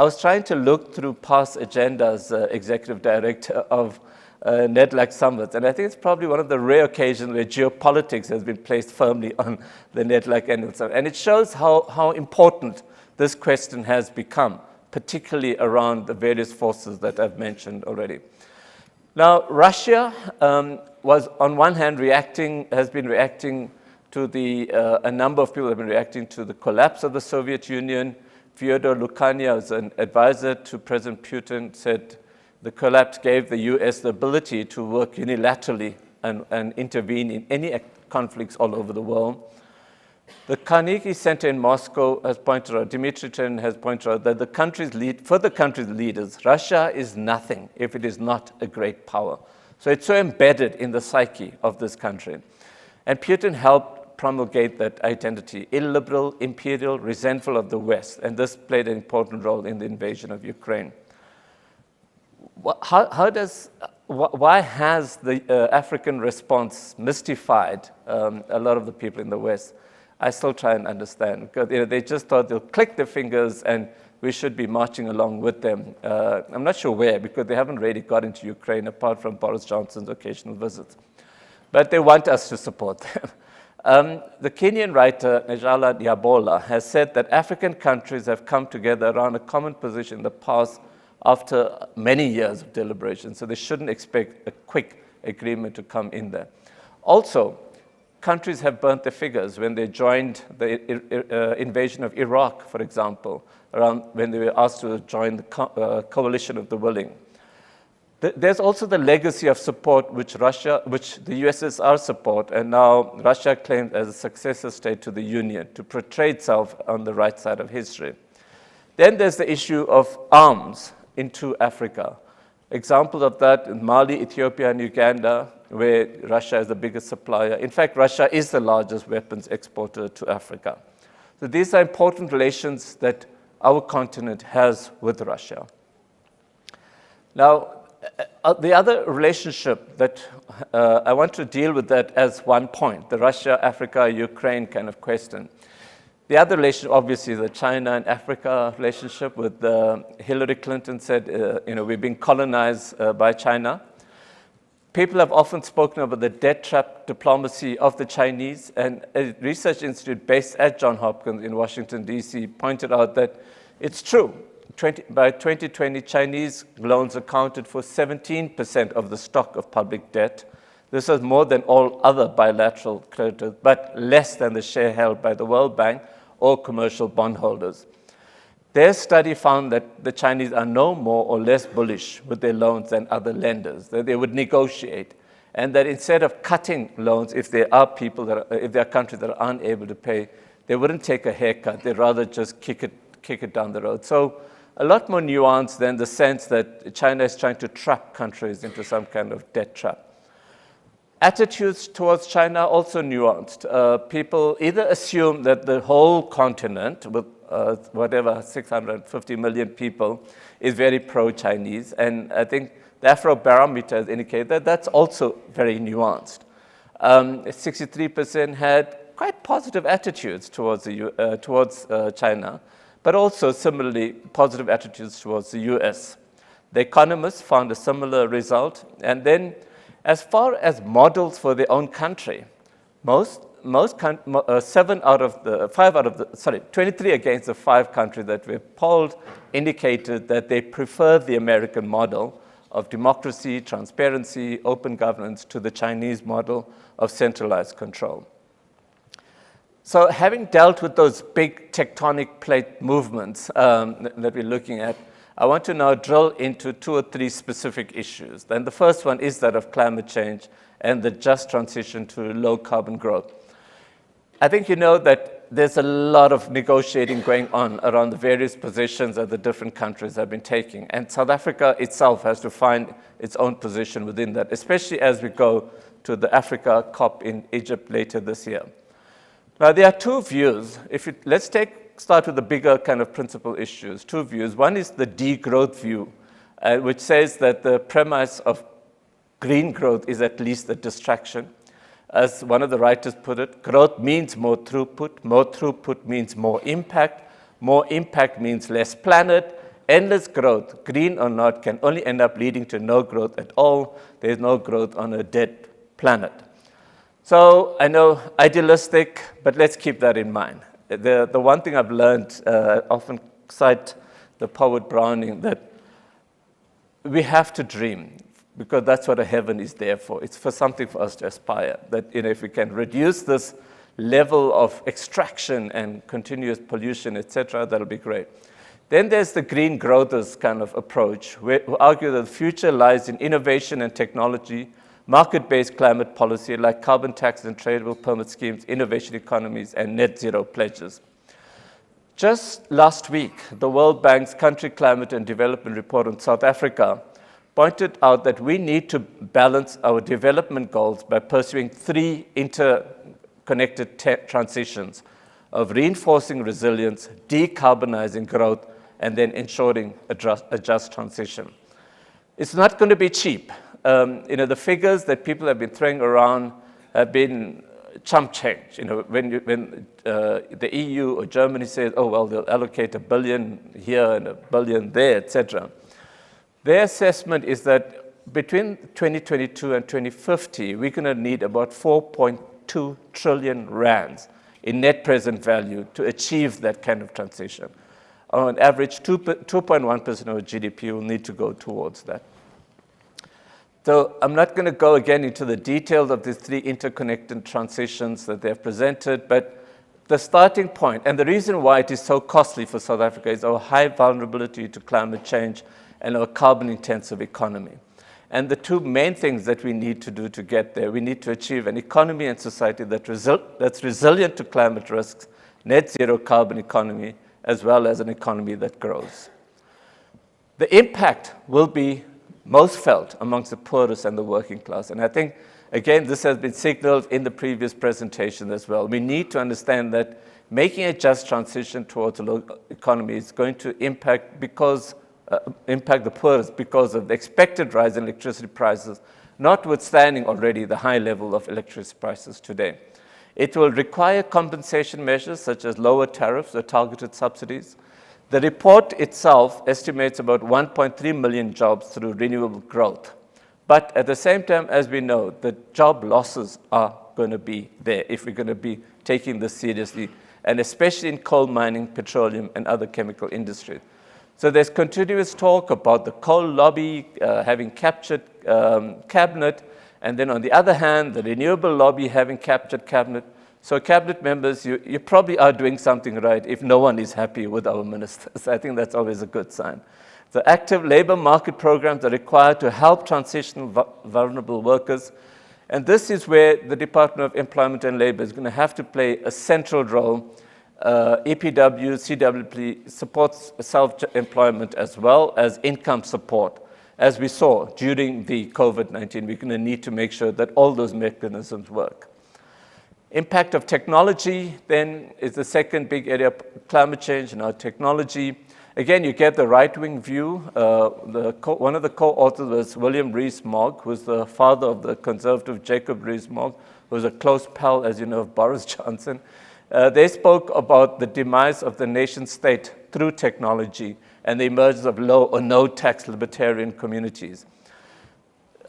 was trying to look through past agendas, executive director of Nedlac summits, and I think it's probably one of the rare occasions where geopolitics has been placed firmly on the Nedlac annual summit. And it shows how important this question has become, particularly around the various forces that I've mentioned already. Now, Russia was on one hand has been reacting to a number of people have been reacting to the collapse of the Soviet Union. Fyodor Lukania, as an advisor to President Putin, said the collapse gave the US the ability to work unilaterally and intervene in any conflicts all over the world. The Carnegie Center in Moscow has pointed out, Dmitry Chen has pointed out that for the country's leaders, Russia is nothing if it is not a great power. So it's so embedded in the psyche of this country. And Putin helped promulgate that identity, illiberal, imperial, resentful of the West, and this played an important role in the invasion of Ukraine. Why has the African response mystified a lot of the people in the West? I still try and understand, because they just thought they'll click their fingers and we should be marching along with them. I'm not sure where, because they haven't really got into Ukraine apart from Boris Johnson's occasional visits. But they want us to support them. The Kenyan writer Nejala Diabola has said that African countries have come together around a common position in the past after many years of deliberation, so they shouldn't expect a quick agreement to come in there. Also, countries have burnt their figures when they joined the invasion of Iraq, for example, around when they were asked to join the coalition of the willing. There's also the legacy of support which the USSR support, and now Russia claims as a successor state to the Union to portray itself on the right side of history. Then there's the issue of arms into Africa. Examples of that in Mali, Ethiopia, and Uganda, where Russia is the biggest supplier. In fact, Russia is the largest weapons exporter to Africa. So these are important relations that our continent has with Russia. Now, the other relationship that I want to deal with that as one point, the Russia, Africa, Ukraine kind of question. The other relationship, obviously, the China and Africa relationship with Hillary Clinton said, we're being colonized by China. People have often spoken about the debt trap diplomacy of the Chinese, and a research institute based at Johns Hopkins in Washington, D.C. pointed out that it's true. By 2020, Chinese loans accounted for 17% of the stock of public debt. This is more than all other bilateral creditors, but less than the share held by the World Bank or commercial bondholders. Their study found that the Chinese are no more or less bullish with their loans than other lenders, that they would negotiate, and that instead of cutting loans, if there are countries that are unable to pay, they wouldn't take a haircut. They'd rather just kick it down the road. So a lot more nuanced than the sense that China is trying to trap countries into some kind of debt trap. Attitudes towards China also nuanced. People either assume that the whole continent, with 650 million people, is very pro-Chinese. And I think the Afrobarometer has indicated that that's also very nuanced. 63% had quite positive attitudes towards China, but also similarly positive attitudes towards the US. The Economist found a similar result. And then as far as models for their own country, 23 against the 5 countries that were polled indicated that they prefer the American model of democracy, transparency, open governance to the Chinese model of centralized control. So having dealt with those big tectonic plate movements that we're looking at, I want to now drill into 2 or 3 specific issues. And the first one is that of climate change and the just transition to low carbon growth. I think you know that there's a lot of negotiating going on around the various positions that the different countries have been taking. And South Africa itself has to find its own position within that, especially as we go to the Africa COP in Egypt later this year. Now, there are 2 views. Let's start with the bigger kind of principal issues, 2 views. One is the degrowth view, which says that the premise of green growth is at least a distraction. As one of the writers put it, growth means more throughput means more impact means less planet, endless growth, green or not, can only end up leading to no growth at all. There's no growth on a dead planet. So I know idealistic, but let's keep that in mind. The one thing I've learned, often cite the poet Browning, that we have to dream, because that's what a heaven is there for. It's for something for us to aspire. That if we can reduce this level of extraction and continuous pollution, etc., that'll be great. Then there's the green growthers kind of approach, who argue that the future lies in innovation and technology, market-based climate policy like carbon tax and tradable permit schemes, innovation economies, and net zero pledges. Just last week, the World Bank's Country Climate and Development Report on South Africa pointed out that we need to balance our development goals by pursuing 3 interconnected transitions of reinforcing resilience, decarbonizing growth, and then ensuring a just transition. It's not going to be cheap. The figures that people have been throwing around have been chump change. When the EU or Germany says, oh, well, they'll allocate $1 billion here and $1 billion there, etc. Their assessment is that between 2022 and 2050, we're going to need about 4.2 trillion rands in net present value to achieve that kind of transition. On average, 2.1% of GDP will need to go towards that. So I'm not going to go again into the details of these 3 interconnected transitions that they've presented, but the starting point, and the reason why it is so costly for South Africa, is our high vulnerability to climate change and our carbon-intensive economy. And the 2 main things that we need to do to get there, we need to achieve an economy and society that's resilient to climate risks, net zero carbon economy, as well as an economy that grows. The impact will be most felt amongst the poorest and the working class. And I think, again, this has been signaled in the previous presentation as well. We need to understand that making a just transition towards a low economy is going to impact the poorest because of the expected rise in electricity prices, notwithstanding already the high level of electricity prices today. It will require compensation measures such as lower tariffs or targeted subsidies. The report itself estimates about 1.3 million jobs through renewable growth. But at the same time, as we know, the job losses are going to be there if we're going to be taking this seriously, and especially in coal mining, petroleum, and other chemical industries. So there's continuous talk about the coal lobby having captured cabinet, and then on the other hand, the renewable lobby having captured cabinet. So cabinet members, you probably are doing something right if no one is happy with our ministers. I think that's always a good sign. The active labor market programs are required to help transition vulnerable workers. And this is where the Department of Employment and Labor is going to have to play a central role. EPW, CWP supports self-employment as well as income support. As we saw during the COVID-19, we're going to need to make sure that all those mechanisms work. Impact of technology, then, is the second big area of climate change and our technology. Again, you get the right-wing view. One of the co-authors was William Rees-Mogg, who's the father of the conservative Jacob Rees-Mogg, who was a close pal, as you know, of Boris Johnson. They spoke about the demise of the nation state through technology and the emergence of low or no tax libertarian communities.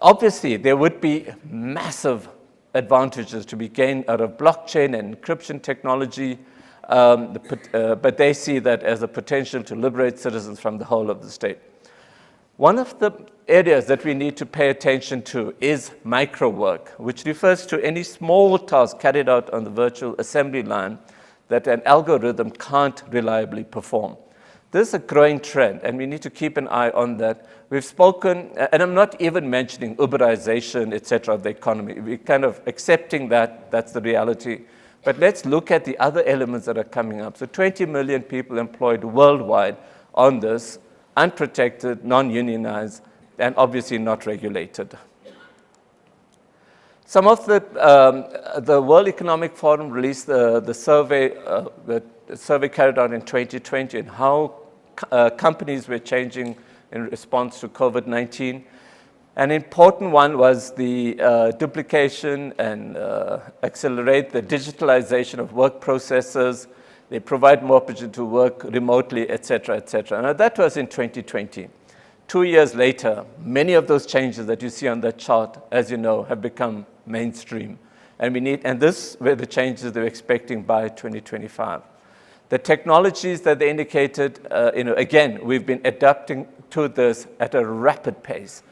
Obviously, there would be massive advantages to be gained out of blockchain and encryption technology, but they see that as a potential to liberate citizens from the whole of the state. One of the areas that we need to pay attention to is micro work, which refers to any small task carried out on the virtual assembly line that an algorithm can't reliably perform. This is a growing trend, and we need to keep an eye on that. We've spoken, and I'm not even mentioning Uberization, et cetera, of the economy. We're kind of accepting that that's the reality. But let's look at the other elements that are coming up. So 20 million people employed worldwide on this, unprotected, non-unionized, and obviously not regulated. Some of the World Economic Forum released the survey carried out in 2020 and how companies were changing in response to COVID-19. An important one was the duplication and accelerate the digitalization of work processes. They provide more opportunity to work remotely, et cetera, et cetera. Now, that was in 2020. 2 years later, many of those changes that you see on that chart, as you know, have become mainstream. And this were the changes they were expecting by 2025. The technologies that they indicated, again, we've been adapting to this at a rapid pace.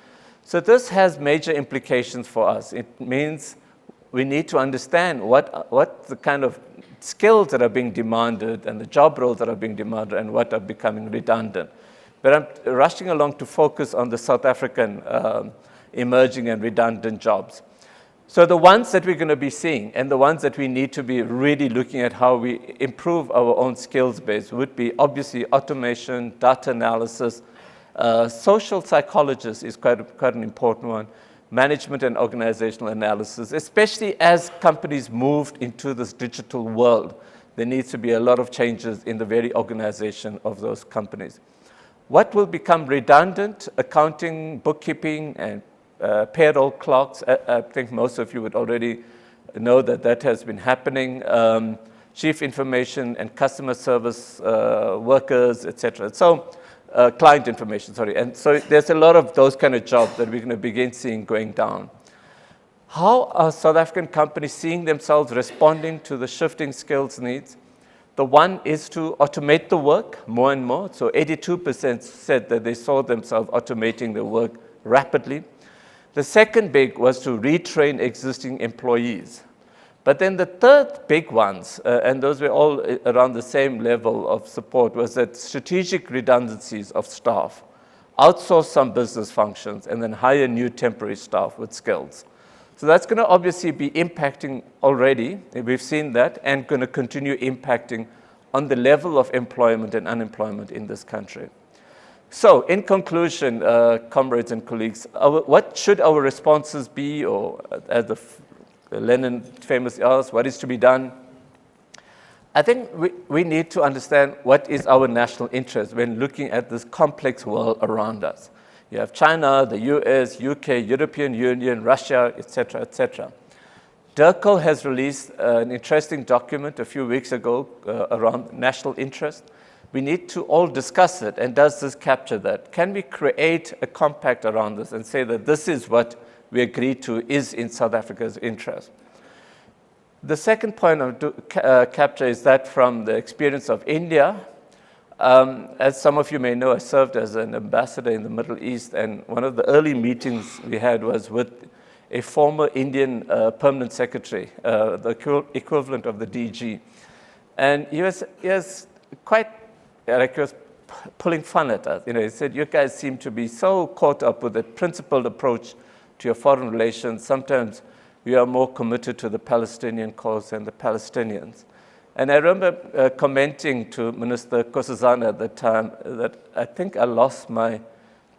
So this has major implications for us. It means we need to understand what the kind of skills that are being demanded and the job roles that are being demanded and what are becoming redundant. But I'm rushing along to focus on the South African emerging and redundant jobs. So the ones that we're going to be seeing and the ones that we need to be really looking at how we improve our own skills base would be obviously automation, data analysis, social psychologists is quite an important one, management and organizational analysis, especially as companies moved into this digital world. There needs to be a lot of changes in the very organization of those companies. What will become redundant? Accounting, bookkeeping, and payroll clerks. I think most of you would already know that that has been happening. Chief information and customer service workers, et cetera. So client information, sorry. And so there's a lot of those kind of jobs that we're going to begin seeing going down. How are South African companies seeing themselves responding to the shifting skills needs? The one is to automate the work more and more. So 82% said that they saw themselves automating their work rapidly. The second big was to retrain existing employees. But then the third big ones, and those were all around the same level of support, was that strategic redundancies of staff, outsource some business functions, and then hire new temporary staff with skills. So that's going to obviously be impacting already, we've seen that, and going to continue impacting on the level of employment and unemployment in this country. So, in conclusion, comrades and colleagues, what should our responses be, or as the Lenin famously asked, what is to be done? I think we need to understand what is our national interest when looking at this complex world around us. You have China, the US, UK, European Union, Russia, etc., etc. DIRCO has released an interesting document a few weeks ago around national interest. We need to all discuss it, and does this capture that? Can we create a compact around this and say that this is what we agree to is in South Africa's interest? The second point I want to capture is that from the experience of India. As some of you may know, I served as an ambassador in the Middle East, and one of the early meetings we had was with a former Indian permanent secretary, the equivalent of the DG. And he was quite, like he was pulling fun at us. He said, you guys seem to be so caught up with a principled approach to your foreign relations. Sometimes we are more committed to the Palestinian cause than the Palestinians. And I remember commenting to Minister Nkosazana at the time that I think I lost my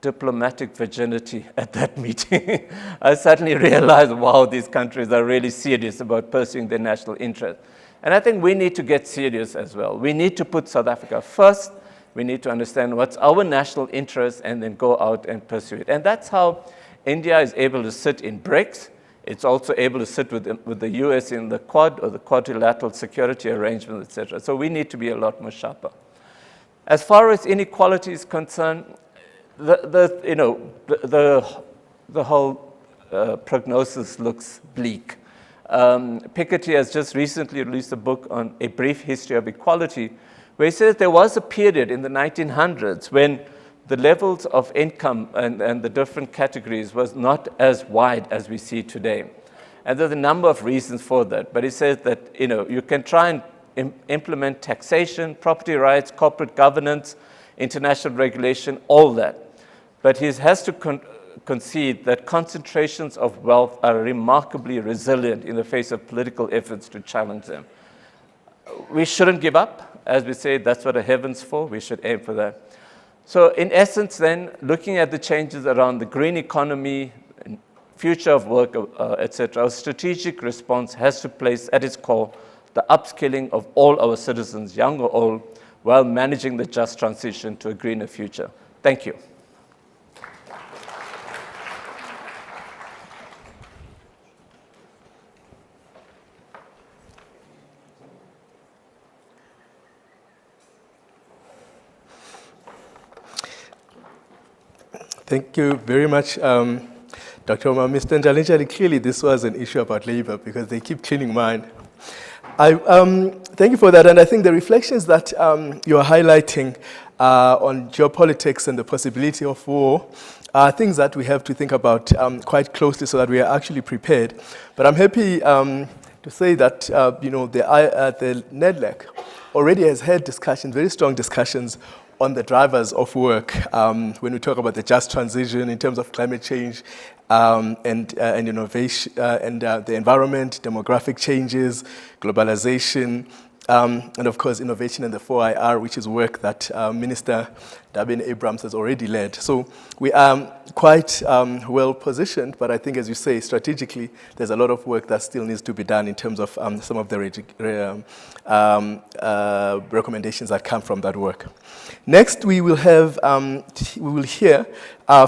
diplomatic virginity at that meeting. I suddenly realized, wow, these countries are really serious about pursuing their national interest. And I think we need to get serious as well. We need to put South Africa first. We need to understand what's our national interest and then go out and pursue it. And that's how India is able to sit in BRICS. It's also able to sit with the US in the Quad or the quadrilateral security arrangements, etc. So we need to be a lot more sharper. As far as inequality is concerned, the whole prognosis looks bleak. Piketty has just recently released a book on A Brief History of Equality, where he says there was a period in the 1900s when the levels of income and the different categories was not as wide as we see today. And there's a number of reasons for that. But he says that you can try and implement taxation, property rights, corporate governance, international regulation, all that. But he has to concede that concentrations of wealth are remarkably resilient in the face of political efforts to challenge them. We shouldn't give up. As we say, that's what a heaven's for. We should aim for that. So in essence then, looking at the changes around the green economy, future of work, etc., our strategic response has to place at its core the upskilling of all our citizens, young or old, while managing the just transition to a greener future. Thank you. Thank you very much, Dr. Omar. Mr. Njalinjali, clearly this was an issue about labor because they keep cleaning mine. Thank you for that, and I think the reflections that you are highlighting on geopolitics and the possibility of war are things that we have to think about quite closely so that we are actually prepared. But I'm happy to say that the Nedlac already has had discussions, very strong discussions, on the drivers of work when we talk about the just transition in terms of climate change and innovation and the environment, demographic changes, globalization, and of course innovation and the 4IR, which is work that Minister Dabin Abrams has already led. So we are quite well positioned, but I think, as you say, strategically, there's a lot of work that still needs to be done in terms of some of the recommendations that come from that work. Next, we will hear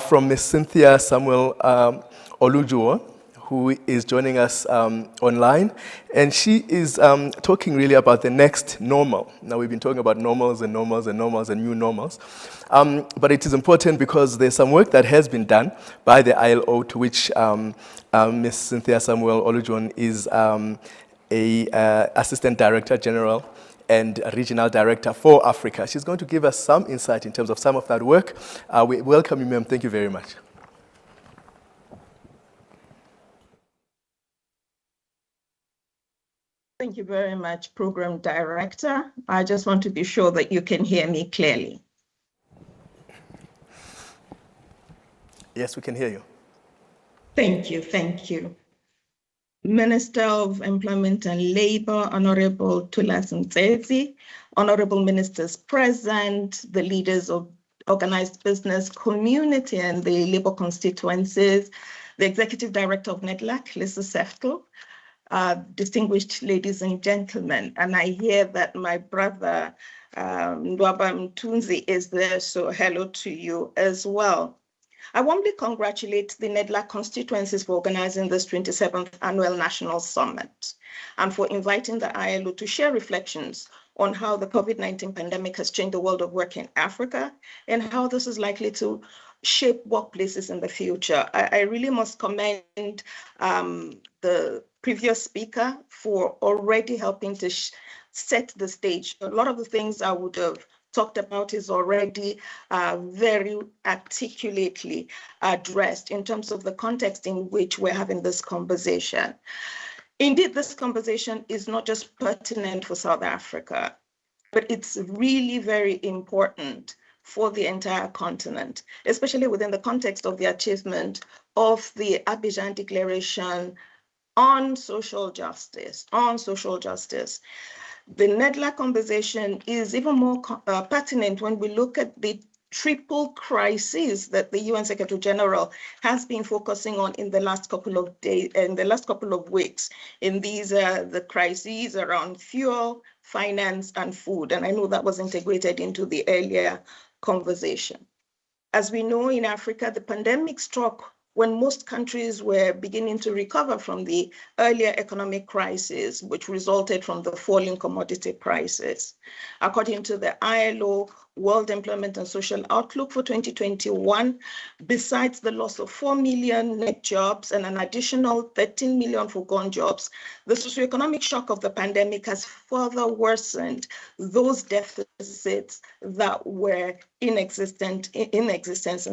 from Ms. Cynthia Samuel Olujuwo, who is joining us online, and she is talking really about the next normal. Now, we've been talking about normals and normals and normals and new normals, but it is important because there's some work that has been done by the ILO, to which Ms. Cynthia Samuel Olujuwo is Assistant Director General and Regional Director for Africa. She's going to give us some insight in terms of some of that work. We welcome you, ma'am. Thank you very much. Thank you very much, Program Director. I just want to be sure that you can hear me clearly. Yes, we can hear you. Thank you, thank you. Minister of Employment and Labor, Honorable Thulasini Ntsesi, honorable ministers present, the leaders of organized business community and the labor constituencies, the executive director of Nedlac, Lisa Seftel, distinguished ladies and gentlemen. And I hear that my brother Ndwaba Mtunzi is there, so hello to you as well. I warmly congratulate the Nedlac constituencies for organizing this 27th Annual National Summit and for inviting the ILO to share reflections on how the COVID-19 pandemic has changed the world of work in Africa and how this is likely to shape workplaces in the future. I really must commend the previous speaker for already helping to set the stage. A lot of the things I would have talked about is already very articulately addressed in terms of the context in which we're having this conversation. Indeed, this conversation is not just pertinent for South Africa, but it's really very important for the entire continent, especially within the context of the achievement of the Abidjan Declaration on social justice, The Nedlac conversation is even more pertinent when we look at the triple crises that the UN Secretary General has been focusing on in the last couple of days, in the last couple of weeks. In these, the crises around fuel, finance, and food. And I know that was integrated into the earlier conversation. As we know, in Africa, the pandemic struck when most countries were beginning to recover from the earlier economic crisis, which resulted from the falling commodity prices. According to the ILO World Employment and Social Outlook for 2021, besides the loss of 4 million net jobs and an additional 13 million foregone jobs, the socioeconomic shock of the pandemic has further worsened those deficits that were in existence in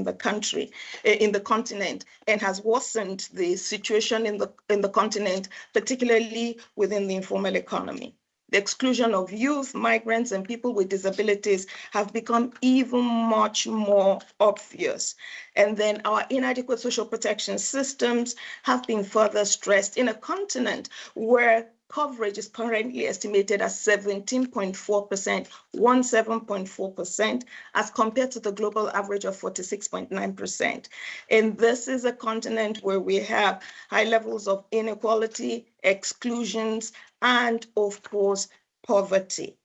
the country, in the continent, and has worsened the situation in the continent, particularly within the informal economy. The exclusion of youth, migrants, and people with disabilities have become even much more obvious. And then our inadequate social protection systems have been further stressed in a continent where coverage is currently estimated at 17.4%, 17.4%, as compared to the global average of 46.9%. And this is a continent where we have high levels of inequality, exclusions, and of course, poverty.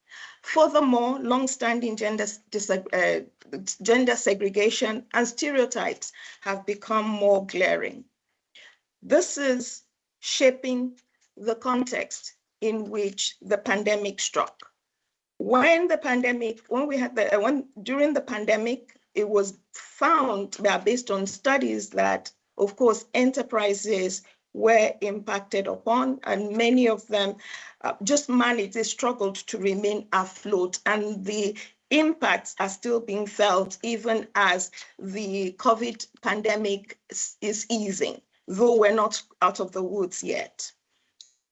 Furthermore, long-standing gender segregation and stereotypes have become more glaring. This is shaping the context in which the pandemic struck. During the pandemic, it was found based on studies that, of course, enterprises were impacted upon, and many of them just managed, they struggled to remain afloat, and the impacts are still being felt even as the COVID pandemic is easing, though we're not out of the woods yet.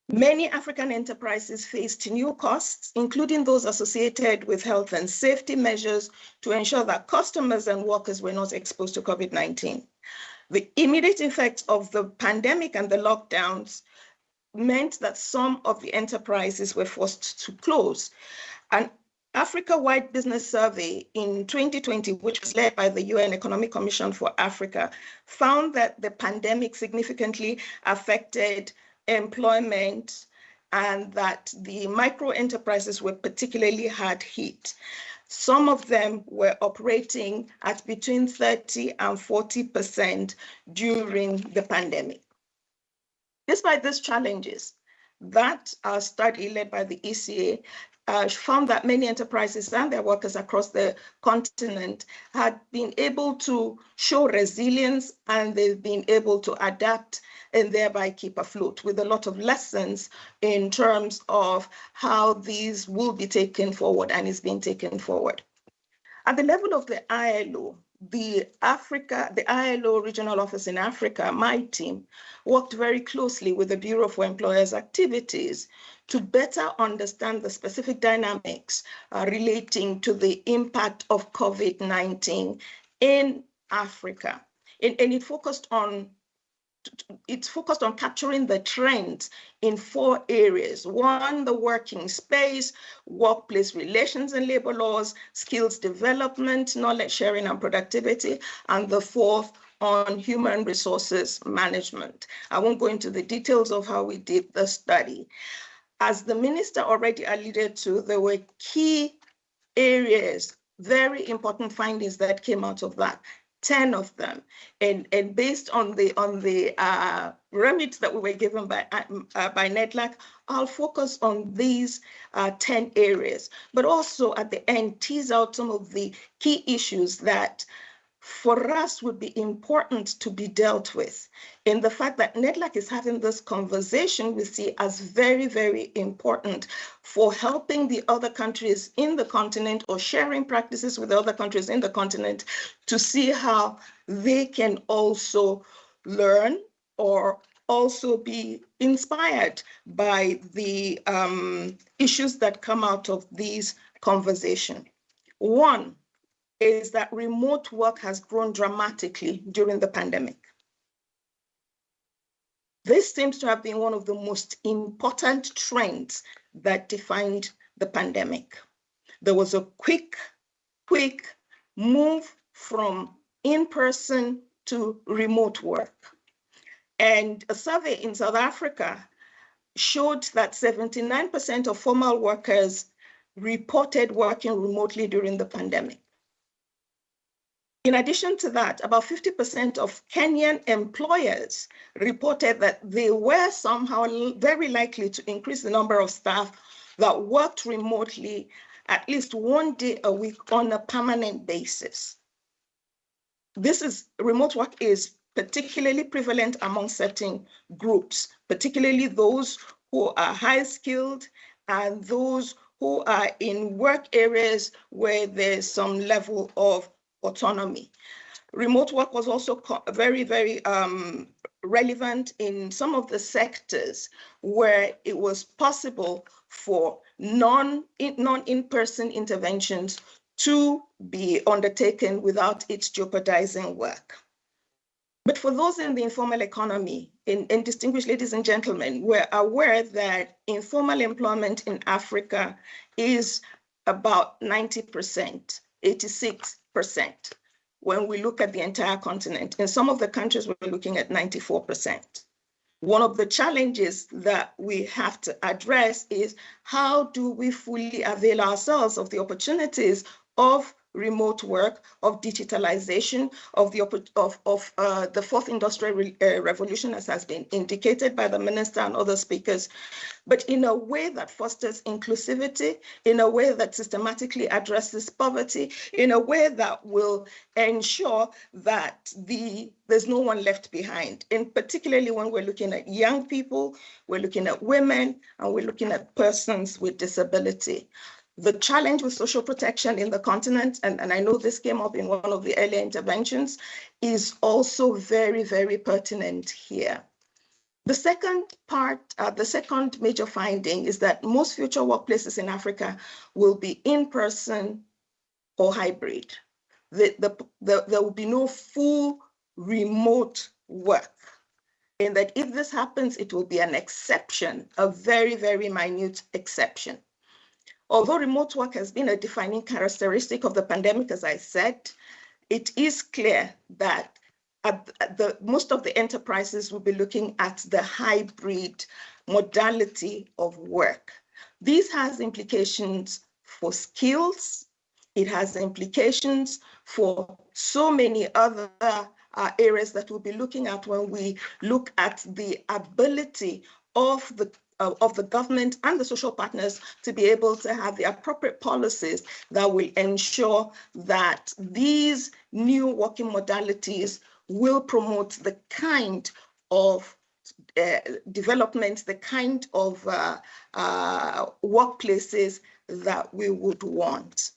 Many African enterprises faced new costs, including those associated with health and safety measures to ensure that customers and workers were not exposed to COVID-19. The immediate effects of the pandemic and the lockdowns meant that some of the enterprises were forced to close. An Africa-wide business survey in 2020, which was led by the UN Economic Commission for Africa, found that the pandemic significantly affected employment and that the micro enterprises were particularly hard hit. Some of them were operating at between 30 and 40% during the pandemic. Despite these challenges, that study led by the ECA found that many enterprises and their workers across the continent had been able to show resilience, and they've been able to adapt and thereby keep afloat, with a lot of lessons in terms of how these will be taken forward and is being taken forward. At the level of the ILO, the ILO regional office in Africa, my team, worked very closely with the Bureau for Employers' Activities to better understand the specific dynamics relating to the impact of COVID-19 in Africa. And it focused on it's focused on capturing the trends in 4 areas. 1, the working space, workplace relations and labor laws, skills development, knowledge sharing and productivity, and the 4th on human resources management. I won't go into the details of how we did the study. As the minister already alluded to, there were key areas, very important findings that came out of that. 10 of them, and based on the remits that we were given by Nedlac, I'll focus on these 10 areas, but also at the end tease out some of the key issues that for us would be important to be dealt with. In the fact that Nedlac is having this conversation, we see as very, very important for helping the other countries in the continent or sharing practices with the other countries in the continent to see how they can also learn or also be inspired by the issues that come out of these conversations. One is that remote work has grown dramatically during the pandemic. This seems to have been one of the most important trends that defined the pandemic. There was a quick move from in-person to remote work. And a survey in South Africa showed that 79% of formal workers reported working remotely during the pandemic. In addition to that, about 50% of Kenyan employers reported that they were somehow very likely to increase the number of staff that worked remotely at least 1 day a week on a permanent basis. Remote work is particularly prevalent among certain groups, particularly those who are high skilled and those who are in work areas where there's some level of autonomy. Remote work was also very, very relevant in some of the sectors where it was possible for non-in-person interventions to be undertaken without it jeopardizing work. But for those in the informal economy, and distinguished ladies and gentlemen, we're aware that informal employment in Africa is about 90%, 86%. When we look at the entire continent, in some of the countries, we're looking at 94%. One of the challenges that we have to address is how do we fully avail ourselves of the opportunities of remote work, of digitalization, of the fourth industrial revolution, as has been indicated by the minister and other speakers, but in a way that fosters inclusivity, in a way that systematically addresses poverty, in a way that will ensure that there's no one left behind. And particularly when we're looking at young people, we're looking at women, and we're looking at persons with disability. The challenge with social protection in the continent, and I know this came up in one of the earlier interventions, is also very, very pertinent here. The second part, the second major finding is that most future workplaces in Africa will be in-person or hybrid. There will be no full remote work. And that if this happens, it will be an exception, a very, very minute exception. Although remote work has been a defining characteristic of the pandemic, as I said, it is clear that most of the enterprises will be looking at the hybrid modality of work. This has implications for skills. It has implications for so many other areas that we'll be looking at when we look at the ability of the government and the social partners to be able to have the appropriate policies that will ensure that these new working modalities will promote the kind of development, the kind of workplaces that we would want.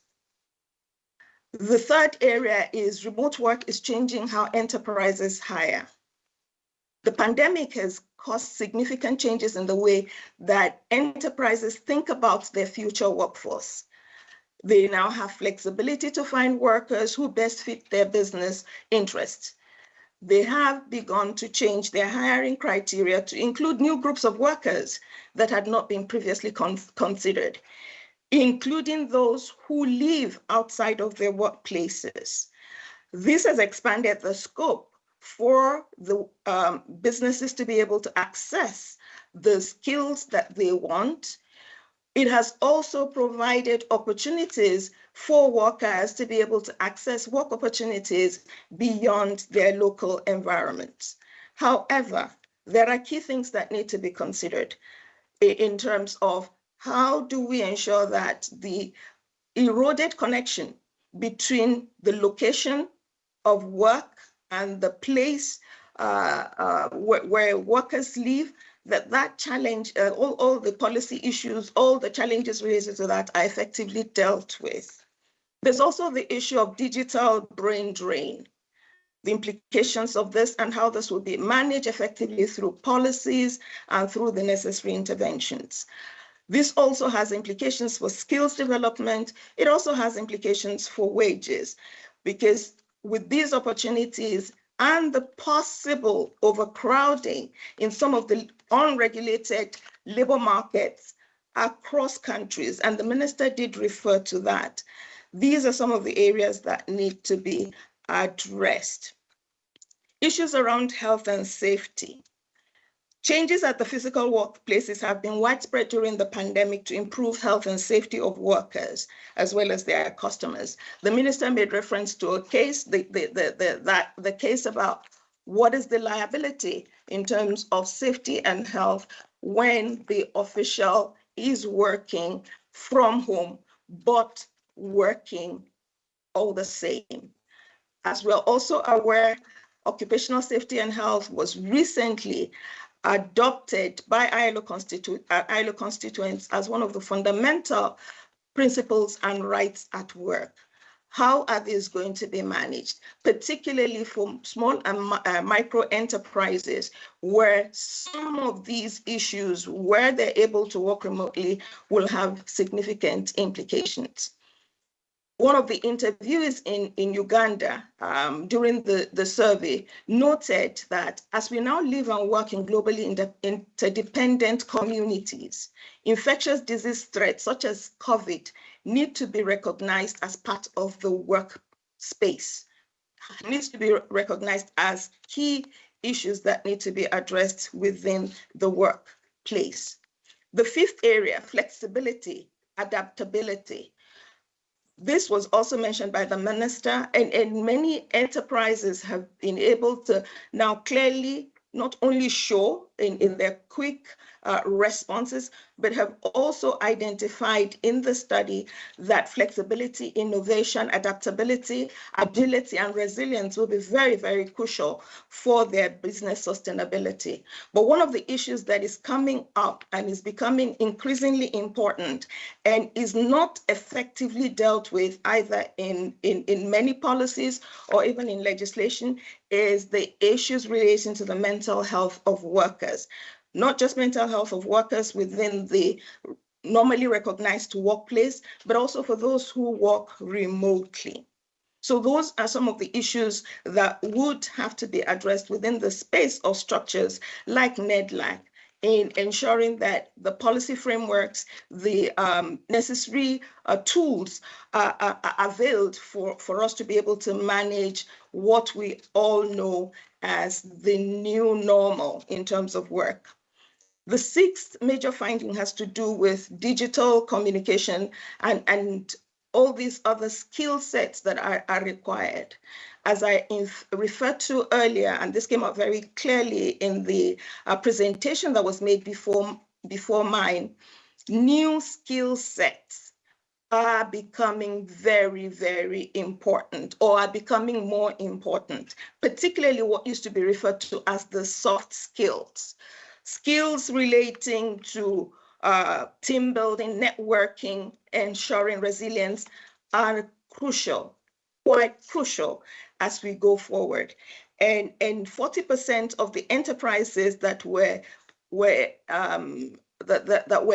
The third area is remote work is changing how enterprises hire. The pandemic has caused significant changes in the way that enterprises think about their future workforce. They now have flexibility to find workers who best fit their business interests. they have begun to change their hiring criteria to include new groups of workers that had not been previously considered, including those who live outside of their workplaces. This has expanded the scope for the businesses to be able to access the skills that they want. It has also provided opportunities for workers to be able to access work opportunities beyond their local environments. However, there are key things that need to be considered in terms of how do we ensure that the eroded connection between the location of work and the place where workers live, that challenge, all the policy issues, all the challenges related to that are effectively dealt with. There's also the issue of digital brain drain, the implications of this and how this will be managed effectively through policies and through the necessary interventions. This also has implications for skills development. It also has implications for wages, because with these opportunities and the possible overcrowding in some of the unregulated labor markets across countries, and the minister did refer to that, these are some of the areas that need to be addressed. Issues around health and safety. Changes at the physical workplaces have been widespread during the pandemic to improve health and safety of workers as well as their customers. The minister made reference to a case, the case about what is the liability in terms of safety and health when the official is working from home, but working all the same. As we're also aware, occupational safety and health was recently adopted by ILO constituents as one of the fundamental principles and rights at work. How are these going to be managed, particularly for small and micro enterprises, where some of these issues, where they're able to work remotely, will have significant implications? One of the interviewees in Uganda during the survey noted that as we now live and work in globally interdependent communities, infectious disease threats such as COVID need to be recognized as part of the workspace. It needs to be recognized as key issues that need to be addressed within the workplace. The fifth area, flexibility, adaptability. This was also mentioned by the minister, and many enterprises have been able to now clearly not only show in their quick responses, but have also identified in the study that flexibility, innovation, adaptability, agility, and resilience will be very, very crucial for their business sustainability. But one of the issues that is coming up and is becoming increasingly important and is not effectively dealt with either in many policies or even in legislation is the issues relating to the mental health of workers. Not just mental health of workers within the normally recognized workplace, but also for those who work remotely. So those are some of the issues that would have to be addressed within the space of structures like Nedlac, in ensuring that the policy frameworks, the necessary tools are availed for us to be able to manage what we all know as the new normal in terms of work. The sixth major finding has to do with digital communication and all these other skill sets that are required. As I referred to earlier, and this came out very clearly in the presentation that was made before mine, new skill sets are becoming very, very important, or are becoming more important, particularly what used to be referred to as the soft skills. Skills relating to team building, networking, ensuring resilience are crucial, quite crucial as we go forward. And 40% of the enterprises that were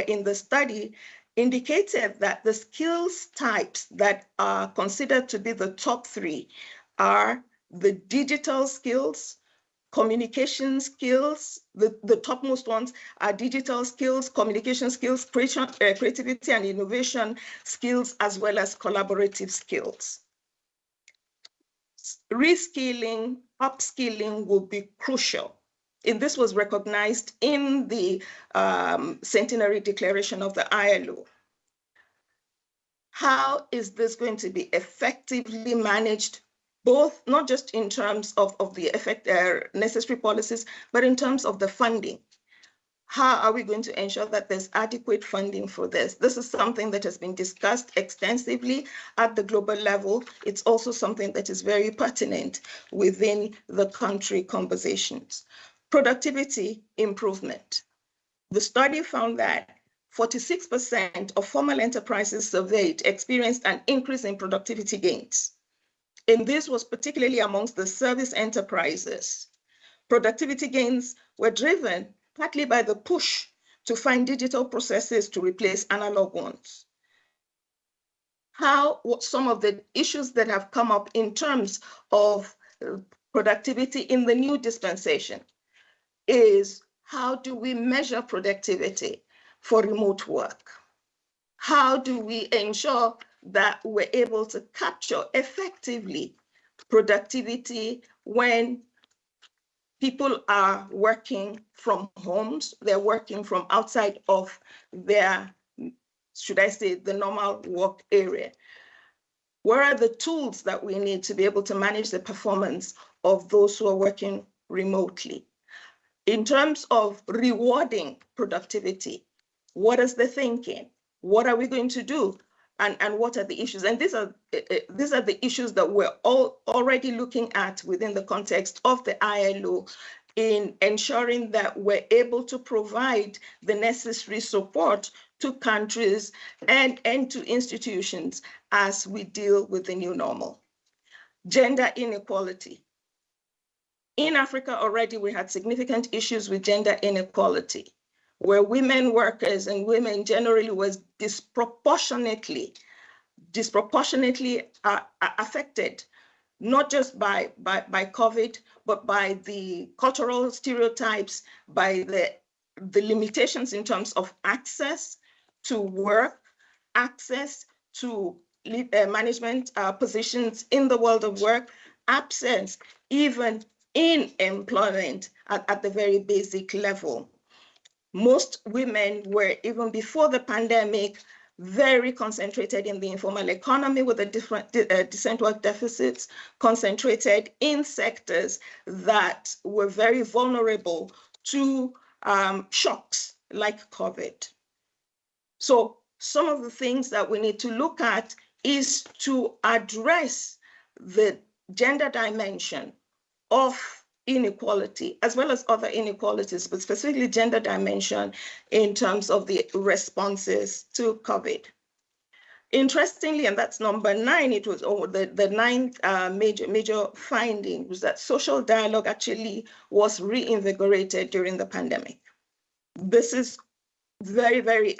in the study indicated that the skills types that are considered to be the top three are the digital skills, communication skills, the topmost ones are digital skills, communication skills, creativity and innovation skills, as well as collaborative skills. Reskilling, upskilling will be crucial. And this was recognized in the Centenary Declaration of the ILO. How is this going to be effectively managed, both not just in terms of the necessary policies, but in terms of the funding? How are we going to ensure that there's adequate funding for this? This is something that has been discussed extensively at the global level. It's also something that is very pertinent within the country conversations. Productivity improvement. The study found that 46% of formal enterprises surveyed experienced an increase in productivity gains. And this was particularly amongst the service enterprises. Productivity gains were driven partly by the push to find digital processes to replace analog ones. What some of the issues that have come up in terms of productivity in the new dispensation is, how do we measure productivity for remote work? How do we ensure that we're able to capture effectively productivity when people are working from homes, they're working from outside of their, should I say, the normal work area? What are the tools that we need to be able to manage the performance of those who are working remotely? In terms of rewarding productivity, what is the thinking? What are we going to do? And what are the issues? And these are the issues that we're already looking at within the context of the ILO in ensuring that we're able to provide the necessary support to countries and to institutions as we deal with the new normal. Gender inequality. In Africa already, we had significant issues with gender inequality, where women workers and women generally was disproportionately affected, not just by COVID, but by the cultural stereotypes, by the limitations in terms of access to work, access to management positions in the world of work, absence even in employment at the very basic level. Most women were, even before the pandemic, very concentrated in the informal economy with the different decent work deficits, concentrated in sectors that were very vulnerable to shocks like COVID. So some of the things that we need to look at is to address the gender dimension of inequality, as well as other inequalities, but specifically gender dimension in terms of the responses to COVID. Interestingly, and that's number 9, it was the ninth major finding was that social dialogue actually was reinvigorated during the pandemic. This is very, very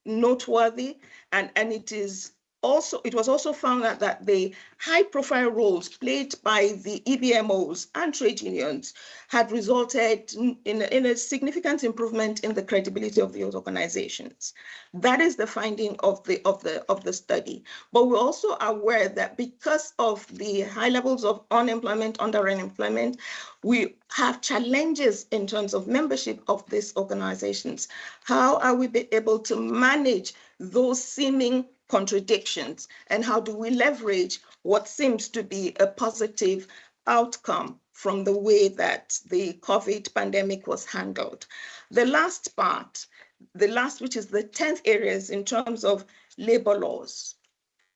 noteworthy, and it was also found that the high-profile roles played by the EBMOs and trade unions had resulted in a significant improvement in the credibility of those organizations. That is the finding of the study. But we're also aware that because of the high levels of unemployment, underemployment, we have challenges in terms of membership of these organizations. How are we able to manage those seeming contradictions, and how do we leverage what seems to be a positive outcome from the way that the COVID pandemic was handled? The last part, which is the 10th area, is in terms of labor laws.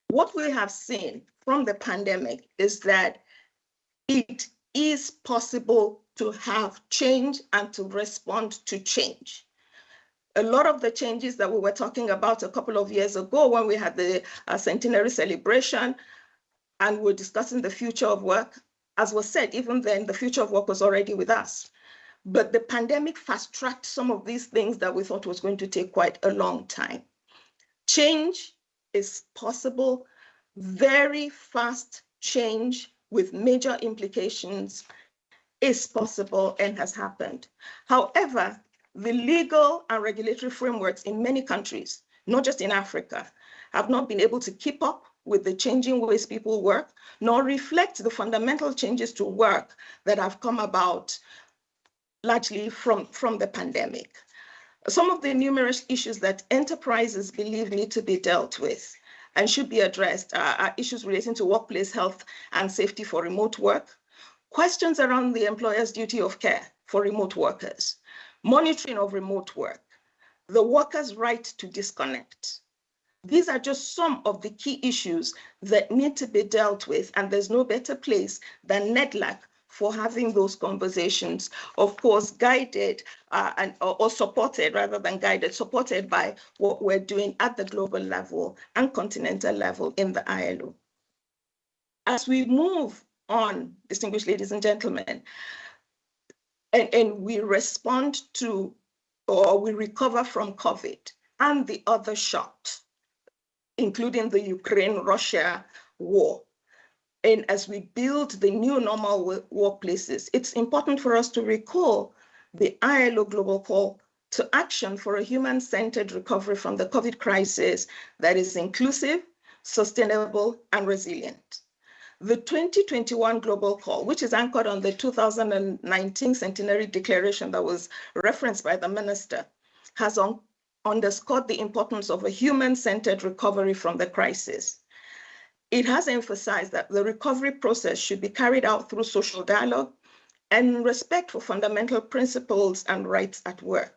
What we have seen from the pandemic is that it is possible to have change and to respond to change. A lot of the changes that we were talking about a couple of years ago when we had the centenary celebration and we're discussing the future of work, as was said, even then the future of work was already with us. But the pandemic fast-tracked some of these things that we thought was going to take quite a long time. Change is possible. Very fast change with major implications is possible and has happened. However, the legal and regulatory frameworks in many countries, not just in Africa, have not been able to keep up with the changing ways people work, nor reflect the fundamental changes to work that have come about largely from the pandemic. Some of the numerous issues that enterprises believe need to be dealt with and should be addressed are issues relating to workplace health and safety for remote work, questions around the employer's duty of care for remote workers, monitoring of remote work, the worker's right to disconnect. These are just some of the key issues that need to be dealt with, and there's no better place than Nedlac for having those conversations, of course, guided or supported rather than guided, supported by what we're doing at the global level and continental level in the ILO. As we move on, distinguished ladies and gentlemen, and we respond to, or we recover from COVID and the other shocks, including the Ukraine-Russia war, and as we build the new normal workplaces, it's important for us to recall the ILO global call to action for a human-centered recovery from the COVID crisis that is inclusive, sustainable, and resilient. The 2021 global call, which is anchored on the 2019 Centenary Declaration that was referenced by the minister, has underscored the importance of a human-centered recovery from the crisis. It has emphasized that the recovery process should be carried out through social dialogue and respect for fundamental principles and rights at work.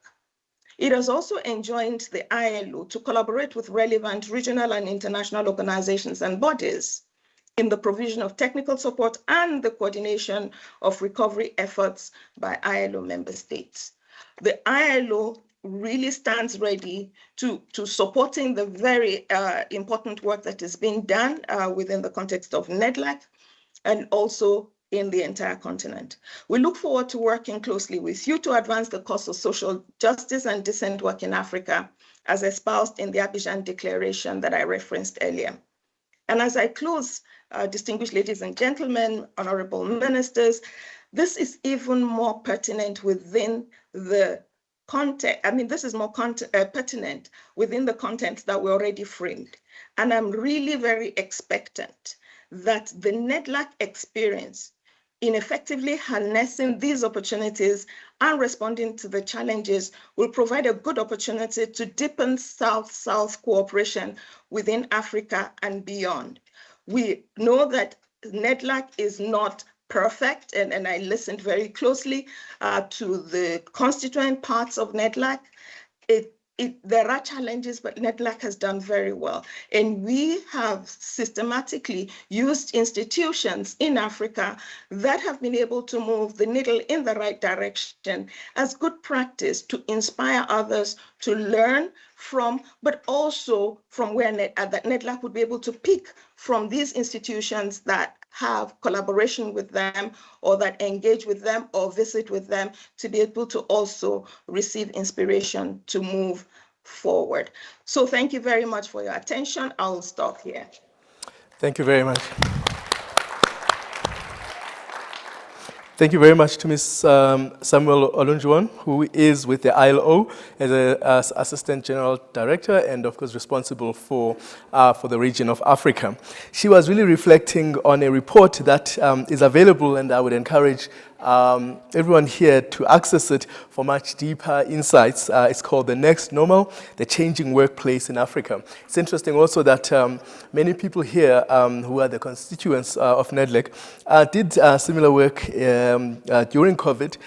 It has also enjoined the ILO to collaborate with relevant regional and international organizations and bodies in the provision of technical support and the coordination of recovery efforts by ILO member states. The ILO really stands ready to supporting the very important work that is being done within the context of Nedlac and also in the entire continent. We look forward to working closely with you to advance the cause of social justice and decent work in Africa, as espoused in the Abidjan Declaration that I referenced earlier. And as I close, distinguished ladies and gentlemen, honorable ministers, this is even more pertinent within the context. I mean, this is more pertinent within the context that we already framed. And I'm really very expectant that the Nedlac experience in effectively harnessing these opportunities and responding to the challenges will provide a good opportunity to deepen South-South cooperation within Africa and beyond. We know that Nedlac is not perfect, and I listened very closely to the constituent parts of Nedlac. There are challenges, but Nedlac has done very well. And we have systematically used institutions in Africa that have been able to move the needle in the right direction as good practice to inspire others to learn from, but also from where Nedlac would be able to pick from these institutions that have collaboration with them or that engage with them or visit with them to be able to also receive inspiration to move forward. So thank you very much for your attention. I'll stop here. Thank you very much. Thank you very much to Ms. Samuel Olunjuwon, who is with the ILO as Assistant General Director and, of course, responsible for the region of Africa. She was really reflecting on a report that is available, and I would encourage everyone here to access it for much deeper insights. It's called The Next Normal, The Changing Workplace in Africa. It's interesting also that many people here who are the constituents of Nedlac did similar work during COVID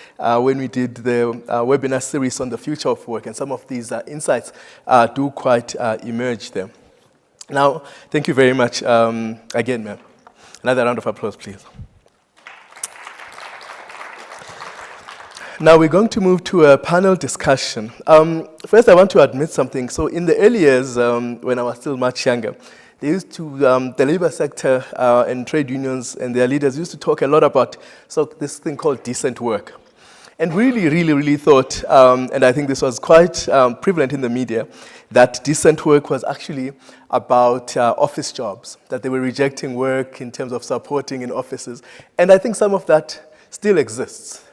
when we did the webinar series on the future of work, and some of these insights do quite emerge there. Now, thank you very much again, ma'am. Another round of applause, please. Now we're going to move to a panel discussion. First, I want to admit something. So in the early years, when I was still much younger, they used to, the labor sector and trade unions and their leaders used to talk a lot about this thing called decent work. and really thought, and I think this was quite prevalent in the media, that decent work was actually about office jobs, that they were rejecting work in terms of supporting in offices. And I think some of that still exists.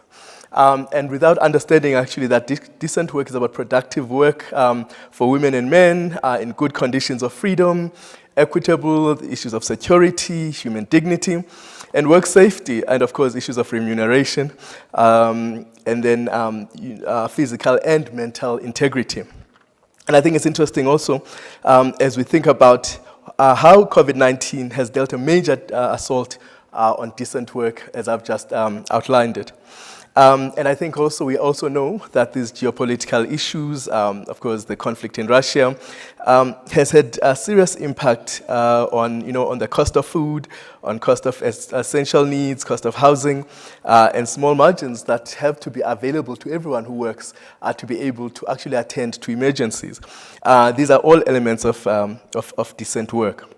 And without understanding actually that decent work is about productive work for women and men in good conditions of freedom, equitable, issues of security, human dignity, and work safety, and of course issues of remuneration, and then physical and mental integrity. And I think it's interesting also as we think about how COVID-19 has dealt a major assault on decent work, as I've just outlined it. And I think also we also know that these geopolitical issues, of course, the conflict in Russia, has had a serious impact on the cost of food, on cost of essential needs, cost of housing, and small margins that have to be available to everyone who works to be able to actually attend to emergencies. These are all elements of decent work.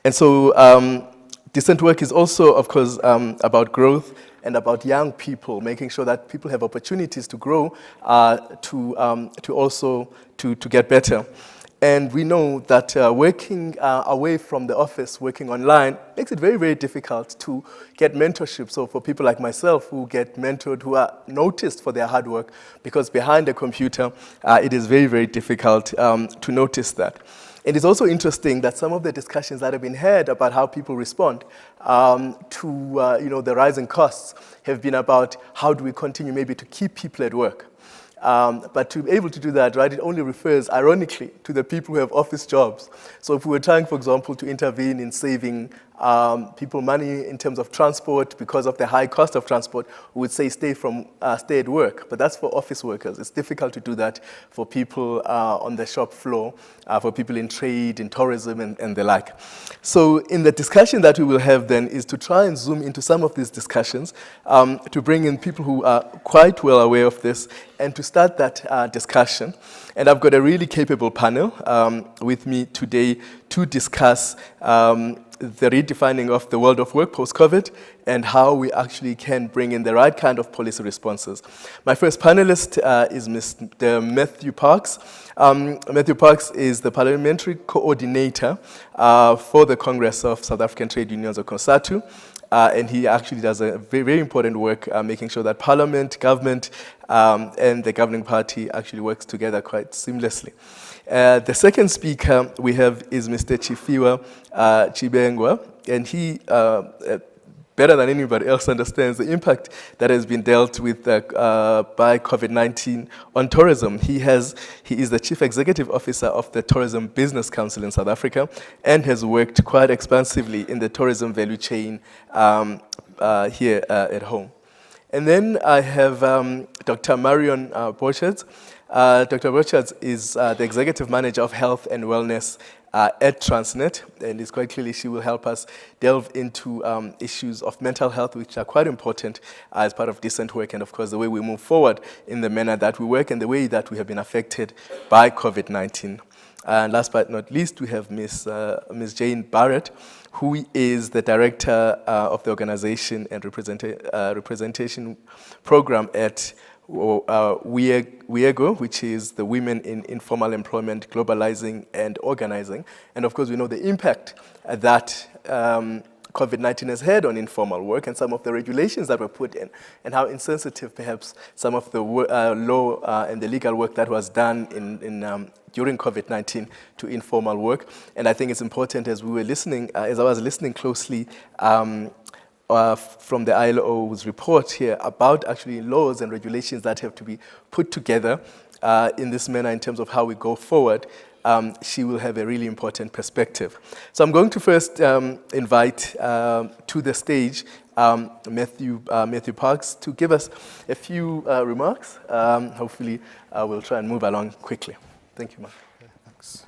And so decent work is also, of course, about growth and about young people, making sure that people have opportunities to grow, to also get better. And we know that working away from the office, working online, makes it very difficult to get mentorship. So for people like myself who get mentored, who are noticed for their hard work, because behind the computer, it is very difficult to notice that. It is also interesting that some of the discussions that have been had about how people respond to the rising costs have been about how do we continue maybe to keep people at work. But to be able to do that, right, it only refers, ironically, to the people who have office jobs. So if we were trying, for example, to intervene in saving people money in terms of transport because of the high cost of transport, we would say stay at work. But that's for office workers. It's difficult to do that for people on the shop floor, for people in trade, in tourism, and the like. So in the discussion that we will have then is to try and zoom into some of these discussions, to bring in people who are quite well aware of this, and to start that discussion. And I've got a really capable panel with me today to discuss the redefining of the world of work post-COVID and how we actually can bring in the right kind of policy responses. My first panelist is Mr. Matthew Parks. Matthew Parks is the parliamentary coordinator for the Congress of South African Trade Unions, or COSATU. And he actually does a very important work making sure that Parliament, government, and the governing party actually works together quite seamlessly. The second speaker we have is Mr. Chifiwa Chibengwa, and he, better than anybody else, understands the impact that has been dealt with by COVID-19 on tourism. He is the Chief Executive Officer of the Tourism Business Council in South Africa and has worked quite expansively in the tourism value chain here at home. And then I have Dr. Marion Borchards. Dr. Borchards is the Executive Manager of Health and Wellness at Transnet, and it's quite clearly she will help us delve into issues of mental health, which are quite important as part of decent work, and of course the way we move forward in the manner that we work and the way that we have been affected by COVID-19. And last but not least, we have Ms. Jane Barrett, who is the Director of the Organization and Representation Program at WIEGO, which is the Women in Informal Employment, Globalizing and Organizing. And of course, we know the impact that COVID-19 has had on informal work and some of the regulations that were put in, and how insensitive perhaps some of the law and the legal work that was done during COVID-19 to informal work. And I think it's important, as we were listening, as I was listening closely from the ILO's report here about actually laws and regulations that have to be put together in this manner in terms of how we go forward, she will have a really important perspective. So I'm going to first invite to the stage Matthew Parks to give us a few remarks. Hopefully we'll try and move along quickly. Thank you, Mark. Thanks.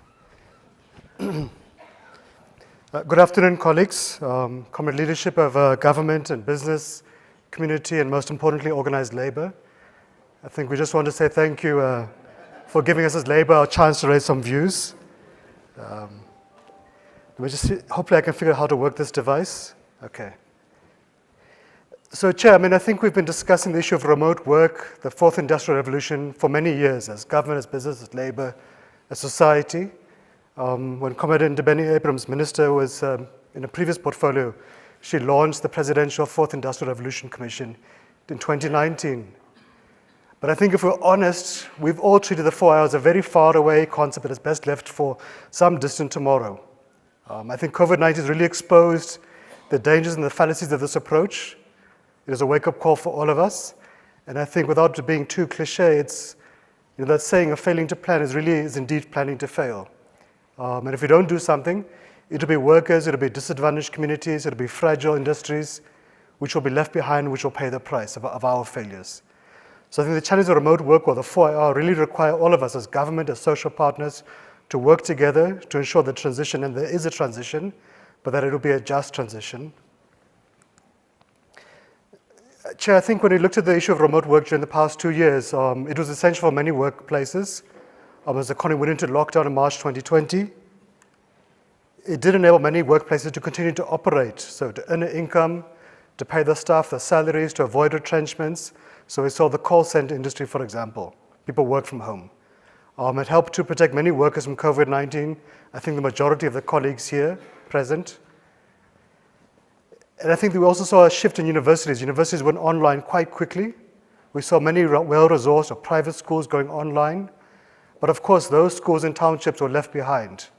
Good afternoon, colleagues. Common leadership of government and business, community, and most importantly, organized labor. I think we just want to say thank you for giving us as labor a chance to raise some views. Let me just see, hopefully I can figure out how to work this device. Okay. So, Chair, I think we've been discussing the issue of remote work, the fourth industrial revolution, for many years as government, as business, as labor, as society. When Comrade Ndebeni Abrams, Minister, was in a previous portfolio, she launched the Presidential Fourth Industrial Revolution Commission in 2019. But I think if we're honest, we've all treated the 4 hours a very far away concept that is best left for some distant tomorrow. I think COVID-19 has really exposed the dangers and the fallacies of this approach. It is a wake-up call for all of us. And I think without being too cliche, it's, that saying of failing to plan is indeed planning to fail. And if we don't do something, it'll be workers, it'll be disadvantaged communities, it'll be fragile industries, which will be left behind, which will pay the price of our failures. So I think the challenge of remote work or the 4IR really require all of us as government, as social partners, to work together to ensure the transition, and there is a transition, but that it will be a just transition. Chair, I think when we looked at the issue of remote work during the past 2 years, it was essential for many workplaces. As the economy went into lockdown in March 2020, it did enable many workplaces to continue to operate, so to earn an income, to pay their staff their salaries, to avoid retrenchments. So we saw the call center industry, for example. People work from home. It helped to protect many workers from COVID-19. I think the majority of the colleagues here present. And I think that we also saw a shift in universities. Universities went online quite quickly. We saw many well-resourced or private schools going online. But of course, those schools in townships were left behind.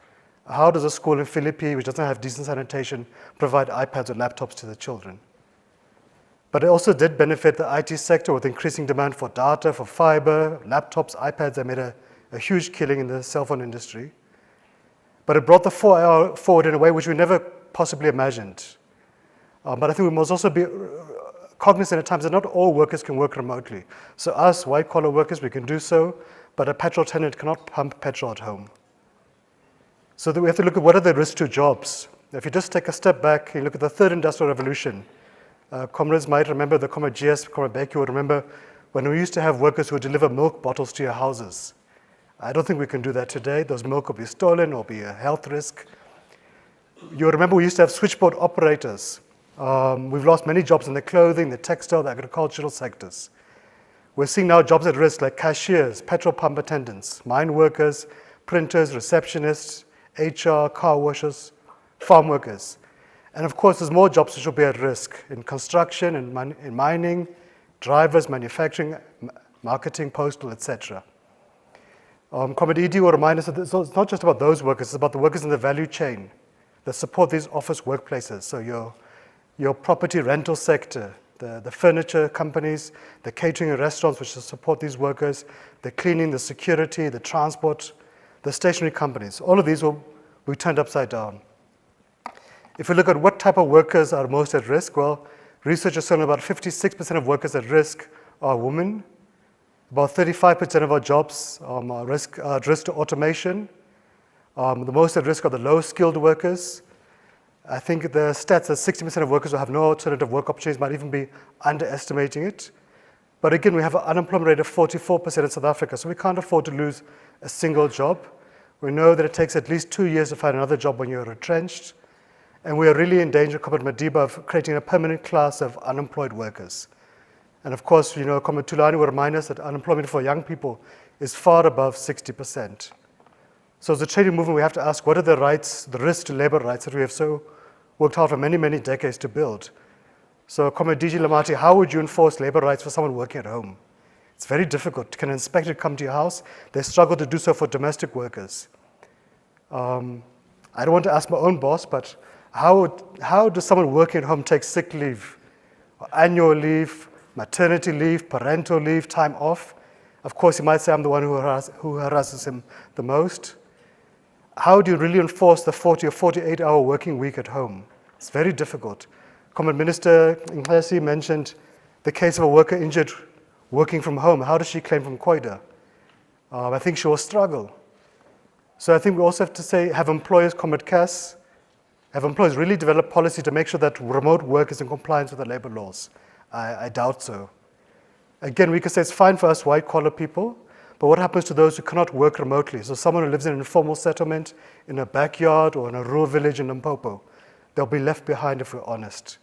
How does a school in Philippi, which doesn't have decent sanitation, provide iPads or laptops to the children? But it also did benefit the IT sector with increasing demand for data, for fiber, laptops, iPads. They made a huge killing in the cell phone industry. But it brought the 4IR forward in a way which we never possibly imagined. But I think we must also be cognizant at times that not all workers can work remotely. So us, white-collar workers, we can do so, but a petrol tenant cannot pump petrol at home. So that we have to look at what are the risks to jobs. If you just take a step back and look at the third industrial revolution, comrades might remember, the Comrade GS, Comrade Becky would remember when we used to have workers who would deliver milk bottles to your houses. I don't think we can do that today. Those milk will be stolen or be a health risk. You remember we used to have switchboard operators. We've lost many jobs in the clothing, the textile, the agricultural sectors. We're seeing now jobs at risk like cashiers, petrol pump attendants, mine workers, printers, receptionists, HR, car washers, farm workers. And of course, there's more jobs which will be at risk in construction, in mining, drivers, manufacturing, marketing, postal, etc. Comrade ED will remind us that it's not just about those workers, it's about the workers in the value chain that support these office workplaces. So your property rental sector, the furniture companies, the catering and restaurants which support these workers, the cleaning, the security, the transport, the stationery companies. All of these will be turned upside down. If we look at what type of workers are most at risk, well, research has shown about 56% of workers at risk are women. About 35% of our jobs are at risk to automation. The most at risk are the low-skilled workers. I think the stats that 60% of workers who have no alternative work opportunities might even be underestimating it. But again, we have an unemployment rate of 44% in South Africa, so we can't afford to lose a single job. We know that it takes at least 2 years to find another job when you're retrenched. And we are really in danger, Comrade Madiba, of creating a permanent class of unemployed workers. And of course, Comrade Tulani will remind us that unemployment for young people is far above 60%. So as a trade movement, we have to ask, what are the rights, the risks to labor rights that we have so worked hard for many, many decades to build? So Comrade DG Lamati, how would you enforce labor rights for someone working at home? It's very difficult. Can an inspector come to your house? They struggle to do so for domestic workers. I don't want to ask my own boss, but how does someone working at home take sick leave, annual leave, maternity leave, parental leave, time off? Of course, he might say I'm the one who harasses him the most. How do you really enforce the 40 or 48-hour working week at home? It's very difficult. Comrade Minister Nxesi mentioned the case of a worker injured working from home. How does she claim from COIDA? I think she will struggle. So I think we also have to say, have employers, Comrade Cass, have employers really developed policy to make sure that remote work is in compliance with the labor laws? I doubt so. Again, we could say it's fine for us white-collar people, but what happens to those who cannot work remotely? So someone who lives in an informal settlement, in a backyard, or in a rural village in Limpopo, they'll be left behind if we're honest.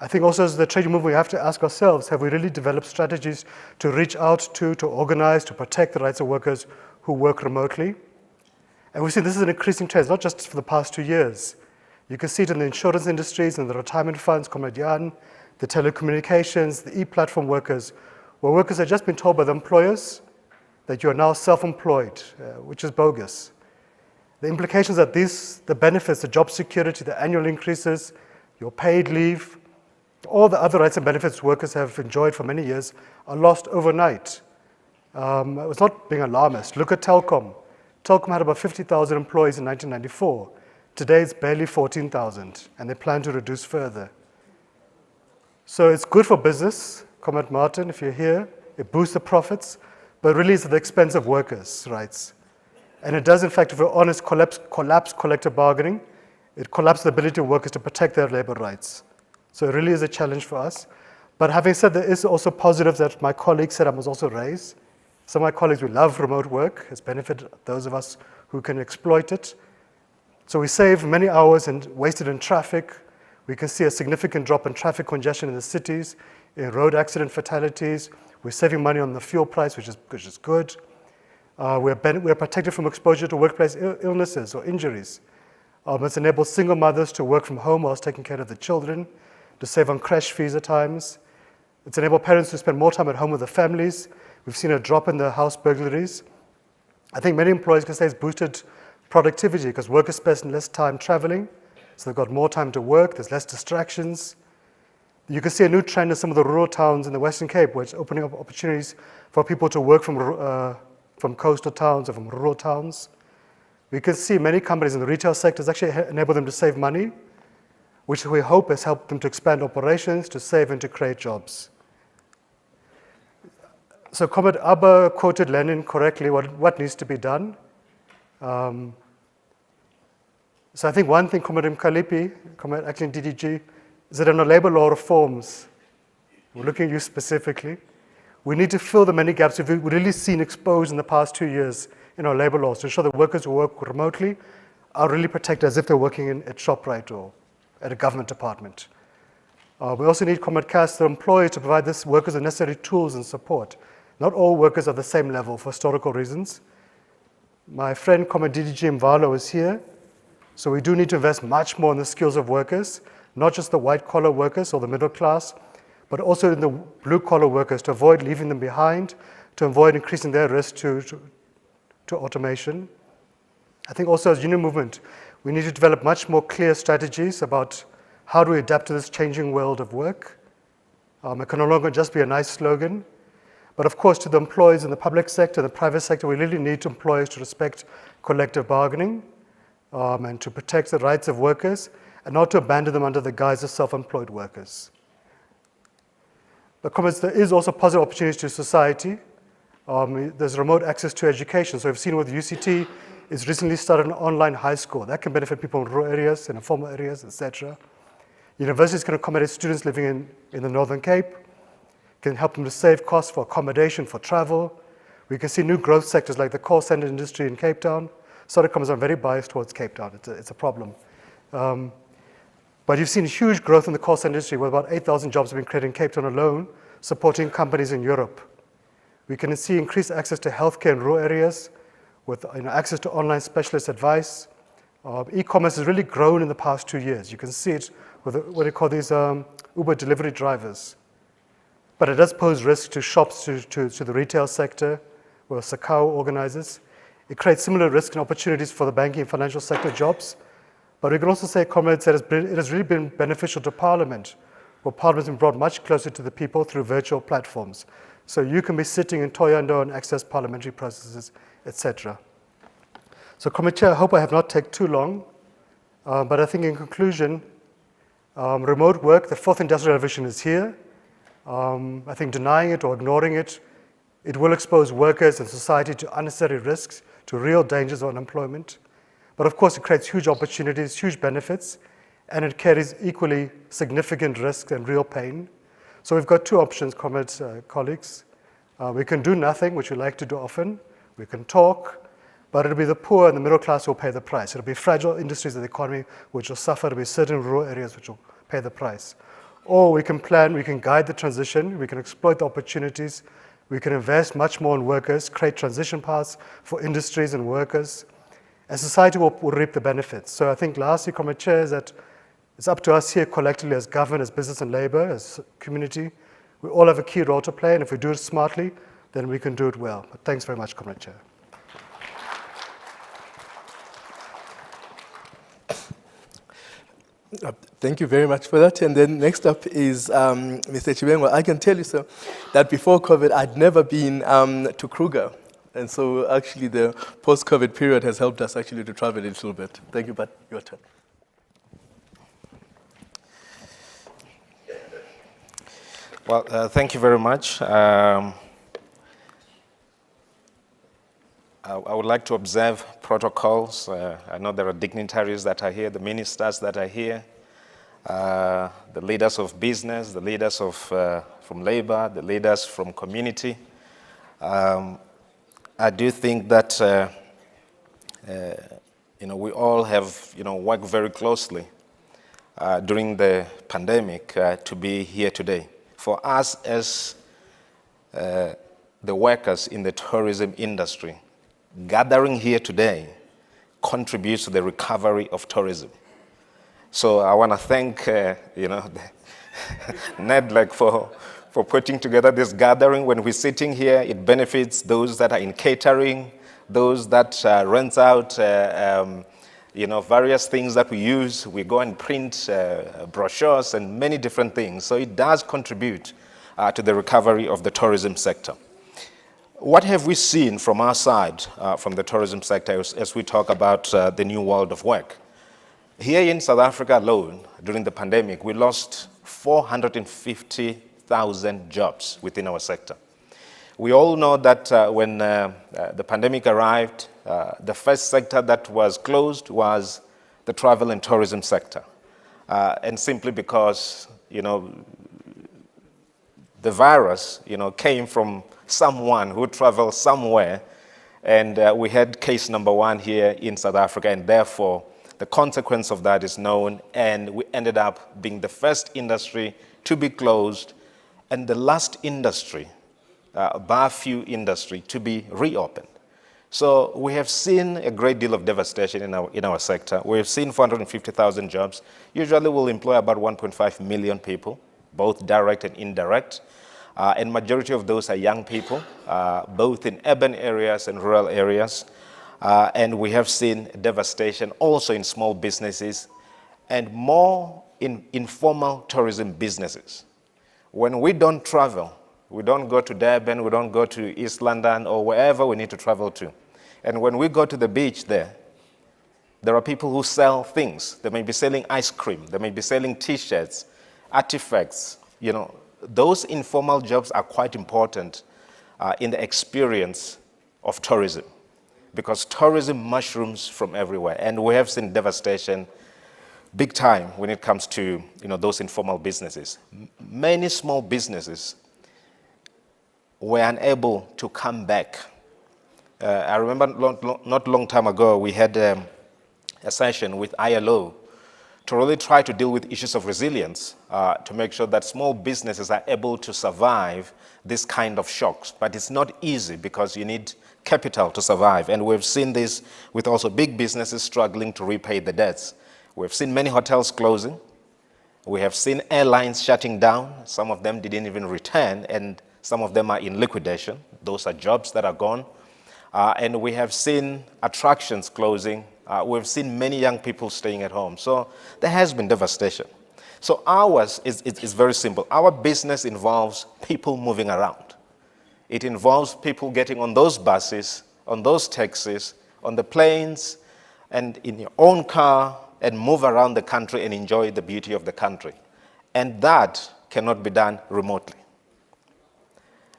I think also as the trade union movement, we have to ask ourselves, have we really developed strategies to reach out to organize, to protect the rights of workers who work remotely? And we see this is an increasing trend, not just for the past 2 years. You can see it in the insurance industries and the retirement funds, Comrade Jan, the telecommunications, the e-platform workers, where workers have just been told by the employers that you are now self-employed, which is bogus. The implications are these, the benefits, the job security, the annual increases, your paid leave, all the other rights and benefits workers have enjoyed for many years are lost overnight. I was not being alarmist. Look at Telkom. Telkom had about 50,000 employees in 1994. Today it's barely 14,000, and they plan to reduce further. So it's good for business, Comrade Martin, if you're here. It boosts the profits, but really it's at the expense of workers' rights. And it does, in fact, if we're honest, collapse collective bargaining. It collapses the ability of workers to protect their labor rights. So it really is a challenge for us. But having said that, there is also positives that my colleagues said I must also raise. Some of my colleagues, we love remote work. It's benefited those of us who can exploit it. So we save many hours and wasted in traffic. We can see a significant drop in traffic congestion in the cities, in road accident fatalities. We're saving money on the fuel price, which is good. We're protected from exposure to workplace illnesses or injuries. It's enabled single mothers to work from home whilst taking care of the children, to save on crash fees at times. It's enabled parents to spend more time at home with their families. We've seen a drop in the house burglaries. I think many employers can say it's boosted productivity because workers spend less time traveling, so they've got more time to work, there's less distractions. You can see a new trend in some of the rural towns in the Western Cape, where it's opening up opportunities for people to work from coastal towns or from rural towns. We can see many companies in the retail sectors actually enable them to save money, which we hope has helped them to expand operations, to save and to create jobs. So Comrade Abba quoted Lenin correctly, what needs to be done. So I think one thing, Comrade Mkalipi, Comrade acting DDG, is that in our labor law reforms, we're looking at you specifically, we need to fill the many gaps we've really seen exposed in the past 2 years in our labor laws to ensure that workers who work remotely are really protected as if they're working at ShopRite or at a government department. We also need, Comrade Cass, the employers to provide this workers the necessary tools and support. Not all workers are the same level for historical reasons. My friend, Comrade DDG Mvalo, is here. So we do need to invest much more in the skills of workers, not just the white-collar workers or the middle class, but also in the blue-collar workers to avoid leaving them behind, to avoid increasing their risk to automation. I think also as union movement, we need to develop much more clear strategies about how do we adapt to this changing world of work. It can no longer just be a nice slogan. But of course, to the employees in the public sector, the private sector, we really need employers to respect collective bargaining and to protect the rights of workers and not to abandon them under the guise of self-employed workers. But comments, there is also positive opportunities to society. There's remote access to education. So we've seen with UCT, it's recently started an online high school. That can benefit people in rural areas, in informal areas, etc. Universities can accommodate students living in the Northern Cape, can help them to save costs for accommodation, for travel. We can see new growth sectors like the call center industry in Cape Town. Sorry, I'm very biased towards Cape Town. It's a problem. But you've seen huge growth in the call center industry, where about 8,000 jobs have been created in Cape Town alone, supporting companies in Europe. We can see increased access to healthcare in rural areas, with access to online specialist advice. E-commerce has really grown in the past 2 years. You can see it with what they call these Uber delivery drivers. But it does pose risk to shops, to the retail sector, where Sakao organizes. It creates similar risks and opportunities for the banking and financial sector jobs. But we can also say, comrades, that it has really been beneficial to Parliament, where Parliament has been brought much closer to the people through virtual platforms. So you can be sitting in Thohoyandou and access parliamentary processes, etc. So, Comrade Chair, I hope I have not taken too long, but I think in conclusion, remote work, the fourth industrial revolution is here. I think denying it or ignoring it, it will expose workers and society to unnecessary risks, to real dangers of unemployment. But of course, it creates huge opportunities, huge benefits, and it carries equally significant risks and real pain. So we've got two options, comrades, colleagues. We can do nothing, which we like to do often. We can talk, but it'll be the poor and the middle class who will pay the price. It'll be fragile industries of the economy which will suffer. It'll be certain rural areas which will pay the price. or we can plan, we can guide the transition, we can exploit the opportunities, we can invest much more in workers, create transition paths for industries and workers, and society will reap the benefits. So I think lastly, Comrade Chair, is that it's up to us here collectively as government, as business and labor, as community. We all have a key role to play, and if we do it smartly, then we can do it well. But thanks very much, Comrade Chair. Thank you very much for that. And then next up is Mr. Chibengo. I can tell you, sir, that before COVID, I'd never been to Kruger. And so actually the post-COVID period has helped us actually to travel a little bit. Thank you, but your turn. Well, thank you very much. I would like to observe protocols. I know there are dignitaries that are here, the ministers that are here, the leaders of business, the leaders of, from labor, the leaders from community. I do think that we all have worked very closely during the pandemic to be here today. For us as the workers in the tourism industry, gathering here today contributes to the recovery of tourism. So I want to thank Nedlac for putting together this gathering. When we're sitting here, it benefits those that are in catering, those that rent out various things that we use. We go and print brochures and many different things. So it does contribute to the recovery of the tourism sector. What have we seen from our side, from the tourism sector, as we talk about the new world of work? Here in South Africa alone, during the pandemic, we lost 450,000 jobs within our sector. We all know that when the pandemic arrived, the first sector that was closed was the travel and tourism sector. And simply because, the virus, came from someone who traveled somewhere, and we had case number 1 here in South Africa, and therefore the consequence of that is known, and we ended up being the first industry to be closed and the last industry, bar few industry, to be reopened. So we have seen a great deal of devastation in our sector. We have seen 450,000 jobs. Usually we'll employ about 1.5 million people, both direct and indirect. And majority of those are young people, both in urban areas and rural areas. And we have seen devastation also in small businesses and more in informal tourism businesses. When we don't travel, we don't go to Durban, we don't go to East London or wherever we need to travel to. And when we go to the beach there are people who sell things. They may be selling ice cream, they may be selling T-shirts, artifacts. Those informal jobs are quite important in the experience of tourism, because tourism mushrooms from everywhere. And we have seen devastation big time when it comes to those informal businesses. Many small businesses were unable to come back. I remember not long time ago, we had a session with ILO to really try to deal with issues of resilience, to make sure that small businesses are able to survive this kind of shocks. But it's not easy because you need capital to survive. And we've seen this with also big businesses struggling to repay the debts. We've seen many hotels closing. We have seen airlines shutting down. Some of them didn't even return, and some of them are in liquidation. Those are jobs that are gone. And we have seen attractions closing. We've seen many young people staying at home. So there has been devastation. So ours is very simple. Our business involves people moving around. It involves people getting on those buses, on those taxis, on the planes, and in your own car, and move around the country and enjoy the beauty of the country. And that cannot be done remotely.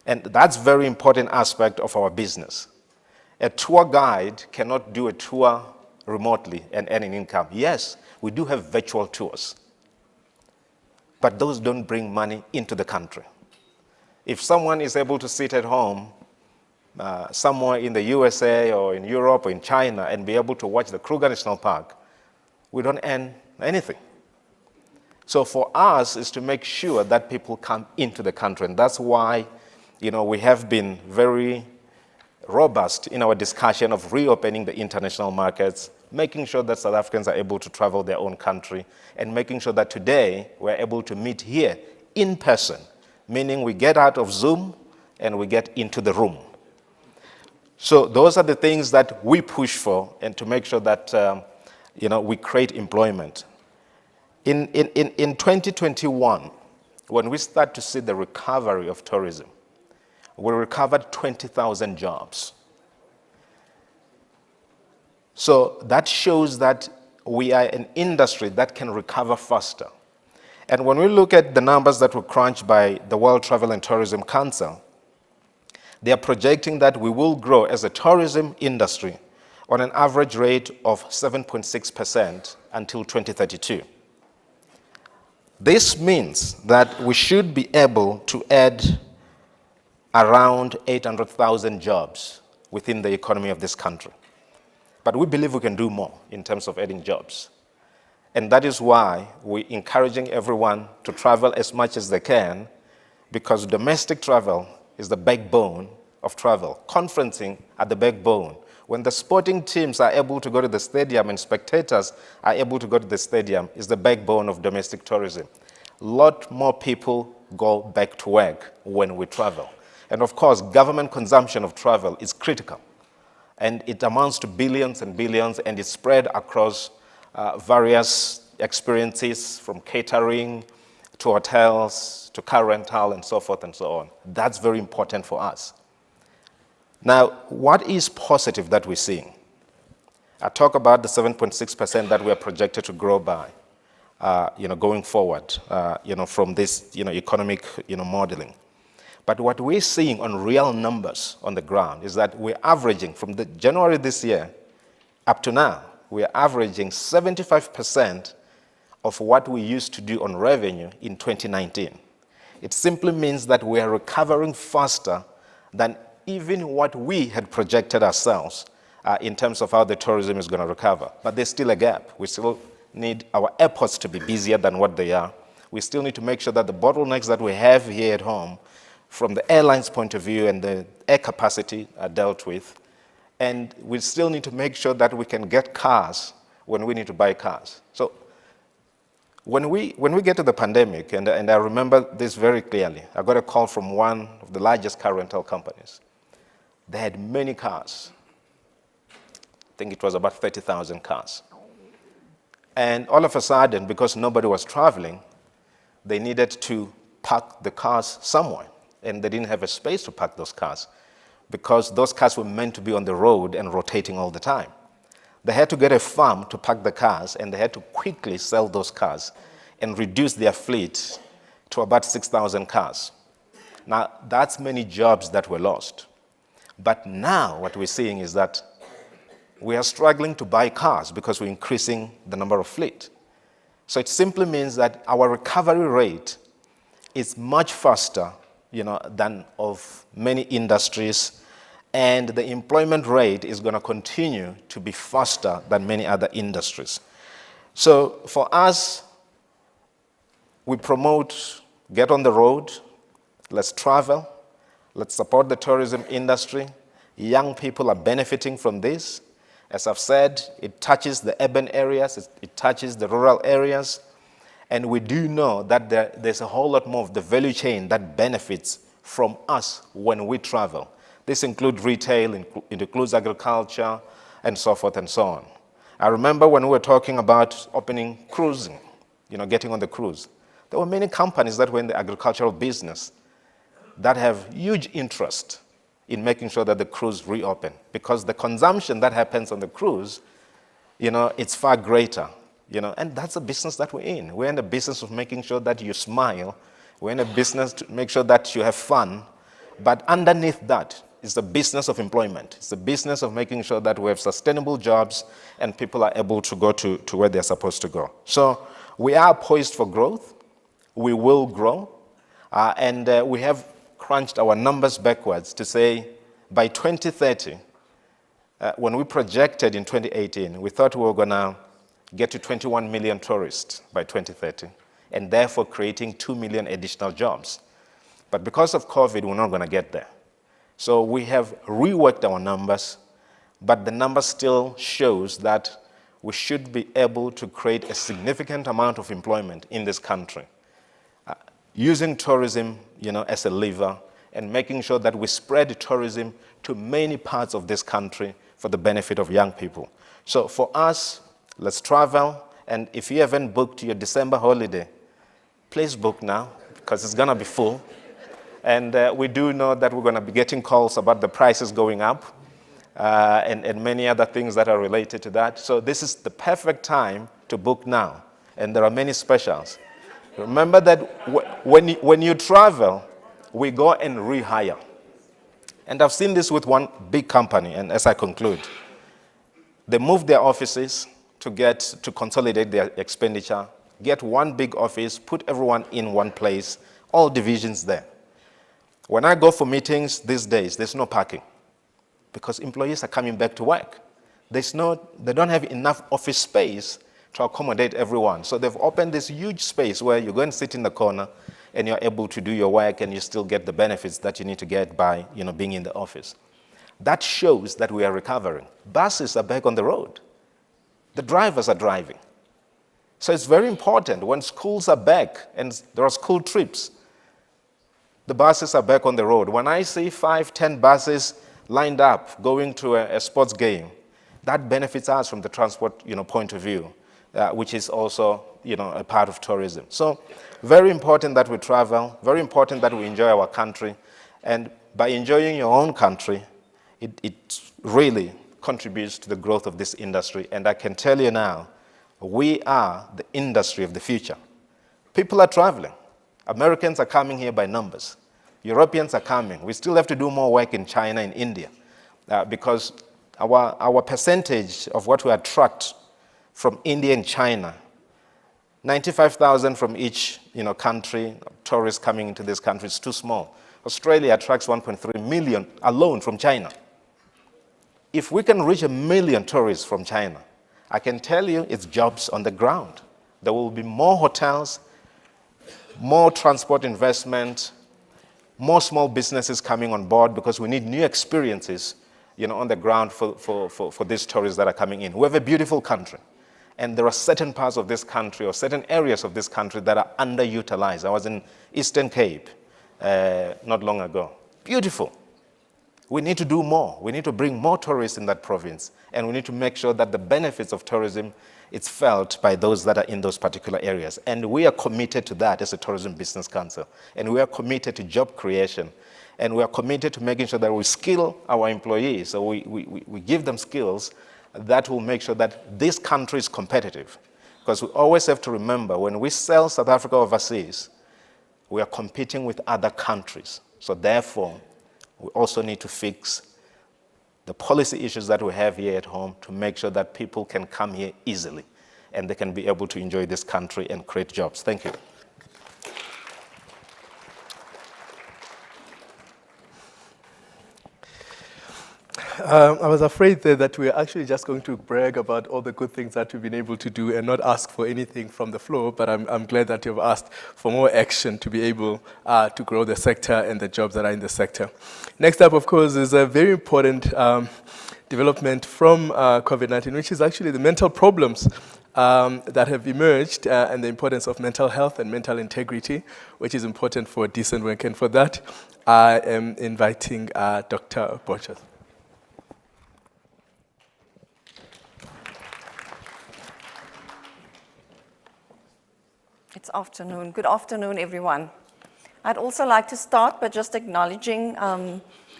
And that's a very important aspect of our business. A tour guide cannot do a tour remotely and earn an income. Yes, we do have virtual tours, but those don't bring money into the country. If someone is able to sit at home somewhere in the USA or in Europe or in China and be able to watch the Kruger National Park, we don't earn anything. So for us is to make sure that people come into the country. And that's why, we have been very robust in our discussion of reopening the international markets, making sure that South Africans are able to travel their own country, and making sure that today we're able to meet here in person, meaning we get out of Zoom and we get into the room. So those are the things that we push for, and to make sure that we create employment. In 2021, when we start to see the recovery of tourism, we recovered 20,000 jobs. So that shows that we are an industry that can recover faster. And when we look at the numbers that were crunched by the World Travel and Tourism Council, they are projecting that we will grow as a tourism industry on an average rate of 7.6% until 2032. This means that we should be able to add around 800,000 jobs within the economy of this country. But we believe we can do more in terms of adding jobs. And that is why we're encouraging everyone to travel as much as they can, because domestic travel is the backbone of travel. Conferencing are the backbone. When the sporting teams are able to go to the stadium and spectators are able to go to the stadium, is the backbone of domestic tourism. A lot more people go back to work when we travel. And of course, government consumption of travel is critical. And it amounts to billions and billions, and it's spread across various experiences, from catering to hotels to car rental and so forth and so on. That's very important for us. Now, what is positive that we're seeing? I talk about the 7.6% that we are projected to grow by, going forward, from this, economic, modeling. But what we're seeing on real numbers on the ground is that we're averaging, from the January this year up to now, we're averaging 75% of what we used to do on revenue in 2019. It simply means that we are recovering faster than even what we had projected ourselves in terms of how the tourism is going to recover. But there's still a gap. We still need our airports to be busier than what they are. We still need to make sure that the bottlenecks that we have here at home, from the airline's point of view and the air capacity, are dealt with. And we still need to make sure that we can get cars when we need to buy cars. So when we get to the pandemic, and I remember this very clearly, I got a call from one of the largest car rental companies. They had many cars. I think it was about 30,000 cars. And all of a sudden, because nobody was traveling, they needed to park the cars somewhere. And they didn't have a space to park those cars, because those cars were meant to be on the road and rotating all the time. They had to get a farm to park the cars, and they had to quickly sell those cars and reduce their fleet to about 6,000 cars. Now, that's many jobs that were lost. But now what we're seeing is that we are struggling to buy cars because we're increasing the number of fleet. So it simply means that our recovery rate is much faster, than of many industries, and the employment rate is going to continue to be faster than many other industries. So for us, we promote get on the road, let's travel, let's support the tourism industry. Young people are benefiting from this. As I've said, it touches the urban areas, it touches the rural areas. And we do know that there's a whole lot more of the value chain that benefits from us when we travel. This includes retail, it includes agriculture, and so forth and so on. I remember when we were talking about opening cruising, getting on the cruise. There were many companies that were in the agricultural business that have huge interest in making sure that the cruise reopen, because the consumption that happens on the cruise, it's far greater. And that's a business that we're in. We're in the business of making sure that you smile. We're in a business to make sure that you have fun. But underneath that is the business of employment. It's the business of making sure that we have sustainable jobs and people are able to go to where they're supposed to go. So we are poised for growth. We will grow. And we have crunched our numbers backwards to say by 2030, when we projected in 2018, we thought we were going to get to 21 million tourists by 2030. and therefore creating 2 million additional jobs. But because of COVID, we're not going to get there. So we have reworked our numbers, but the number still shows that we should be able to create a significant amount of employment in this country, using tourism, as a lever, and making sure that we spread tourism to many parts of this country for the benefit of young people. So for us, let's travel, and if you haven't booked your December holiday, please book now, because it's going to be full. And we do know that we're going to be getting calls about the prices going up, and many other things that are related to that. So this is the perfect time to book now, and there are many specials. Remember that when you travel, we go and rehire. And I've seen this with one big company, and as I conclude, they moved their offices to consolidate their expenditure, get one big office, put everyone in one place, all divisions there. When I go for meetings these days, there's no parking because employees are coming back to work. They don't have enough office space to accommodate everyone. So they've opened this huge space where you go and sit in the corner and you're able to do your work and you still get the benefits that you need to get by being in the office. That shows that we are recovering. Buses are back on the road. The drivers are driving. So it's very important when schools are back and there are school trips, the buses are back on the road. When I see 5, 10 buses lined up going to a sports game, that benefits us from the transport point of view, which is also a part of tourism. So very important that we travel, very important that we enjoy our country. And by enjoying your own country, it really contributes to the growth of this industry. And I can tell you now, we are the industry of the future. People are traveling. Americans are coming here by numbers. Europeans are coming. We still have to do more work in China and India because our percentage of what we attract from India and China, 95,000 from each country, tourists coming into this country is too small. Australia attracts 1.3 million alone from China. If we can reach 1 million tourists from China, I can tell you it's jobs on the ground. There will be more hotels, more transport investment, more small businesses coming on board because we need new experiences on the ground for these tourists that are coming in. We have a beautiful country, and there are certain parts of this country or certain areas of this country that are underutilized. I was in Eastern Cape not long ago. Beautiful. We need to do more. We need to bring more tourists in that province, and we need to make sure that the benefits of tourism it's felt by those that are in those particular areas. And we are committed to that as a Tourism Business Council. And we are committed to job creation. And we are committed to making sure that we skill our employees. So we give them skills that will make sure that this country is competitive. Because we always have to remember, when we sell South Africa overseas, we are competing with other countries. So therefore, we also need to fix the policy issues that we have here at home to make sure that people can come here easily and they can be able to enjoy this country and create jobs. Thank you. I was afraid there that we're actually just going to brag about all the good things that we've been able to do and not ask for anything from the floor, but I'm glad that you've asked for more action to be able to grow the sector and the jobs that are in the sector. Next up, of course, is a very important development from COVID-19, which is actually the mental problems that have emerged and the importance of mental health and mental integrity, which is important for decent work. And for that, I am inviting Dr. Borchers. It's afternoon. Good afternoon, everyone. I'd also like to start by just acknowledging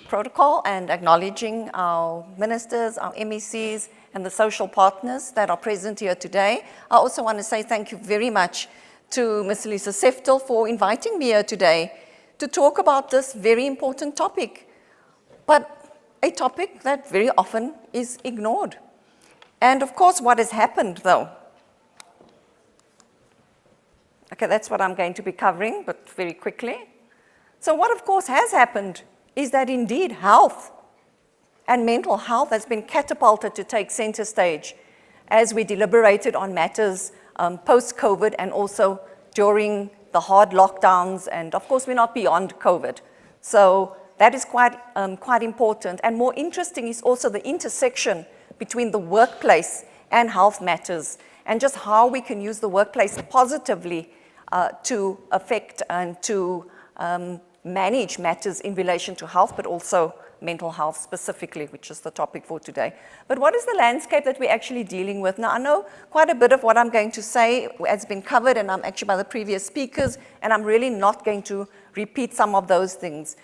protocol and acknowledging our ministers, our MECs, and the social partners that are present here today. I also want to say thank you very much to Ms. Lisa Seftel for inviting me here today to talk about this very important topic, but a topic that very often is ignored. And of course, what has happened, though? Okay, that's what I'm going to be covering, but very quickly. So what, of course, has happened is that indeed health and mental health has been catapulted to take center stage as we deliberated on matters post-COVID and also during the hard lockdowns, and of course we're not beyond COVID. So that is quite important. And more interesting is also the intersection between the workplace and health matters, and just how we can use the workplace positively to affect and to manage matters in relation to health, but also mental health specifically, which is the topic for today. But what is the landscape that we're actually dealing with? Now, I know quite a bit of what I'm going to say has been covered, and I'm actually by the previous speakers, and I'm really not going to repeat some of those things.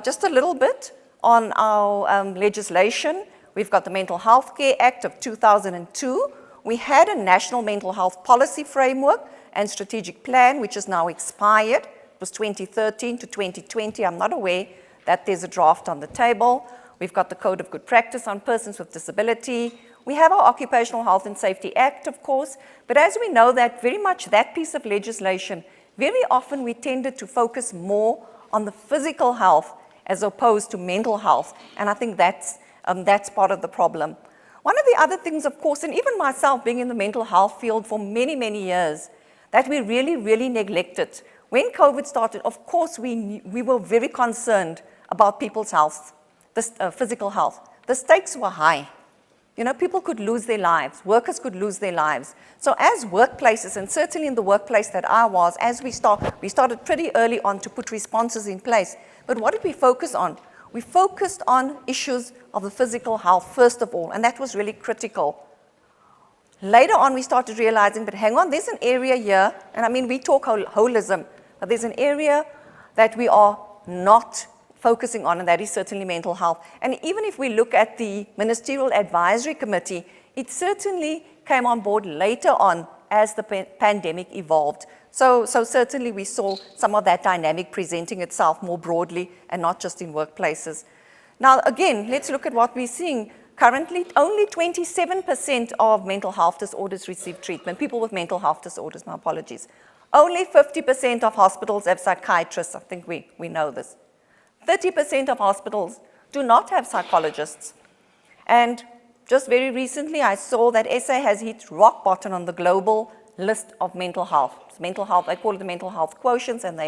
Just a little bit on our legislation. We've got the Mental Health Care Act of 2002. We had a national mental health policy framework and strategic plan, which is now expired. It was 2013 to 2020. I'm not aware that there's a draft on the table. We've got the Code of Good Practice on Persons with Disability. We have our Occupational Health and Safety Act, of course, but as we know that very much that piece of legislation, very often we tended to focus more on the physical health as opposed to mental health, and I think that's part of the problem. One of the other things, of course, and even myself being in the mental health field for many, many years, that we really, really neglected. When COVID started, of course, we were very concerned about people's health, physical health. The stakes were high. You know, people could lose their lives, workers could lose their lives. So as workplaces, and certainly in the workplace that I was, as we started pretty early on to put responses in place. But what did we focus on? We focused on issues of the physical health, first of all, and that was really critical. Later on, we started realizing, but hang on, there's an area here, and I mean, we talk holism, but there's an area that we are not focusing on, and that is certainly mental health. And even if we look at the Ministerial Advisory Committee, it certainly came on board later on as the pandemic evolved. So certainly we saw some of that dynamic presenting itself more broadly and not just in workplaces. Now, again, let's look at what we're seeing. Currently, only 27% of mental health disorders receive treatment. People with mental health disorders, my apologies. Only 50% of hospitals have psychiatrists. I think we know this. 30% of hospitals do not have psychologists. And just very recently, I saw that SA has hit rock bottom on the global list of mental health. Mental health, they call it the mental health quotients, and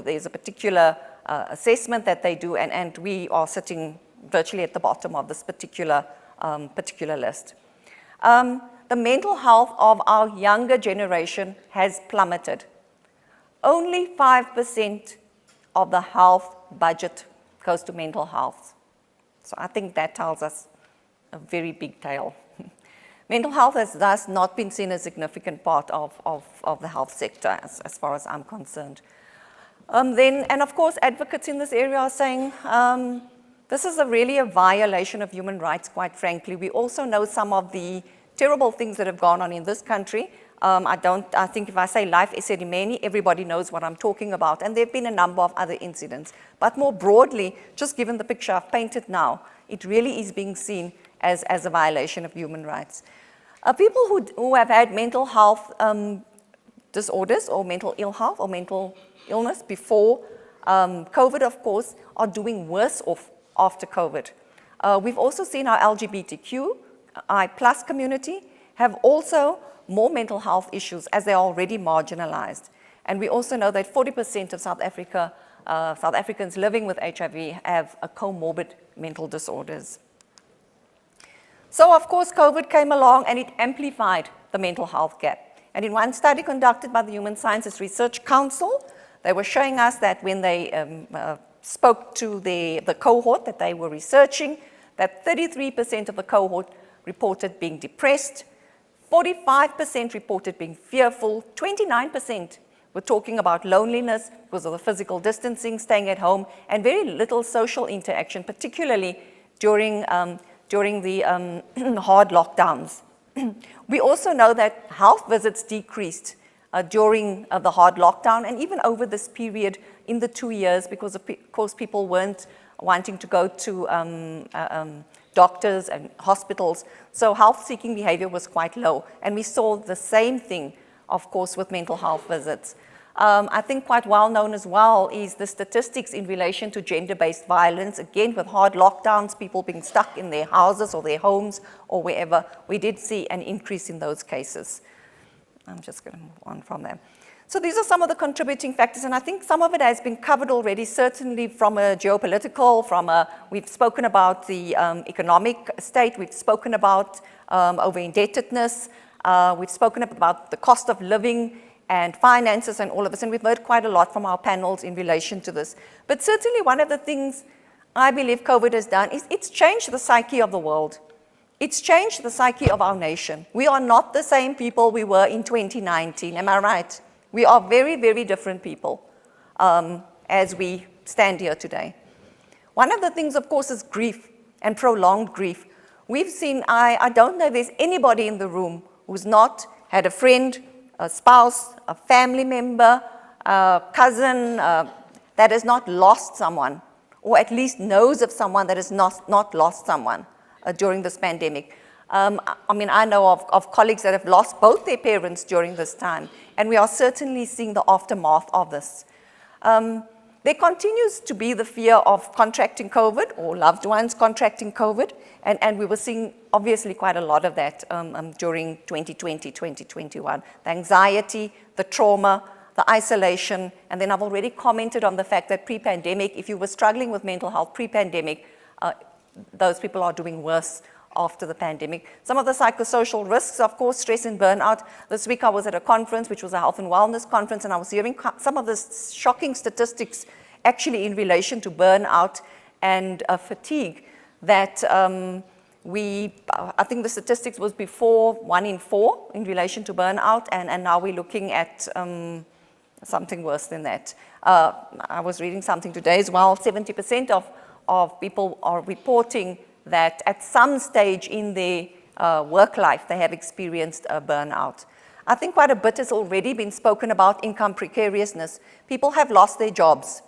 there's a particular assessment that they do, and we are sitting virtually at the bottom of this particular list. The mental health of our younger generation has plummeted. Only 5% of the health budget goes to mental health. So I think that tells us a very big tale. Mental health has thus not been seen as a significant part of the health sector as far as I'm concerned. And of course, advocates in this area are saying, this is really a violation of human rights, quite frankly. We also know some of the terrible things that have gone on in this country. I think if I say life Esedimeni, everybody knows what I'm talking about. And there have been a number of other incidents. But more broadly, just given the picture I've painted now, it really is being seen as a violation of human rights. People who have had mental health disorders or mental ill health or mental illness before COVID, of course, are doing worse off after COVID. We've also seen our LGBTQI+ community have also more mental health issues as they are already marginalized. And we also know that 40% of South Africans living with HIV have a comorbid mental disorders. So of course, COVID came along and it amplified the mental health gap. And in one study conducted by the Human Sciences Research Council, they were showing us that when they spoke to the cohort that they were researching, that 33% of the cohort reported being depressed, 45% reported being fearful, 29% were talking about loneliness because of the physical distancing, staying at home, and very little social interaction, particularly during the hard lockdowns. We also know that health visits decreased during the hard lockdown and even over this period in the 2 years because, of course, people weren't wanting to go to doctors and hospitals. So health-seeking behavior was quite low. And we saw the same thing, of course, with mental health visits. I think quite well known as well is the statistics in relation to gender-based violence. Again, with hard lockdowns, people being stuck in their houses or their homes or wherever, we did see an increase in those cases. I'm just going to move on from there. So these are some of the contributing factors, and I think some of it has been covered already, certainly from a geopolitical, we've spoken about the economic state, we've spoken about over-indebtedness, we've spoken about the cost of living and finances and all of this, and we've heard quite a lot from our panels in relation to this. But certainly one of the things I believe COVID has done is it's changed the psyche of the world. It's changed the psyche of our nation. We are not the same people we were in 2019, am I right? We are very, very different people as we stand here today. One of the things, of course, is grief and prolonged grief. We've seen, I don't know if there's anybody in the room who's not had a friend, a spouse, a family member, a cousin that has not lost someone, or at least knows of someone that has not lost someone during this pandemic. I mean, I know of colleagues that have lost both their parents during this time, and we are certainly seeing the aftermath of this. There continues to be the fear of contracting COVID or loved ones contracting COVID, and we were seeing obviously quite a lot of that during 2020, 2021. The anxiety, the trauma, the isolation, and then I've already commented on the fact that pre-pandemic, if you were struggling with mental health pre-pandemic, those people are doing worse after the pandemic. Some of the psychosocial risks, of course, stress and burnout. This week I was at a conference, which was a health and wellness conference, and I was hearing some of the shocking statistics actually in relation to burnout and fatigue that I think the statistics was before 1 in 4 in relation to burnout, and now we're looking at something worse than that. I was reading something today as well, 70% of people are reporting that at some stage in their work life, they have experienced a burnout. I think quite a bit has already been spoken about income precariousness. People have lost their jobs.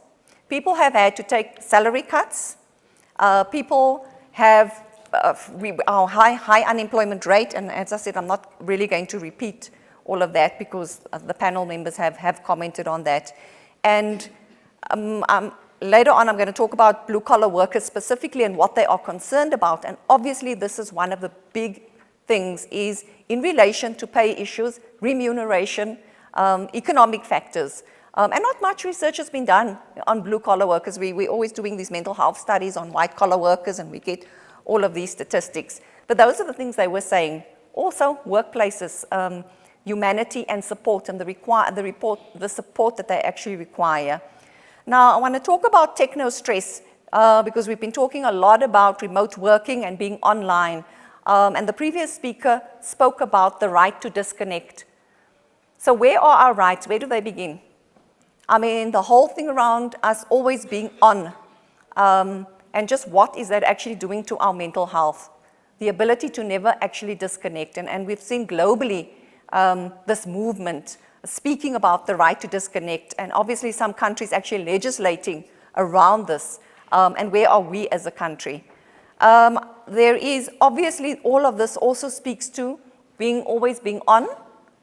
People have had to take salary cuts. People have our high unemployment rate, and as I said, I'm not really going to repeat all of that because the panel members have commented on that. And later on, I'm going to talk about blue-collar workers specifically and what they are concerned about. And obviously, this is one of the big things is in relation to pay issues, remuneration, economic factors. And not much research has been done on blue-collar workers. We're always doing these mental health studies on white-collar workers, and we get all of these statistics. But those are the things they were saying. Also, workplaces, humanity and support, and the support that they actually require. Now, I want to talk about techno-stress because we've been talking a lot about remote working and being online. And the previous speaker spoke about the right to disconnect. So where are our rights? Where do they begin? I mean, the whole thing around us always being on, and just what is that actually doing to our mental health? The ability to never actually disconnect. And we've seen globally this movement speaking about the right to disconnect, and obviously some countries actually legislating around this, and where are we as a country? There is obviously all of this also speaks to always being on,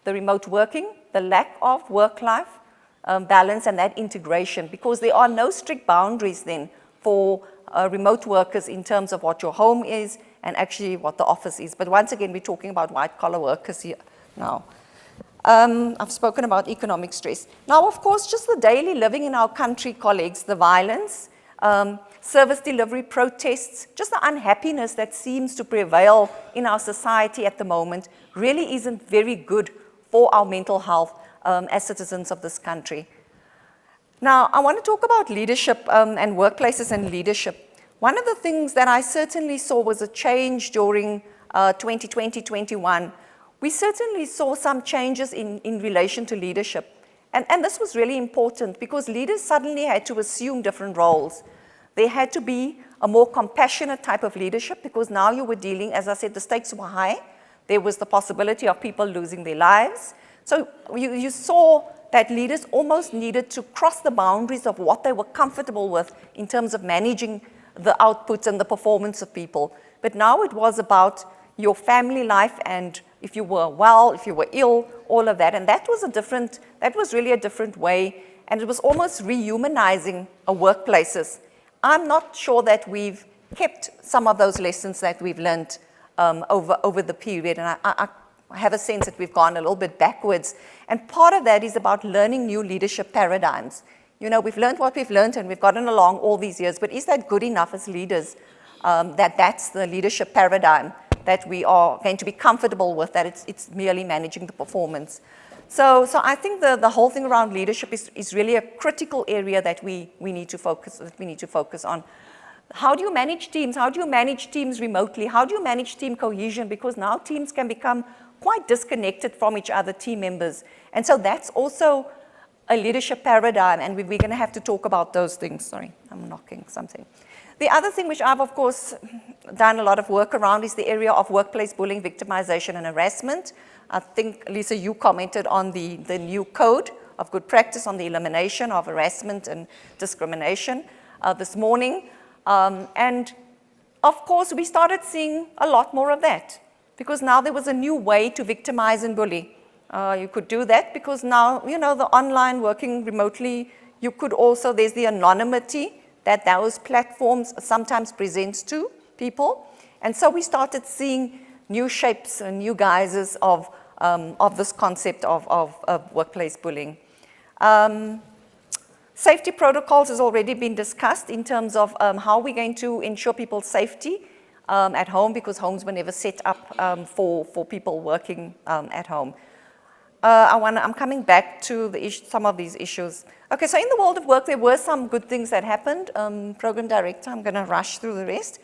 the remote working, the lack of work-life balance and that integration, because there are no strict boundaries then for remote workers in terms of what your home is and actually what the office is. But once again, we're talking about white-collar workers here now. I've spoken about economic stress. Now, of course, just the daily living in our country, colleagues, the violence, service delivery protests, just the unhappiness that seems to prevail in our society at the moment really isn't very good for our mental health as citizens of this country. Now, I want to talk about leadership and workplaces and leadership. One of the things that I certainly saw was a change during 2020-21. We certainly saw some changes in relation to leadership. And this was really important because leaders suddenly had to assume different roles. There had to be a more compassionate type of leadership because now you were dealing, as I said, the stakes were high. There was the possibility of people losing their lives. So you saw that leaders almost needed to cross the boundaries of what they were comfortable with in terms of managing the outputs and the performance of people. But now it was about your family life and if you were well, if you were ill, all of that. And that was really a different way. And it was almost rehumanizing our workplaces. I'm not sure that we've kept some of those lessons that we've learned over the period. And I have a sense that we've gone a little bit backwards. And part of that is about learning new leadership paradigms. You know, we've learned what we've learned and we've gotten along all these years, but is that good enough as leaders? That's the leadership paradigm that we are going to be comfortable with, that it's merely managing the performance. So I think the whole thing around leadership is really a critical area that we need to focus on. How do you manage teams? How do you manage teams remotely? How do you manage team cohesion? Because now teams can become quite disconnected from each other, team members. And so that's also a leadership paradigm, and we're going to have to talk about those things. Sorry, I'm knocking something. The other thing which I've, of course, done a lot of work around is the area of workplace bullying, victimization, and harassment. I think, Lisa, you commented on the new code of good practice on the elimination of harassment and discrimination this morning. And, of course, we started seeing a lot more of that because now there was a new way to victimize and bully. You could do that because now, you know, the online working remotely, you could also, there's the anonymity that those platforms sometimes present to people. And so we started seeing new shapes and new guises of this concept of workplace bullying. Safety protocols has already been discussed in terms of how we're going to ensure people's safety at home, because homes were never set up for people working at home. I'm coming back to some of these issues. Okay, so in the world of work, there were some good things that happened. Program director, I'm going to rush through the rest.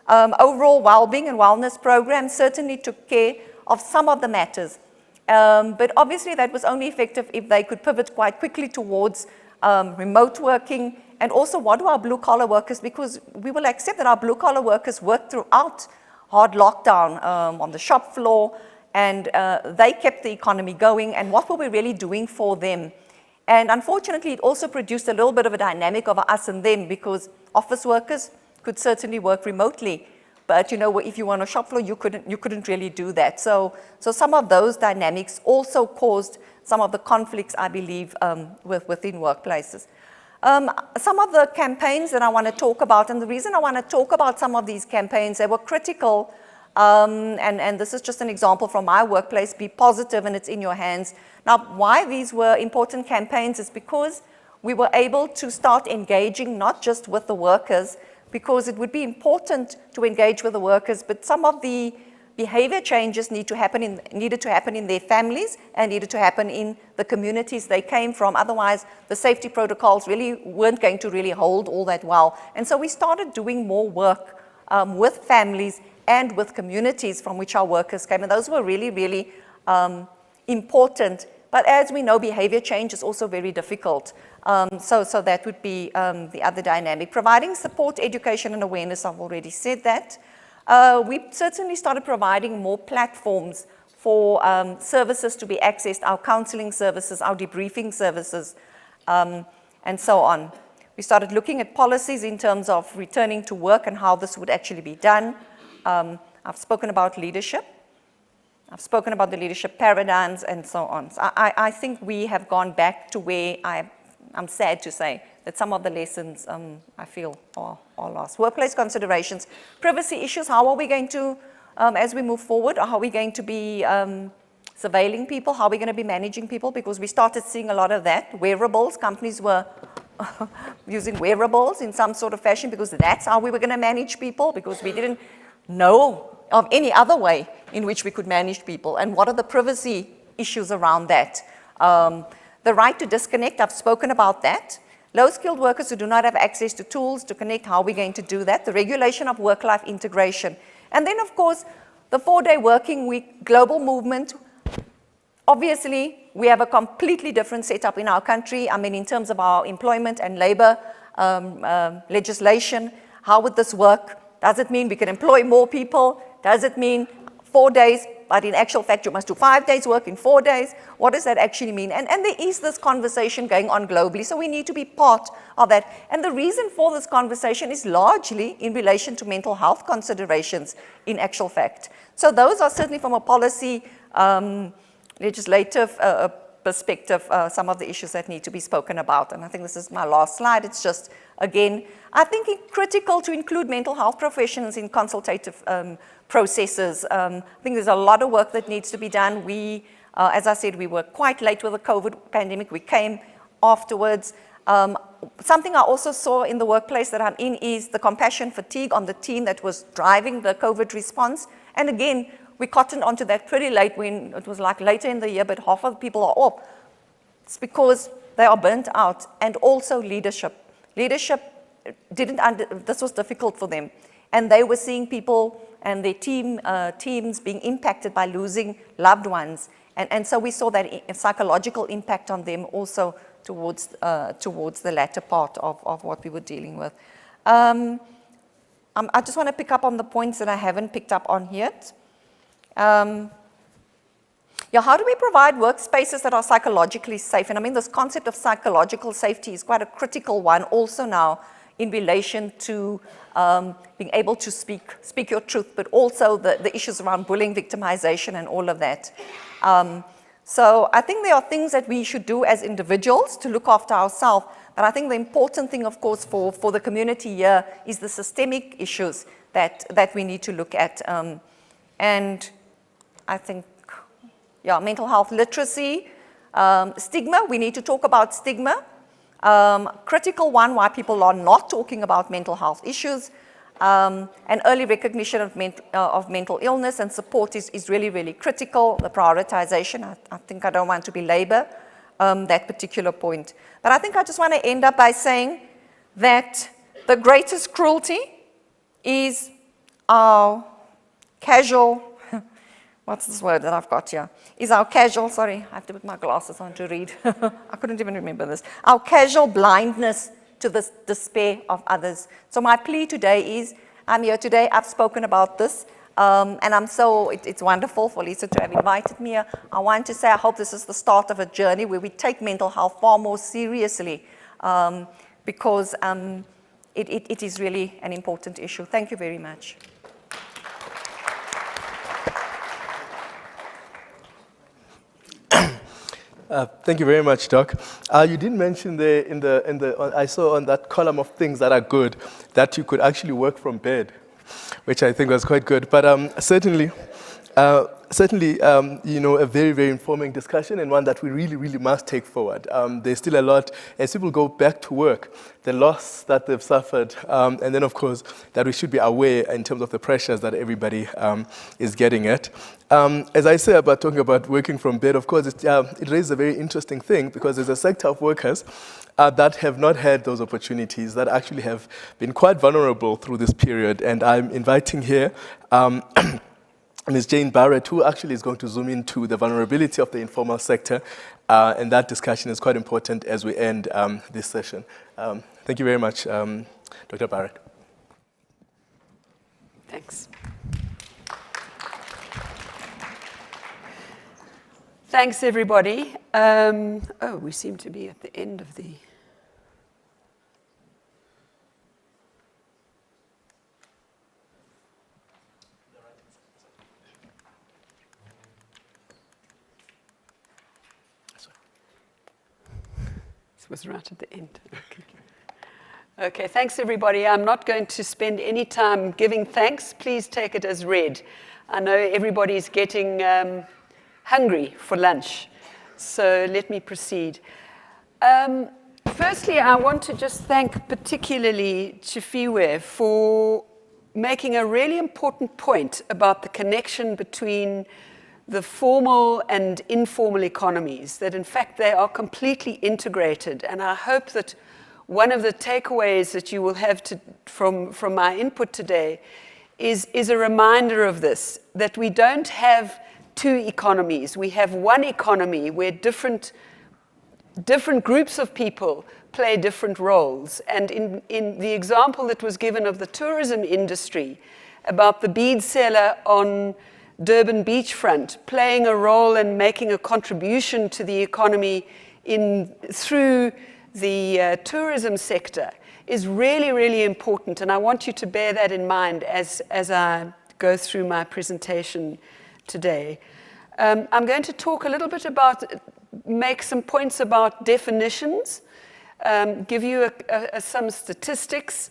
Overall well-being and wellness programs certainly took care of some of the matters. But obviously that was only effective if they could pivot quite quickly towards remote working, and also what do our blue-collar workers, because we will accept that our blue-collar workers worked throughout hard lockdown on the shop floor, and they kept the economy going, and what were we really doing for them? And unfortunately, it also produced a little bit of a dynamic of us and them, because office workers could certainly work remotely, but you know, if you were on a shop floor, you couldn't really do that. So some of those dynamics also caused some of the conflicts, I believe, within workplaces. Some of the campaigns that I want to talk about, and the reason I want to talk about some of these campaigns, they were critical, and this is just an example from my workplace, Be Positive and It's in Your Hands. Now, why these were important campaigns is because we were able to start engaging not just with the workers, because it would be important to engage with the workers, but some of the behavior changes needed to happen in their families and needed to happen in the communities they came from. Otherwise, the safety protocols really weren't going to really hold all that well. And so we started doing more work with families and with communities from which our workers came. And those were really, really important. But as we know, behavior change is also very difficult. So that would be the other dynamic. Providing support, education, and awareness, I've already said that. We certainly started providing more platforms for services to be accessed, our counseling services, our debriefing services, and so on. We started looking at policies in terms of returning to work and how this would actually be done. I've spoken about leadership. I've spoken about the leadership paradigms and so on. So I think we have gone back to where I'm sad to say that some of the lessons I feel are lost. Workplace considerations, privacy issues, how are we going to, as we move forward, how are we going to be surveilling people, how are we going to be managing people, because we started seeing a lot of that. Wearables, companies were using wearables in some sort of fashion because that's how we were going to manage people, because we didn't know of any other way in which we could manage people, and what are the privacy issues around that. The right to disconnect, I've spoken about that. Low-skilled workers who do not have access to tools to connect, how are we going to do that? The regulation of work-life integration. And then, of course, the 4-day working week, global movement. Obviously, we have a completely different setup in our country. I mean, in terms of our employment and labor legislation, how would this work? Does it mean we can employ more people? Does it mean 4 days, but in actual fact, you must do 5 days work in 4 days? What does that actually mean? And there is this conversation going on globally, so we need to be part of that. And the reason for this conversation is largely in relation to mental health considerations, in actual fact. So those are certainly from a policy, legislative perspective, some of the issues that need to be spoken about. And I think this is my last slide. It's just again. I think it's critical to include mental health professionals in consultative processes. I think there's a lot of work that needs to be done. We, as I said, we were quite late with the COVID pandemic. We came afterwards. Something I also saw in the workplace that I'm in is the compassion fatigue on the team that was driving the COVID response. And again, we cottoned onto that pretty late when it was like later in the year, but half of the people are off. It's because they are burnt out. And also leadership. Leadership this was difficult for them. And they were seeing people and their teams being impacted by losing loved ones. And so we saw that psychological impact on them also towards the latter part of what we were dealing with. I just want to pick up on the points that I haven't picked up on yet. Yeah, how do we provide workspaces that are psychologically safe? And I mean, this concept of psychological safety is quite a critical one also now in relation to being able to speak your truth, but also the issues around bullying, victimization, and all of that. So I think there are things that we should do as individuals to look after ourselves, but I think the important thing, of course, for the community here is the systemic issues that we need to look at. And I think, yeah, mental health literacy, stigma, we need to talk about stigma. Critical one, why people are not talking about mental health issues, and early recognition of mental illness and support is really, really critical. The prioritization, I think I don't want to belabor that particular point. But I think I just want to end up by saying that the greatest cruelty is our casual, what's this word that I've got here? Is our casual, sorry, I have to put my glasses on to read. I couldn't even remember this. Our casual blindness to the despair of others. So my plea today is, I'm here today, I've spoken about this, and it's wonderful for Lisa to have invited me here. I want to say I hope this is the start of a journey where we take mental health far more seriously, because it is really an important issue. Thank you very much. Thank you very much, Doc. You did mention there I saw on that column of things that are good that you could actually work from bed, which I think was quite good. But certainly, you know, a very, very informing discussion and one that we really, really must take forward. There's still a lot, as people go back to work, the loss that they've suffered, and then, of course, that we should be aware in terms of the pressures that everybody is getting at. As I say about talking about working from bed, of course, it raises a very interesting thing because there's a sector of workers that have not had those opportunities, that actually have been quite vulnerable through this period. And I'm inviting here Ms. Jane Barrett, who actually is going to zoom into the vulnerability of the informal sector, and that discussion is quite important as we end this session. Thank you very much, Dr. Barrett. Thanks. Thanks, everybody. We seem to be at the end of the... This was right at the end. Okay, thanks, everybody. I'm not going to spend any time giving thanks. Please take it as read. I know everybody's getting... hungry for lunch, so let me proceed. Firstly, I want to just thank particularly Chifiwe for making a really important point about the connection between the formal and informal economies, that in fact they are completely integrated, and I hope that one of the takeaways that you will have from my input today is a reminder of this, that we don't have two economies. We have one economy where different groups of people play different roles. And in the example that was given of the tourism industry, about the bead seller on Durban beachfront playing a role and making a contribution to the economy through the tourism sector, is really, really important. And I want you to bear that in mind as I go through my presentation today. I'm going to talk a little bit make some points about definitions. give you some statistics,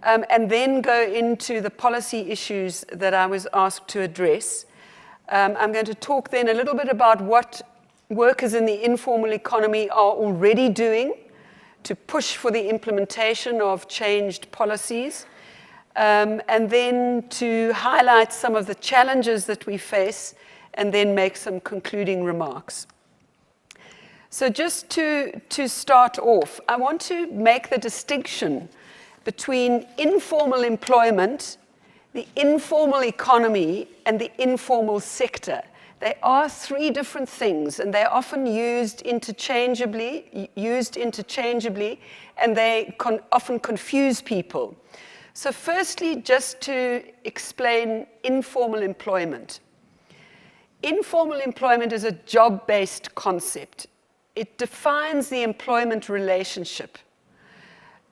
and then go into the policy issues that I was asked to address. I'm going to talk then a little bit about what workers in the informal economy are already doing to push for the implementation of changed policies, and then to highlight some of the challenges that we face, and then make some concluding remarks. So just to start off, I want to make the distinction between informal employment, the informal economy, and the informal sector. They are three different things, and they're often used interchangeably, and they often confuse people. So firstly, just to explain informal employment. Informal employment is a job-based concept. It defines the employment relationship.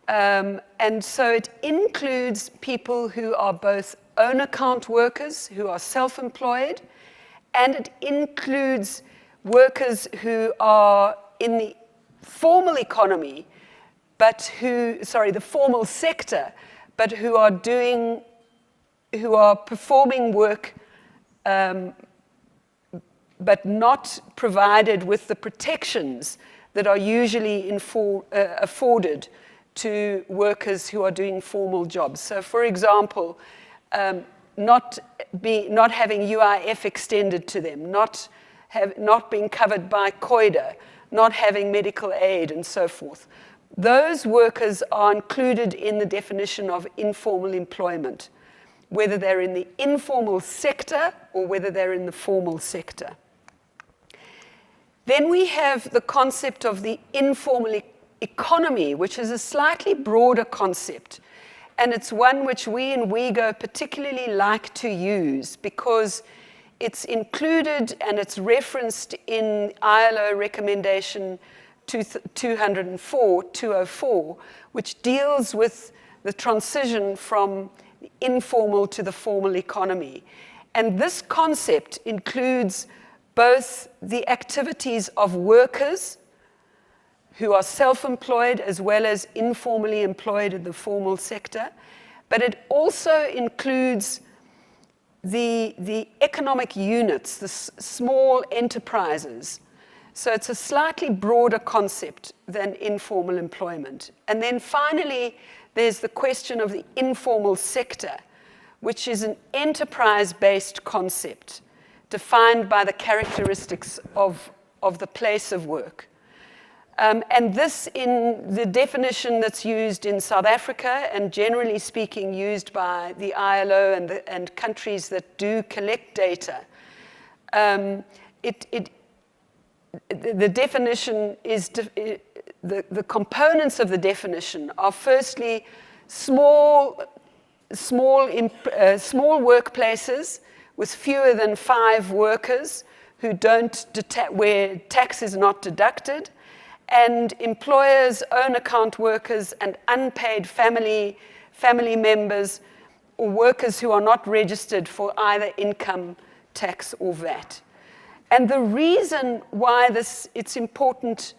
And so it includes people who are both own account workers, who are self-employed, and it includes workers who are in the formal economy, but the formal sector, but who are performing work, but not provided with the protections that are usually afforded to workers who are doing formal jobs. So for example, not having UIF extended to them, not being covered by COIDA, not having medical aid, and so forth. Those workers are included in the definition of informal employment, whether they're in the informal sector or whether they're in the formal sector. Then we have the concept of the informal economy, which is a slightly broader concept. And it's one which we in WeGo particularly like to use because it's included and it's referenced in ILO recommendation 204, which deals with the transition from the informal to the formal economy. And this concept includes both the activities of workers who are self-employed as well as informally employed in the formal sector, but it also includes the economic units, the small enterprises. So it's a slightly broader concept than informal employment. And then finally, there's the question of the informal sector, which is an enterprise-based concept defined by the characteristics of the place of work. And this, in the definition that's used in South Africa and generally speaking used by the ILO and countries that do collect data, the definition is, the components of the definition are firstly small workplaces with fewer than 5 workers who where tax is not deducted, and employers, own account workers, and unpaid family members, or workers who are not registered for either income tax or VAT. And the reason why it's important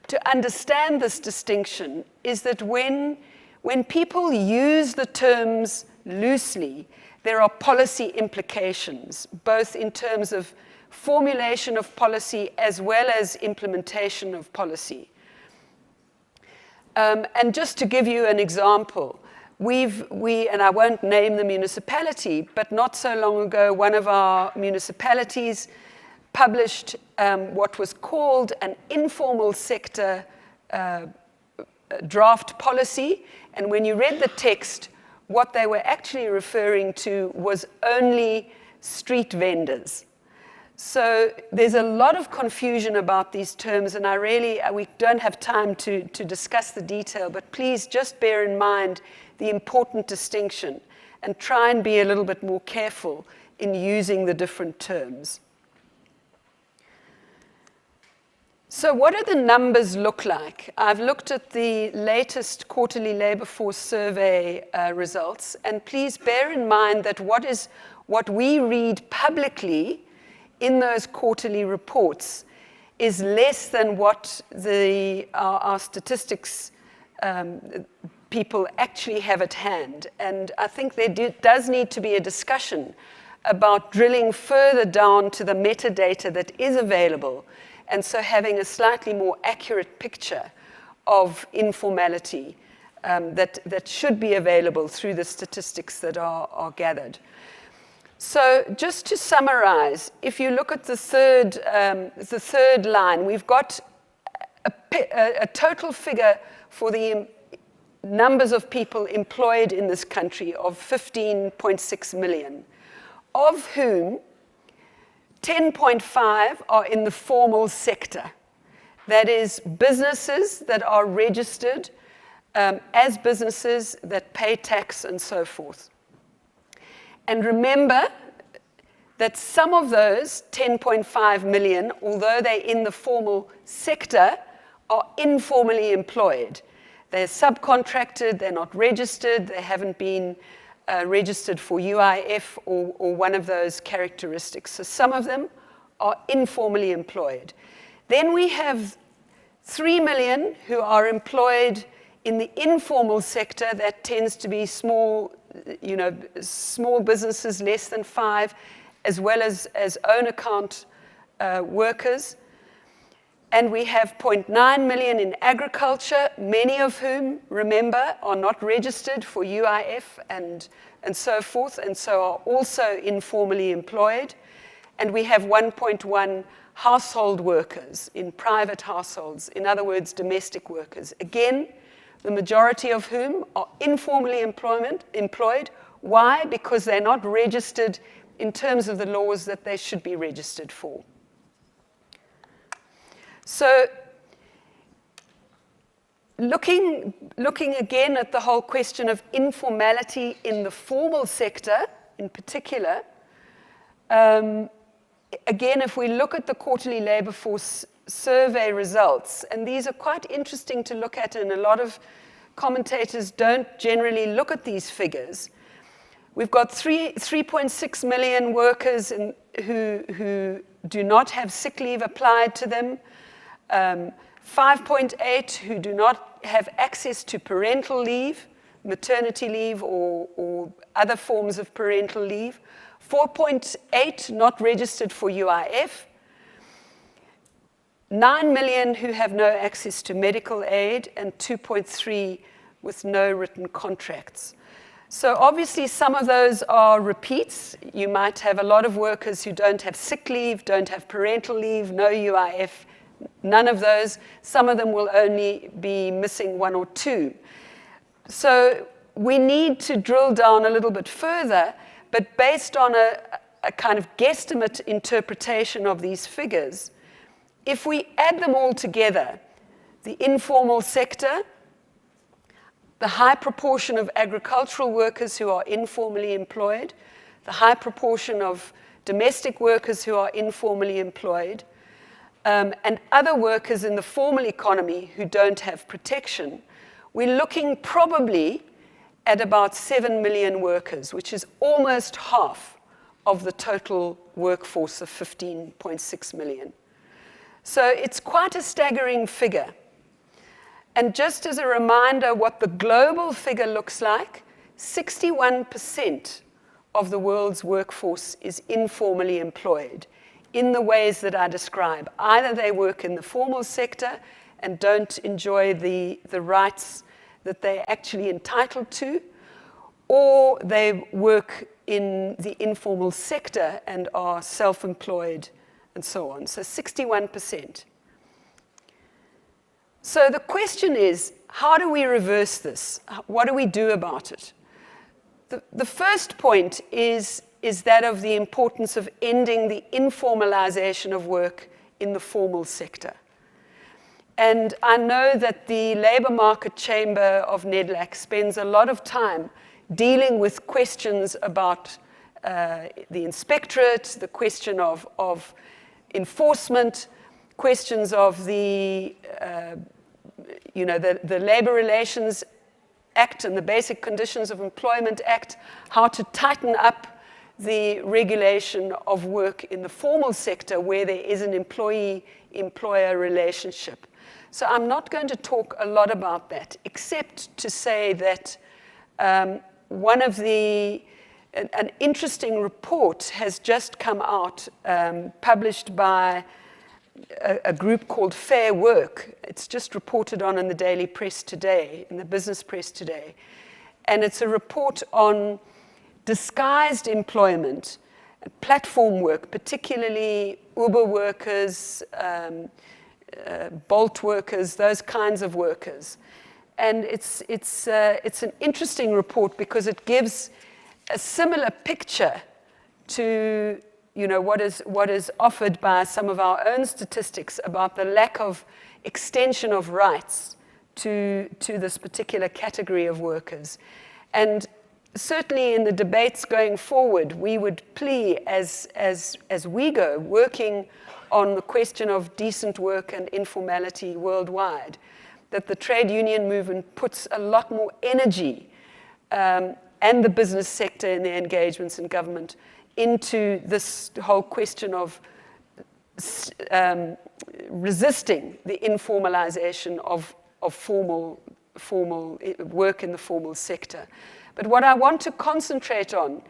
to understand this distinction is that when people use the terms loosely, there are policy implications, both in terms of formulation of policy as well as implementation of policy. And just to give you an example, and I won't name the municipality, but not so long ago, one of our municipalities published what was called an informal sector draft policy. And when you read the text, what they were actually referring to was only street vendors. So there's a lot of confusion about these terms, and we don't have time to discuss the detail, but please just bear in mind the important distinction and try and be a little bit more careful in using the different terms. So what do the numbers look like? I've looked at the latest quarterly labor force survey results, and please bear in mind that what we read publicly in those quarterly reports is less than what our statistics people actually have at hand. And I think there does need to be a discussion about drilling further down to the metadata that is available, and so having a slightly more accurate picture of informality that should be available through the statistics that are gathered. So just to summarize, if you look at the third line, we've got a total figure for the numbers of people employed in this country of 15.6 million, of whom 10.5 are in the formal sector. That is, businesses that are registered as businesses that pay tax and so forth. And remember that some of those 10.5 million, although they're in the formal sector, are informally employed. They're subcontracted, they're not registered, they haven't been registered for UIF or one of those characteristics. So some of them are informally employed. Then we have 3 million who are employed in the informal sector. That tends to be small, small businesses, less than 5, as well as own account workers. And we have 0.9 million in agriculture, many of whom, remember, are not registered for UIF and so forth, and so are also informally employed. And we have 1.1 household workers in private households, in other words, domestic workers. Again, the majority of whom are informally employed. Why? Because they're not registered in terms of the laws that they should be registered for. So looking again at the whole question of informality in the formal sector in particular, again, if we look at the quarterly labor force survey results, and these are quite interesting to look at, and a lot of commentators don't generally look at these figures. We've got 3.6 million workers who do not have sick leave applied to them, 5.8 who do not have access to parental leave, maternity leave or other forms of parental leave, 4.8 not registered for UIF, 9 million who have no access to medical aid, and 2.3 with no written contracts. So obviously some of those are repeats. You might have a lot of workers who don't have sick leave, don't have parental leave, no UIF, none of those. Some of them will only be missing 1 or 2. So we need to drill down a little bit further, but based on a kind of guesstimate interpretation of these figures, if we add them all together, the informal sector, the high proportion of agricultural workers who are informally employed, the high proportion of domestic workers who are informally employed, and other workers in the formal economy who don't have protection, we're looking probably at about 7 million workers, which is almost half of the total workforce of 15.6 million. So it's quite a staggering figure. And just as a reminder what the global figure looks like, 61% of the world's workforce is informally employed in the ways that I describe. Either they work in the formal sector and don't enjoy the rights that they're actually entitled to, or they work in the informal sector and are self-employed and so on. So 61%. So the question is, how do we reverse this? What do we do about it? The first point is that of the importance of ending the informalization of work in the formal sector. And I know that the Labour Market Chamber of Nedlac spends a lot of time dealing with questions about the inspectorate, the question of enforcement, questions of the Labour Relations Act and the Basic Conditions of Employment Act, how to tighten up the regulation of work in the formal sector where there is an employee-employer relationship. So I'm not going to talk a lot about that, except to say that an interesting report has just come out, published by a group called Fair Work. It's just reported on in the daily press today, in the business press today. And it's a report on disguised employment, platform work, particularly Uber workers, Bolt workers, those kinds of workers. And it's an interesting report because it gives a similar picture to what is offered by some of our own statistics about the lack of extension of rights to this particular category of workers. And certainly in the debates going forward, we would plea as we go, working on the question of decent work and informality worldwide, that the trade union movement puts a lot more energy and the business sector in their engagements in government into this whole question of resisting the informalization of formal work in the formal sector. But what I want to concentrate on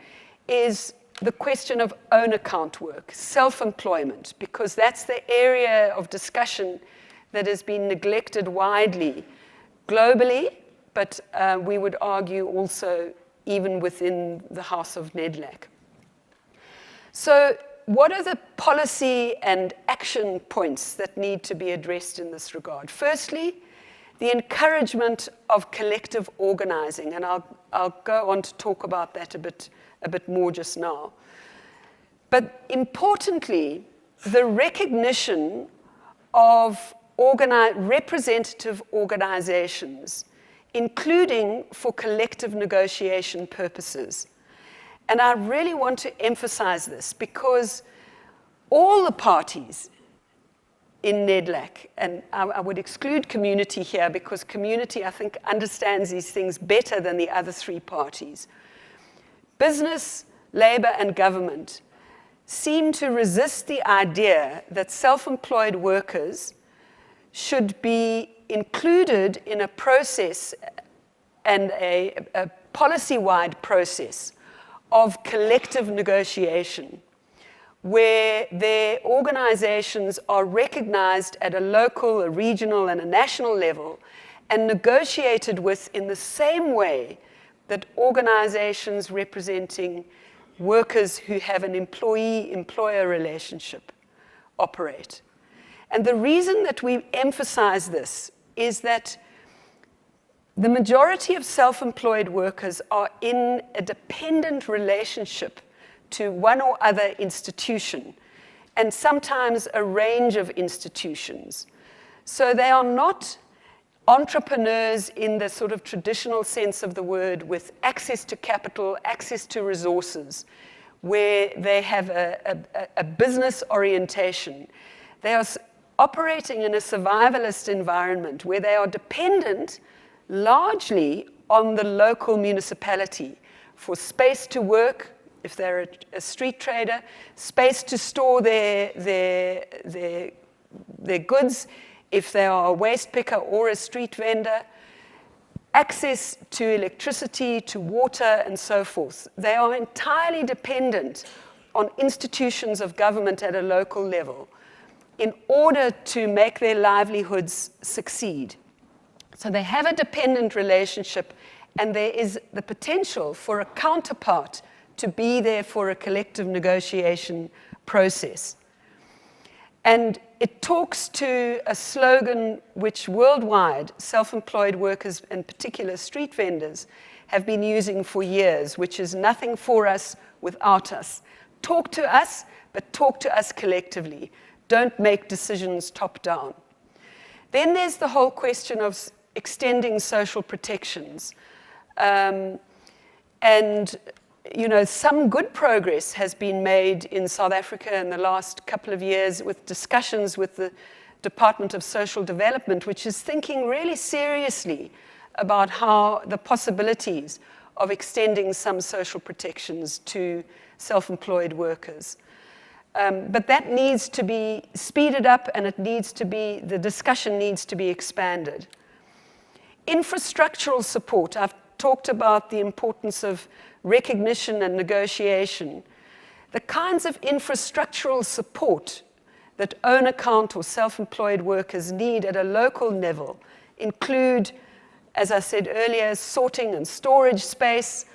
is the question of own account work, self-employment, because that's the area of discussion that has been neglected widely globally, but we would argue also even within the House of Nedlac. So what are the policy and action points that need to be addressed in this regard? Firstly, the encouragement of collective organizing, and I'll go on to talk about that a bit more just now. But importantly, the recognition of representative organizations, including for collective negotiation purposes. And I really want to emphasize this because all the parties in Nedlac, and I would exclude community here because community, I think, understands these things better than the other three parties. Business, labor, and government seem to resist the idea that self-employed workers should be included in a process and a policy-wide process of collective negotiation, where their organizations are recognized at a local, a regional, and a national level, and negotiated with in the same way that organizations representing workers who have an employee-employer relationship operate. And the reason that we emphasize this is that the majority of self-employed workers are in a dependent relationship to one or other institution, and sometimes a range of institutions. So they are not entrepreneurs in the sort of traditional sense of the word, with access to capital, access to resources, where they have a business orientation. They are operating in a survivalist environment where they are dependent largely on the local municipality for space to work, if they're a street trader, space to store their goods, if they are a waste picker or a street vendor, access to electricity, to water, and so forth. They are entirely dependent on institutions of government at a local level in order to make their livelihoods succeed. So they have a dependent relationship, and there is the potential for a counterpart to be there for a collective negotiation process. And it talks to a slogan which worldwide self-employed workers, in particular street vendors, have been using for years, which is nothing for us without us. Talk to us, but talk to us collectively. Don't make decisions top-down. Then there's the whole question of extending social protections. And some good progress has been made in South Africa in the last couple of years with discussions with the Department of Social Development, which is thinking really seriously about how the possibilities of extending some social protections to self-employed workers. But that needs to be speeded up, and the discussion needs to be expanded. Infrastructural support. I've talked about the importance of recognition and negotiation. The kinds of infrastructural support that own account or self-employed workers need at a local level include, as I said earlier, sorting and storage space,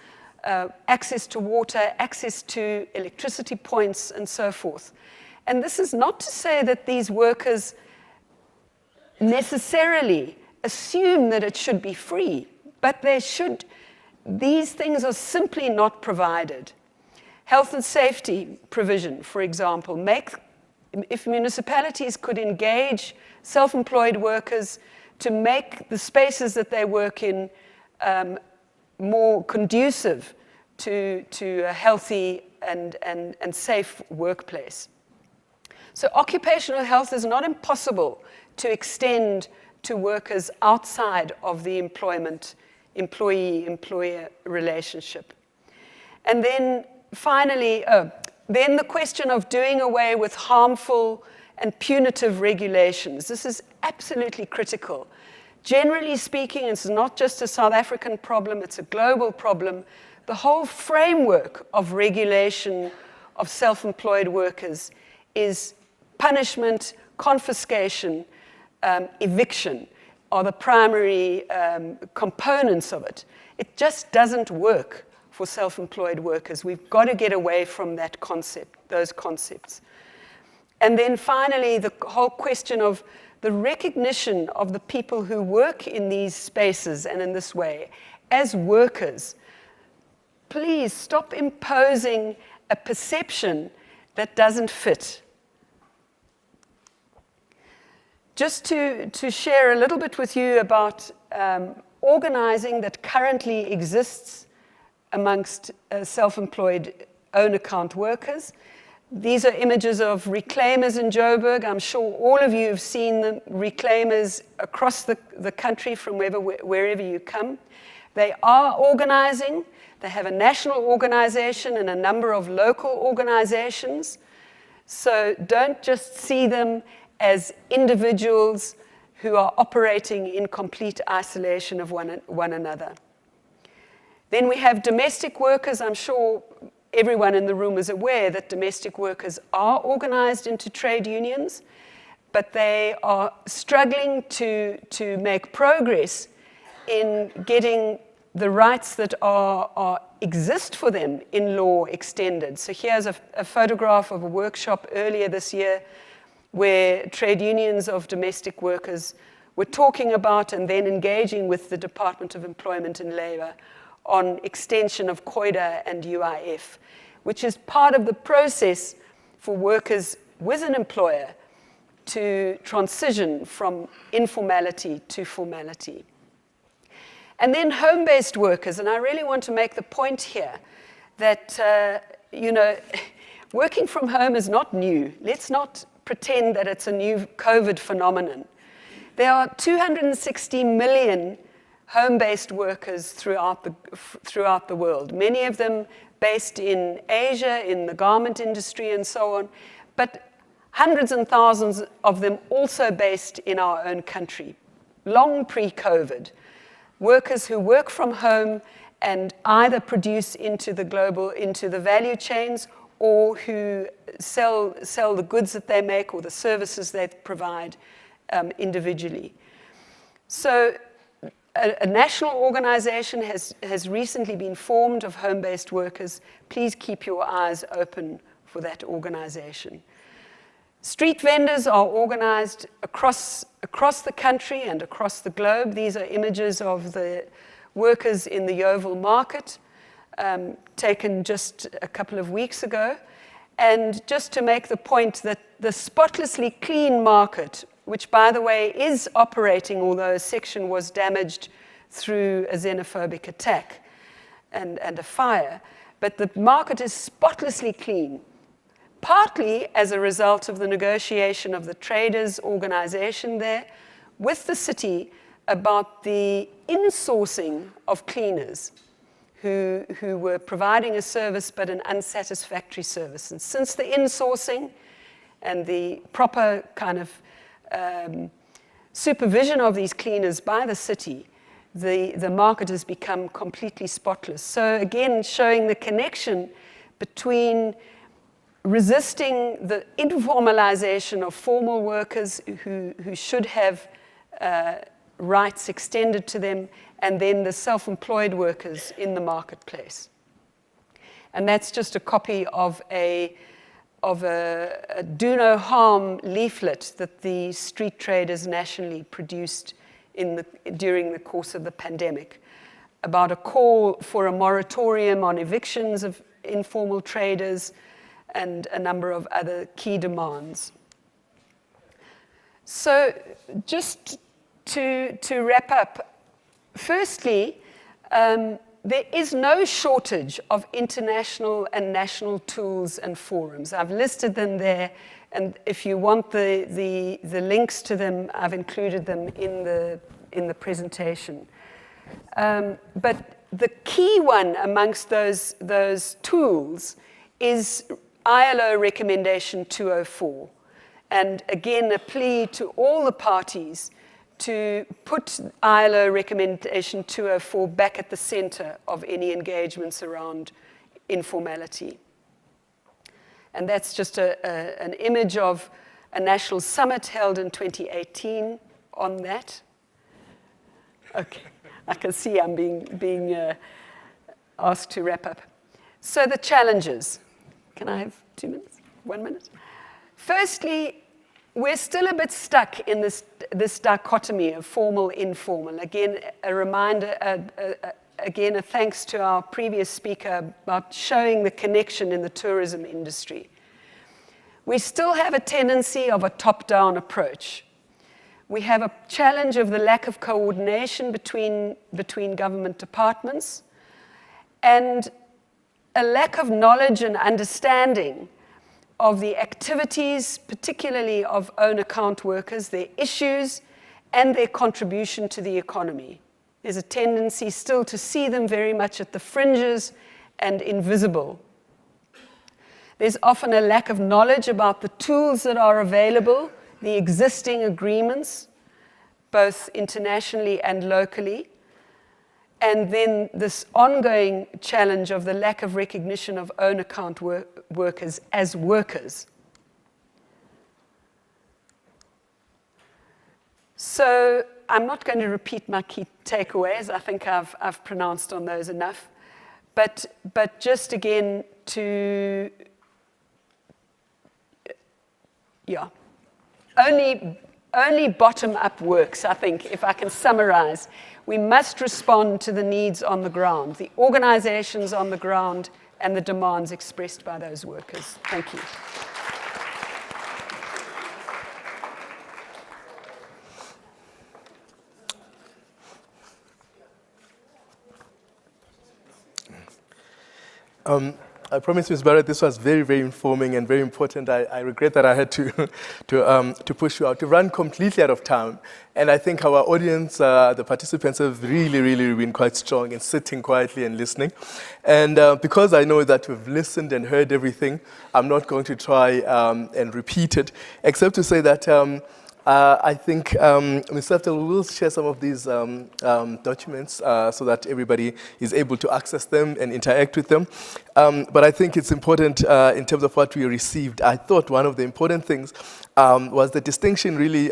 access to water, access to electricity points, and so forth. And this is not to say that these workers necessarily assume that it should be free, but these things are simply not provided. Health and safety provision, for example, if municipalities could engage self-employed workers to make the spaces that they work in more conducive to a healthy and safe workplace. So occupational health is not impossible to extend to workers outside of the employee-employer relationship. And then finally, then the question of doing away with harmful and punitive regulations. This is absolutely critical. Generally speaking, it's not just a South African problem, it's a global problem. The whole framework of regulation of self-employed workers is punishment, confiscation, eviction are the primary components of it. It just doesn't work for self-employed workers. We've got to get away from that concept, those concepts. And then finally, the whole question of the recognition of the people who work in these spaces and in this way as workers. Please stop imposing a perception that doesn't fit. Just to share a little bit with you about organizing that currently exists amongst self-employed own account workers. These are images of reclaimers in Joburg. I'm sure all of you have seen the reclaimers across the country from wherever you come. They are organizing. They have a national organization and a number of local organizations. So don't just see them as individuals who are operating in complete isolation of one another. Then we have domestic workers. I'm sure everyone in the room is aware that domestic workers are organized into trade unions, but they are struggling to make progress in getting the rights that exist for them in law extended. So here's a photograph of a workshop earlier this year where trade unions of domestic workers were talking about and then engaging with the Department of Employment and Labor on extension of COIDA and UIF, which is part of the process for workers with an employer to transition from informality to formality. And then home-based workers, and I really want to make the point here that, working from home is not new. Let's not pretend that it's a new COVID phenomenon. There are 260 million home-based workers throughout the world, many of them based in Asia, in the garment industry and so on, but hundreds and thousands of them also based in our own country, long pre-COVID. Workers who work from home and either produce into the value chains or who sell the goods that they make or the services they provide individually. So a national organization has recently been formed of home-based workers. Please keep your eyes open for that organization. Street vendors are organized across the country and across the globe. These are images of the workers in the Yeovil market, taken just a couple of weeks ago. And just to make the point that the spotlessly clean market, which by the way is operating, although a section was damaged through a xenophobic attack and a fire, but the market is spotlessly clean, partly as a result of the negotiation of the traders organization there with the city about the insourcing of cleaners who were providing a service but an unsatisfactory service. And since the insourcing and the proper kind of supervision of these cleaners by the city, the market has become completely spotless. So again, showing the connection between resisting the informalization of formal workers who should have rights extended to them, and then the self-employed workers in the marketplace. And that's just a copy of a do no harm leaflet that the street traders nationally produced during the course of the pandemic, about a call for a moratorium on evictions of informal traders and a number of other key demands. So just to wrap up, firstly, there is no shortage of international and national tools and forums. I've listed them there, and if you want the links to them, I've included them in the presentation. But the key one amongst those tools is ILO Recommendation 204. And again, a plea to all the parties to put ILO Recommendation 204 back at the center of any engagements around informality. And that's just an image of a national summit held in 2018 on that. Okay, I can see I'm being asked to wrap up. So the challenges. Can I have 2 minutes? 1 minute? Firstly, we're still a bit stuck in this dichotomy of formal, informal. Again, a reminder, again, a thanks to our previous speaker about showing the connection in the tourism industry. We still have a tendency of a top-down approach. We have a challenge of the lack of coordination between government departments and a lack of knowledge and understanding of the activities, particularly of own account workers, their issues, and their contribution to the economy. There's a tendency still to see them very much at the fringes and invisible. There's often a lack of knowledge about the tools that are available, the existing agreements, both internationally and locally, and then this ongoing challenge of the lack of recognition of own account workers as workers. So I'm not going to repeat my key takeaways. I think I've pronounced on those enough. But just again to, yeah, only bottom-up works, I think, if I can summarize. We must respond to the needs on the ground, the organizations on the ground, and the demands expressed by those workers. Thank you. I promise, Ms. Barrett, this was very, very informing and very important. I regret that I had to push you out, to run completely out of time. And I think our audience, the participants, have really, really been quite strong in sitting quietly and listening. And because I know that you've listened and heard everything, I'm not going to try and repeat it, except to say that I think Ms. Seftel will share some of these documents so that everybody is able to access them and interact with them. But I think it's important in terms of what we received. I thought one of the important things was the distinction really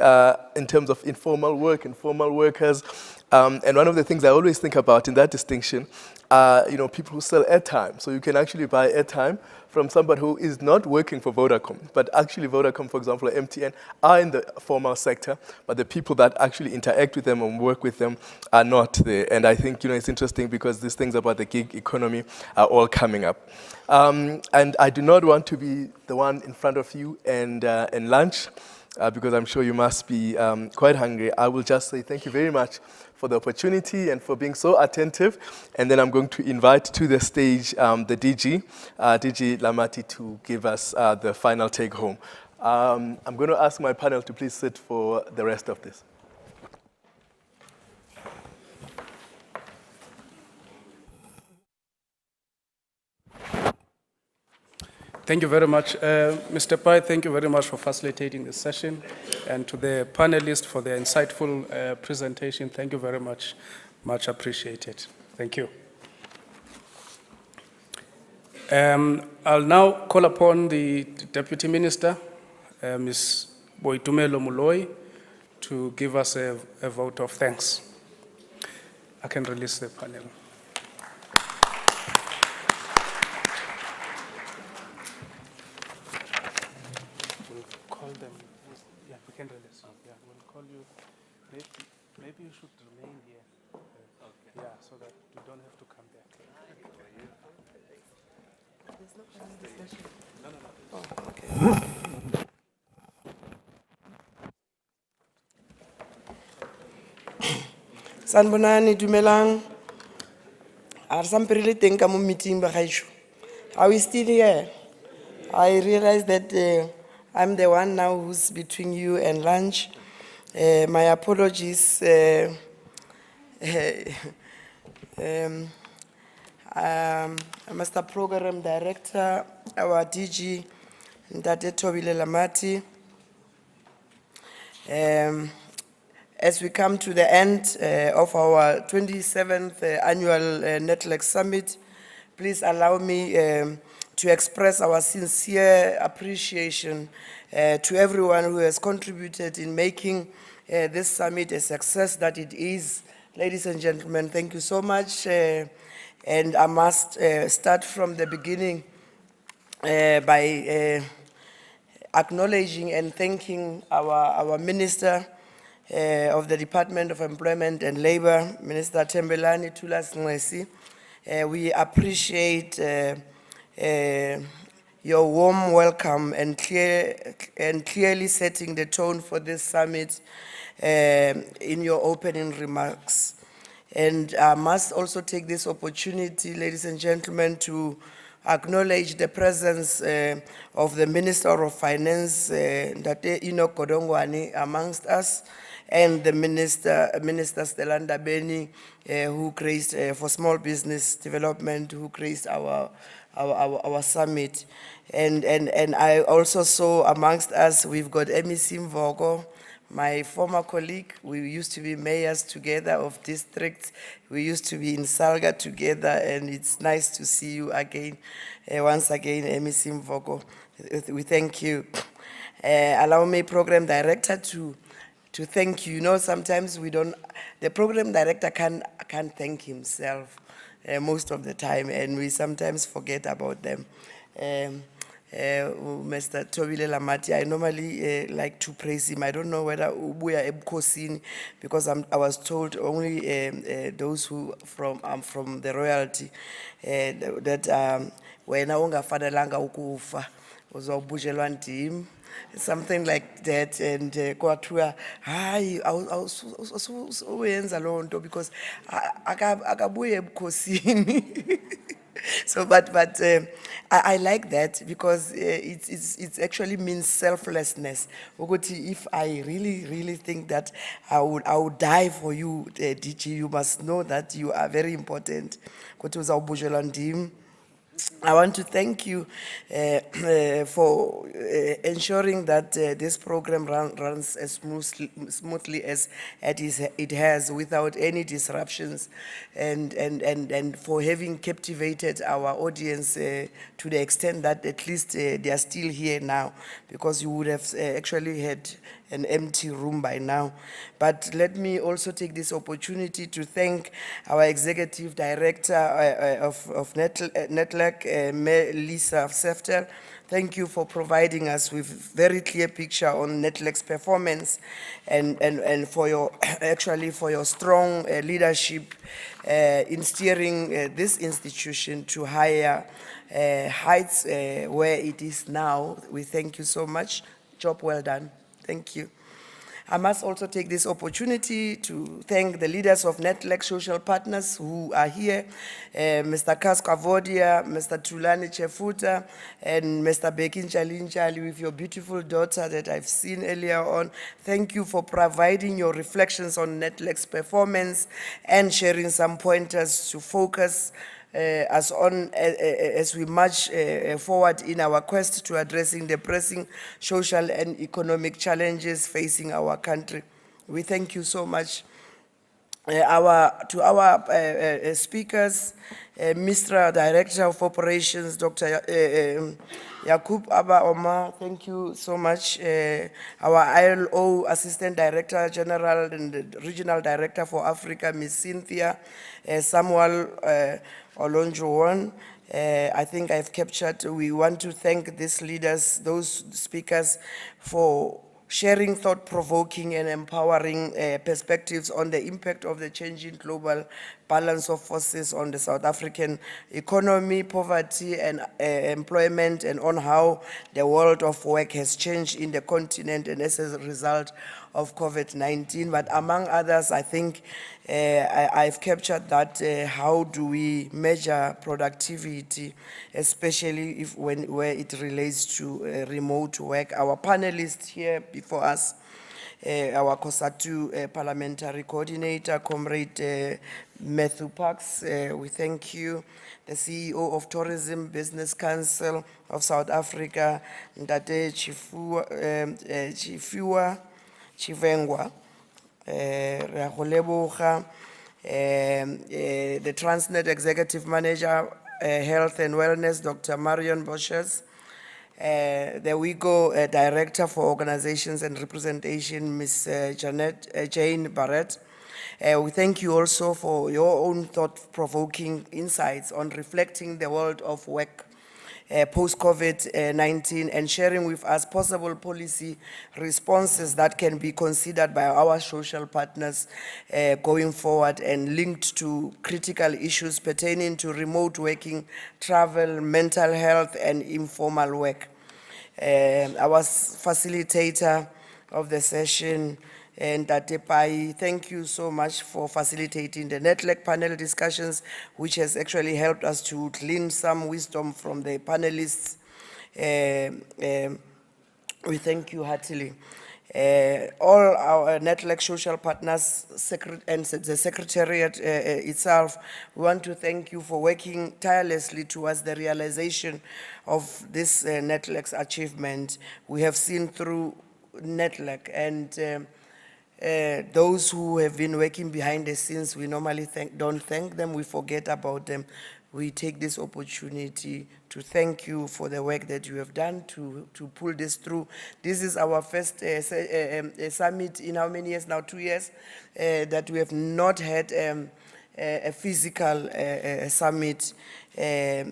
in terms of informal work, informal workers. And one of the things I always think about in that distinction are, people who sell airtime. So you can actually buy airtime from somebody who is not working for Vodacom, but actually Vodacom, for example, or MTN, are in the formal sector, but the people that actually interact with them and work with them are not there. And I think, it's interesting because these things about the gig economy are all coming up. And I do not want to be the one in front of you and lunch, because I'm sure you must be quite hungry. I will just say thank you very much for the opportunity and for being so attentive. And then I'm going to invite to the stage the DG Lamati, to give us the final take home. I'm going to ask my panel to please sit for the rest of this. Thank you very much. Mr. Pai, thank you very much for facilitating this session. And to the panelists for their insightful presentation, thank you very much. Much appreciated. Thank you. I'll now call upon the Deputy Minister, Ms. Boitumelo Muloi, to give us a vote of thanks. I can release the panel. We'll call them. Yeah, we can release. Yeah, we'll call you. Maybe you should remain here. Okay. Yeah, so that you don't have to come back. There's no discussion. No. Oh, okay. Sanbonani dumelang. Are some really think I'm meeting Bagaishu. Are we still here? I realize that I'm the one now who's between you and lunch. My apologies. Mr. Program Director, our DG, Ndate Tobile Lamati. As we come to the end of our 27th annual Nedlac Summit, please allow me to express our sincere appreciation to everyone who has contributed in making this summit a success that it is. Ladies and gentlemen, thank you so much. And I must start from the beginning by acknowledging and thanking our Minister of the Department of Employment and Labor, Minister Tembelani Tulas Ngwesi. We appreciate your warm welcome and clearly setting the tone for this summit in your opening remarks. And I must also take this opportunity, ladies and gentlemen, to acknowledge the presence of the Minister of Finance, Ndate Enoch Kodongwane, amongst us, and the Minister Stelanda Beni, who creates for small business development, who creates our summit. And I also saw amongst us, we've got MEC Mvoko, my former colleague. We used to be mayors together of districts. We used to be in Salga together, and it's nice to see you again, once again, MEC Mvoko. We thank you. Allow me, Program Director, to thank you. You know, sometimes we don't, the Program Director can't thank himself most of the time, and we sometimes forget about them. Mr. Tobile Lamati, I normally like to praise him. I don't know whether Ubuya Ebkosini, because I was told only those who from the royalty that wena ungafanelanga ukufa uzawubhujelwa ndim, something like that. And kwathiwa hayi uyenza loo nto because akabuye ebukhosini. So, but I like that because it actually means selflessness. If I really think that I would die for you, DG, you must know that you are very important. I want to thank you for ensuring that this program runs as smoothly as it has, without any disruptions, and for having captivated our audience to the extent that at least they are still here now, because you would have actually had an empty room by now. But let me also take this opportunity to thank our Executive Director of Nedlac, Lisa Sefter. Thank you for providing us with very clear picture on Nedlac's performance and for your for your strong leadership in steering this institution to higher heights where it is now. We thank you so much. Job well done. Thank you. I must also take this opportunity to thank the leaders of Nedlac social partners who are here, Mr. Kaskavodia, Mr. Tulani Chefuta, and Mr. Bekin Chalinchali, with your beautiful daughter that I've seen earlier on. Thank you for providing your reflections on Nedlac's performance and sharing some pointers to focus as we march forward in our quest to addressing the pressing social and economic challenges facing our country. We thank you so much. To our speakers, Mr. Director of Operations, Dr. Yakub Abba Omar, thank you so much. Our ILO Assistant Director General and the Regional Director for Africa, Ms. Cynthia Samuel Olonjuwon. I think I've captured. We want to thank these leaders, those speakers, for sharing thought-provoking and empowering perspectives on the impact of the changing global balance of forces on the South African economy, poverty, and employment, and on how the world of work has changed in the continent and as a result of COVID-19. But among others, I think I've captured that how do we measure productivity, especially where it relates to remote work. Our panelists here before us, our COSATU parliamentary coordinator, Comrade Matthew Parks, we thank you. The CEO of Tourism Business Council of South Africa, Ndate Chivengwa, the Transnet Executive Manager, Health and Wellness, Dr. Marion Bosches, the WIGO Director for Organizations and Representation, Ms. Jane Barrett. We thank you also for your own thought-provoking insights on reflecting the world of work post-COVID-19 and sharing with us possible policy responses that can be considered by our social partners going forward and linked to critical issues pertaining to remote working, travel, mental health, and informal work. Our facilitator of the session, and Tatepai, thank you so much for facilitating the Nedlac panel discussions, which has actually helped us to glean some wisdom from the panelists. We thank you heartily. All our Nedlac social partners and the Secretariat itself, we want to thank you for working tirelessly towards the realization of this Nedlac's achievement. We have seen through Nedlac, and those who have been working behind the scenes, we normally don't thank them, we forget about them. We take this opportunity to thank you for the work that you have done to pull this through. This is our first summit in how many years now? 2 years, that we have not had a physical summit. I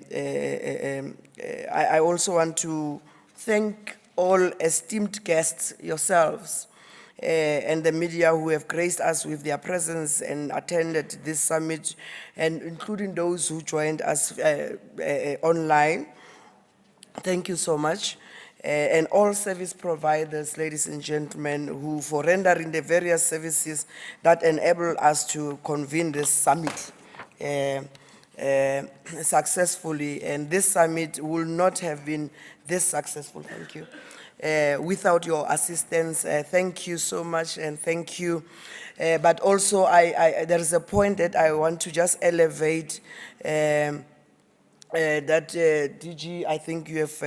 also want to thank all esteemed guests, yourselves, and the media who have graced us with their presence and attended this summit, and including those who joined us online. Thank you so much. And all service providers, ladies and gentlemen, who for rendering the various services that enable us to convene this summit successfully. And this summit will not have been this successful. Thank you. Without your assistance. Thank you so much, and thank you. But also, there is a point that I want to just elevate, that DG, I think you have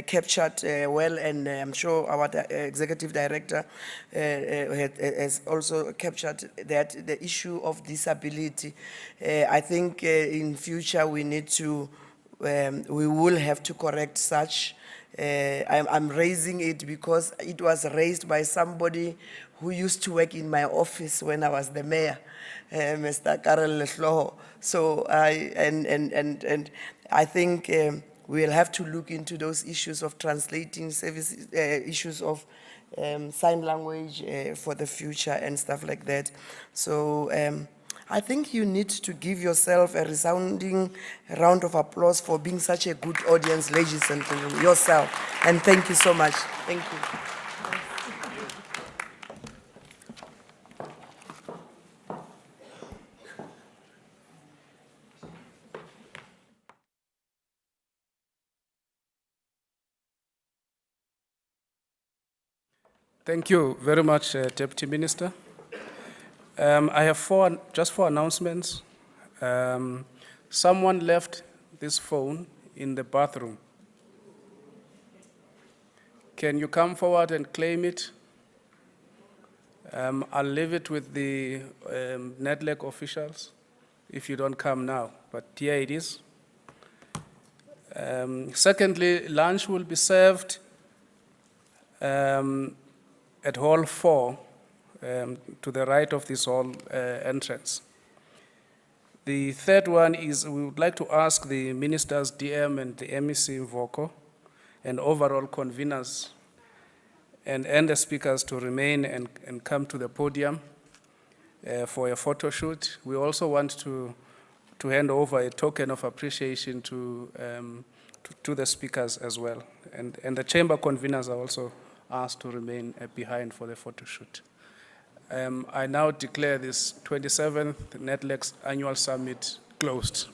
captured well, and I'm sure our Executive Director has also captured that, the issue of disability. I think in future we need to, we will have to correct such. I'm raising it because it was raised by somebody who used to work in my office when I was the mayor, Mr. Karel Lehloho. So I think we'll have to look into those issues of translating services, issues of sign language for the future and stuff like that. So I think you need to give yourself a resounding round of applause for being such a good audience, ladies and gentlemen, yourself. And thank you so much. Thank you. Thank you very much, Deputy Minister. I have just four announcements. Someone left this phone in the bathroom. Can you come forward and claim it? I'll leave it with the Nedlac officials if you don't come now, but here it is. Secondly, lunch will be served at Hall 4 to the right of this hall entrance. The third one is we would like to ask the ministers, DM and the MEC Mvoko, and overall conveners and the speakers to remain and come to the podium for a photo shoot. We also want to hand over a token of appreciation to the speakers as well. And the chamber conveners are also asked to remain behind for the photo shoot. I now declare this 27th Nedlac's annual summit closed.